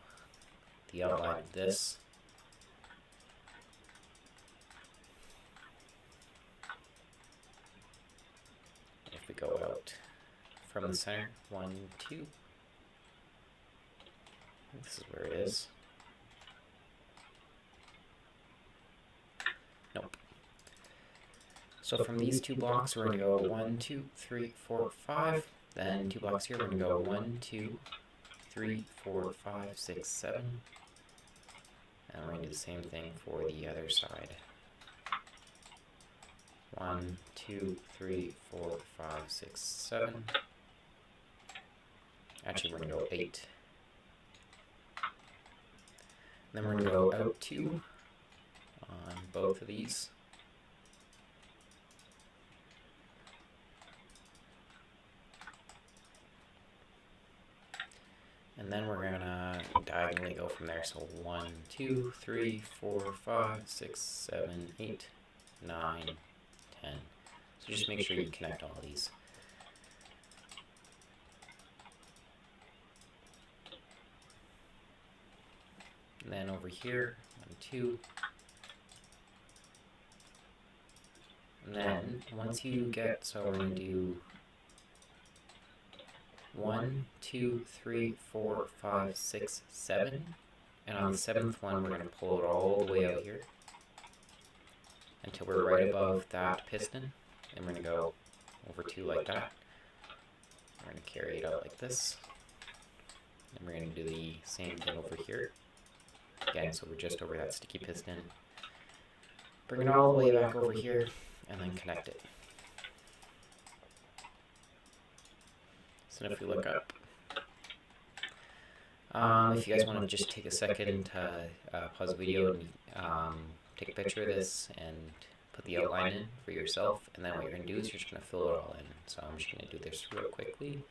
the outline of this. If we go out from the center, 1, 2. This is where it is. Nope. So from these 2 blocks, we're going to go 1, 2, 3, 4, 5. Then 2 blocks here, we're going to go 1, 2, 3, 4, 5, 6, 7. And we're going to do the same thing for the other side. 1, 2, 3, 4, 5, 6, 7. Actually, we're going to go 8. Then we're going to go out 2 on both of these. And then we're going to diagonally go from there. So 1, 2, 3, 4, 5, 6, 7, 8, 9, 10. So just make sure you connect all of these. And then over here, 1, 2. And then once you get, so we're going to do 1, 2, 3, 4, 5, 6, 7. And on the 7th one, we're going to pull it all the way out here until we're right above that piston. And we're going to go over 2 like that. We're going to carry it out like this. And we're going to do the same thing over here. Again, so we're just over that sticky piston. Bring it all the way back over here and then connect it. So if we look up, if you guys want to just take a second to pause the video and take a picture of this and put the outline in for yourself, and then what you're going to do is you're just going to fill it all in. So I'm just going to do this real quickly.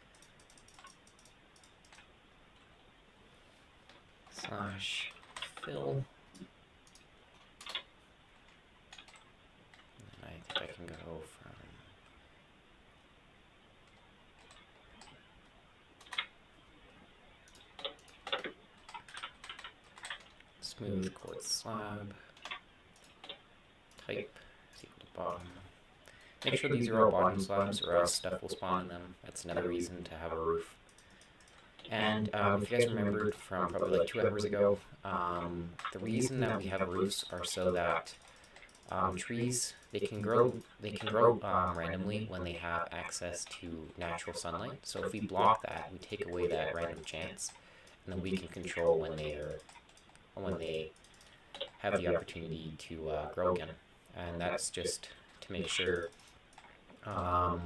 Slash fill. And I think I can go from smooth quartz slab, type is equal to bottom. Make sure these are all bottom slabs or else stuff will spawn in them. That's another reason to have a roof. And if you guys remembered from probably like 2 hours ago, the reason that we have roofs are so that trees, they can grow randomly when they have access to natural sunlight. So if we block that, we take away that random chance, and then we can control when they have the opportunity to grow again. And that's just to make sure that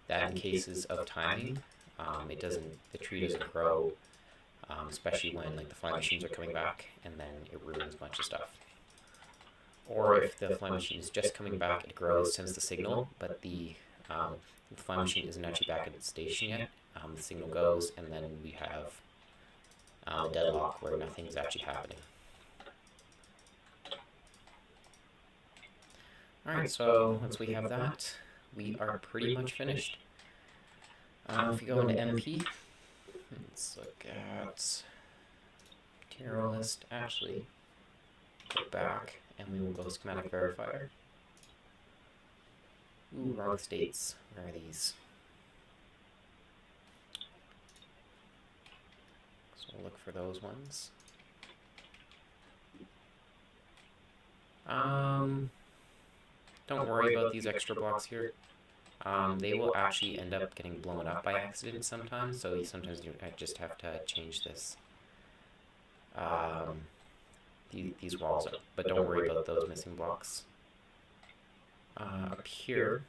in cases of timing, the tree doesn't grow, especially when like the fly machines are coming back, and then it ruins a bunch of stuff. Or if the fly machine is just coming back, it grows, sends the signal, but the fly machine isn't actually back at its station yet. The signal goes, and then we have a deadlock where nothing's actually happening. Alright, so once we have that, we are pretty much finished. If you go into MP, let's look at material list. Actually, go back and we will go schematic verifier. Ooh, wrong states. Where are these? So we'll look for those ones. Don't worry about these extra blocks here. They will actually end up getting blown up by accident sometimes, so sometimes you just have to change this, these walls up, but don't worry about those missing blocks. Up here,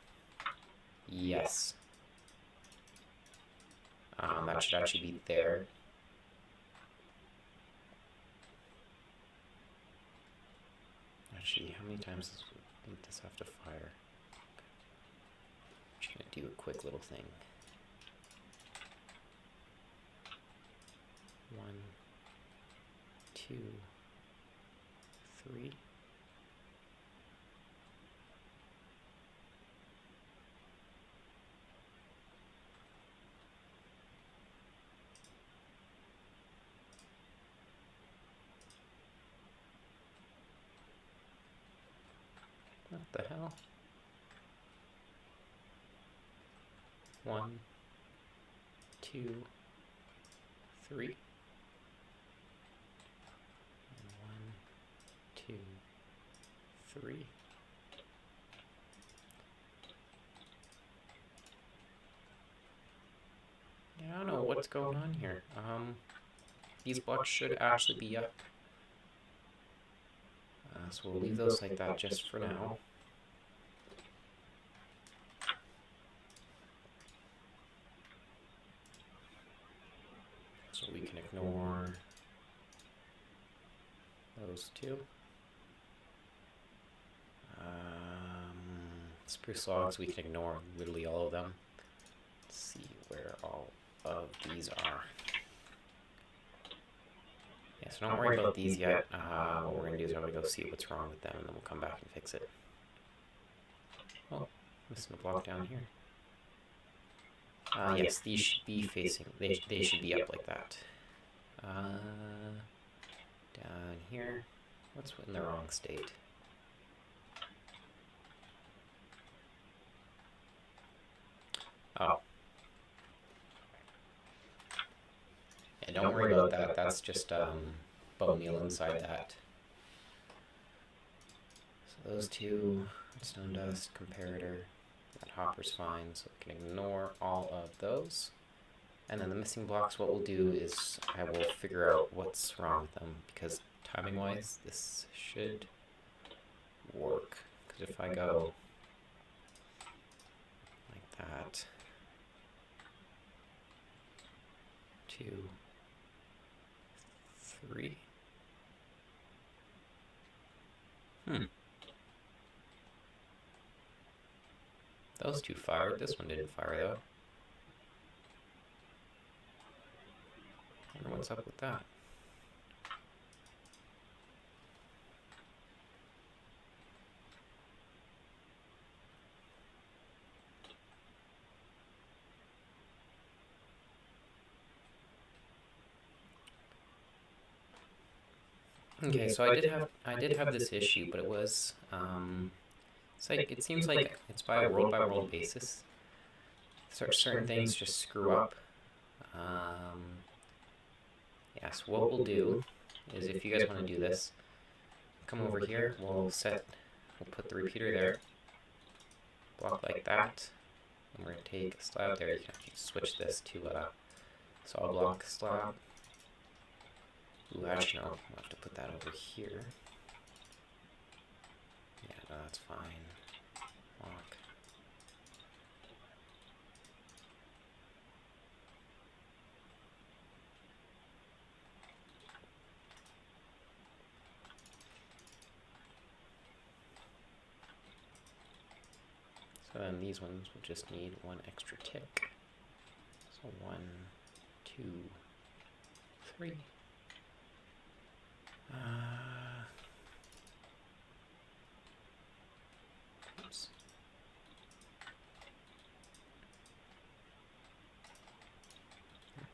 yes, That should actually be there. Actually, how many times does this have to fire? I'm just gonna do a quick little thing. 1, 2, 3. What the hell? 1, 2, 3. 1, 2, 3. Yeah, I don't know what's going on here. These blocks should actually be up. So we'll leave those like that just for now. So we can ignore those two. Spruce logs, we can ignore literally all of them. Let's see where all of these are. Yeah, so don't worry about these yet. What we're going to do is I'm going to go see what's wrong with them, and then we'll come back and fix it. Oh, missing a block down here. Yes, these should be facing, they should be up like that. Down here, what's in the wrong state? Oh. Yeah, don't worry about that, that's just bone meal inside that. So those two, stone dust, comparator, that hopper's fine, so we can ignore all of those. And then the missing blocks, what we'll do is I will figure out what's wrong with them, because timing-wise, this should work. Because if I go like that, 2, 3. Those two fired. This one didn't fire though. I wonder what's up with that. Okay, so I did have this issue, but it was it's like it seems like it's by world basis. Certain things just screw up. Yeah, so what we'll do is, if you guys want to do this, come over here. We'll put the repeater there. Block like that. And we're gonna take a slab there. You can actually switch this to a solid block slab. Ooh, actually no, we'll have to put that over here. Yeah, no, that's fine. Block. So then these ones will just need one extra tick. So 1, 2, 3. Oops.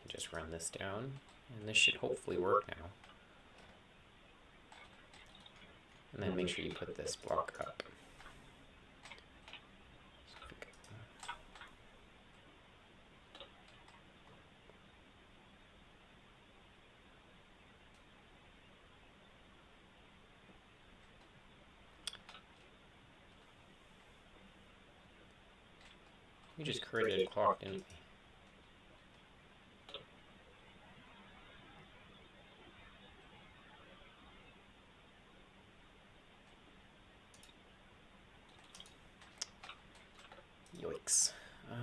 Just run this down, and this should hopefully work now. And then make sure you put this block up. We just created a clock, didn't we? Yikes. How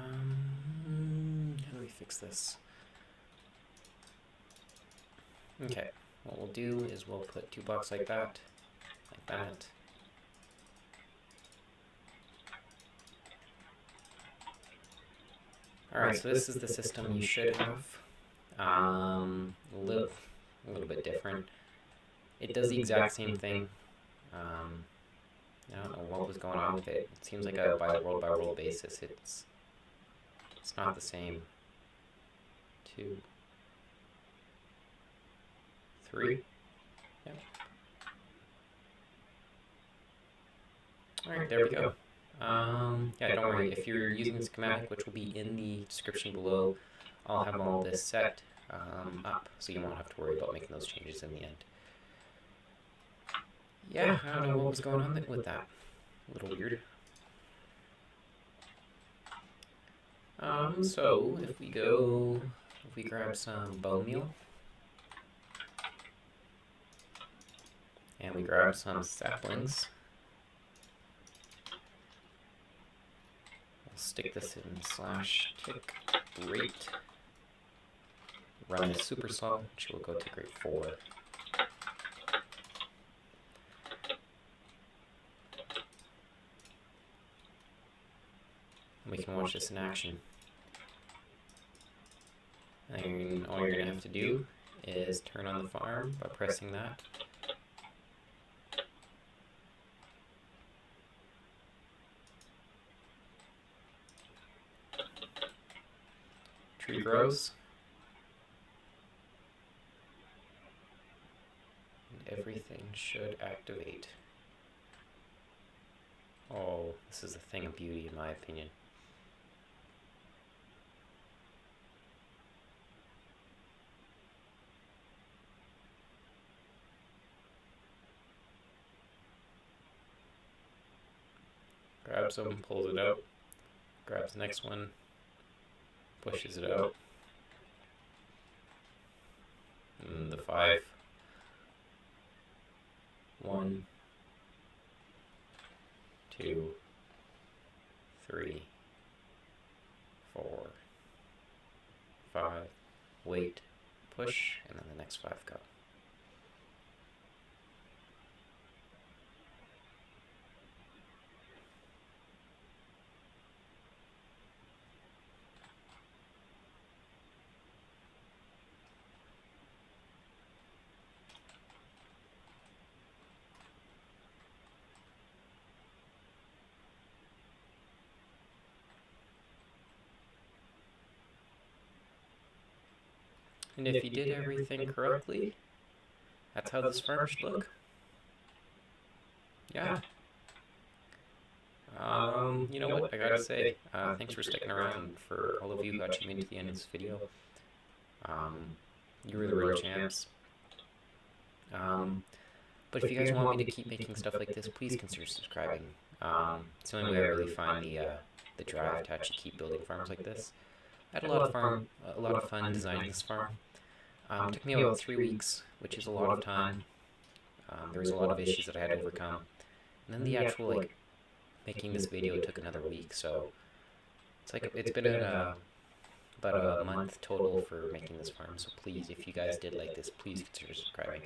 do we fix this? Okay, what we'll do is we'll put 2 blocks like that, like that. Alright, so this is the system you should have. A little bit different. It does the exact same thing. I don't know what was going on with it. It seems like a by world basis. It's not the same. 2, 3. Yeah. Alright, there we go. Yeah, don't worry. If you're using the schematic, which will be in the description below, I'll have all this set up, so you won't have to worry about making those changes in the end. Yeah, I don't know what was going on with that. A little weird. So if we grab some bone meal, and we grab some saplings, we'll stick this in /tick rate, run this supersaw, which will go to grade 4. And we can watch this in action. And all you're going to have to do is turn on the farm by pressing that. Tree grows. And everything should activate. Oh, this is a thing of beauty in my opinion. Grabs them, pulls it out, grabs the next one, pushes it out, and the 5, 1, 2, 3, 4, 5, wait, push, and then the next 5 go. And if you did everything correctly, that's how this farm should look. Yeah. You know what, I gotta say, thanks for sticking around. For all of you who actually made it to the end of this video. You were the real champs. But if you guys want me to keep making stuff like this, please consider subscribing. It's the only way I really find the drive to actually keep building farms like this. I had a lot of fun designing this farm. It took me about 3 weeks, which is a lot of time. There was a lot of issues that I had to overcome. And then the actual, making this video took another week, so it's been about a month total for making this farm. So please, if you guys did like this, please consider subscribing.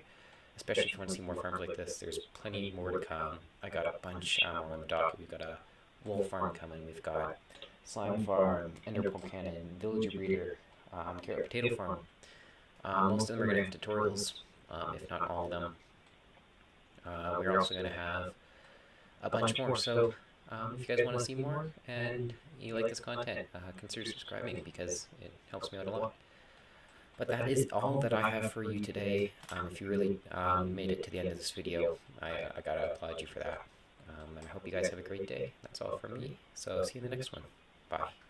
Especially if you want to see more farms like this, there's plenty more to come. I got a bunch more on the docket. We've got a wolf farm coming, we've got slime farm, enderpearl cannon, villager breeder, carrot potato farm. Most of them are going to have tutorials, if not all of them. We're also going to have a bunch more, so if you guys want to see more and you like this content, consider subscribing because it helps me out a lot. But that is all that I have for you today. If you really made it to the end of this video, I gotta applaud you for that. And I hope you guys have a great day. That's all from me, so see you in the next one. Bye.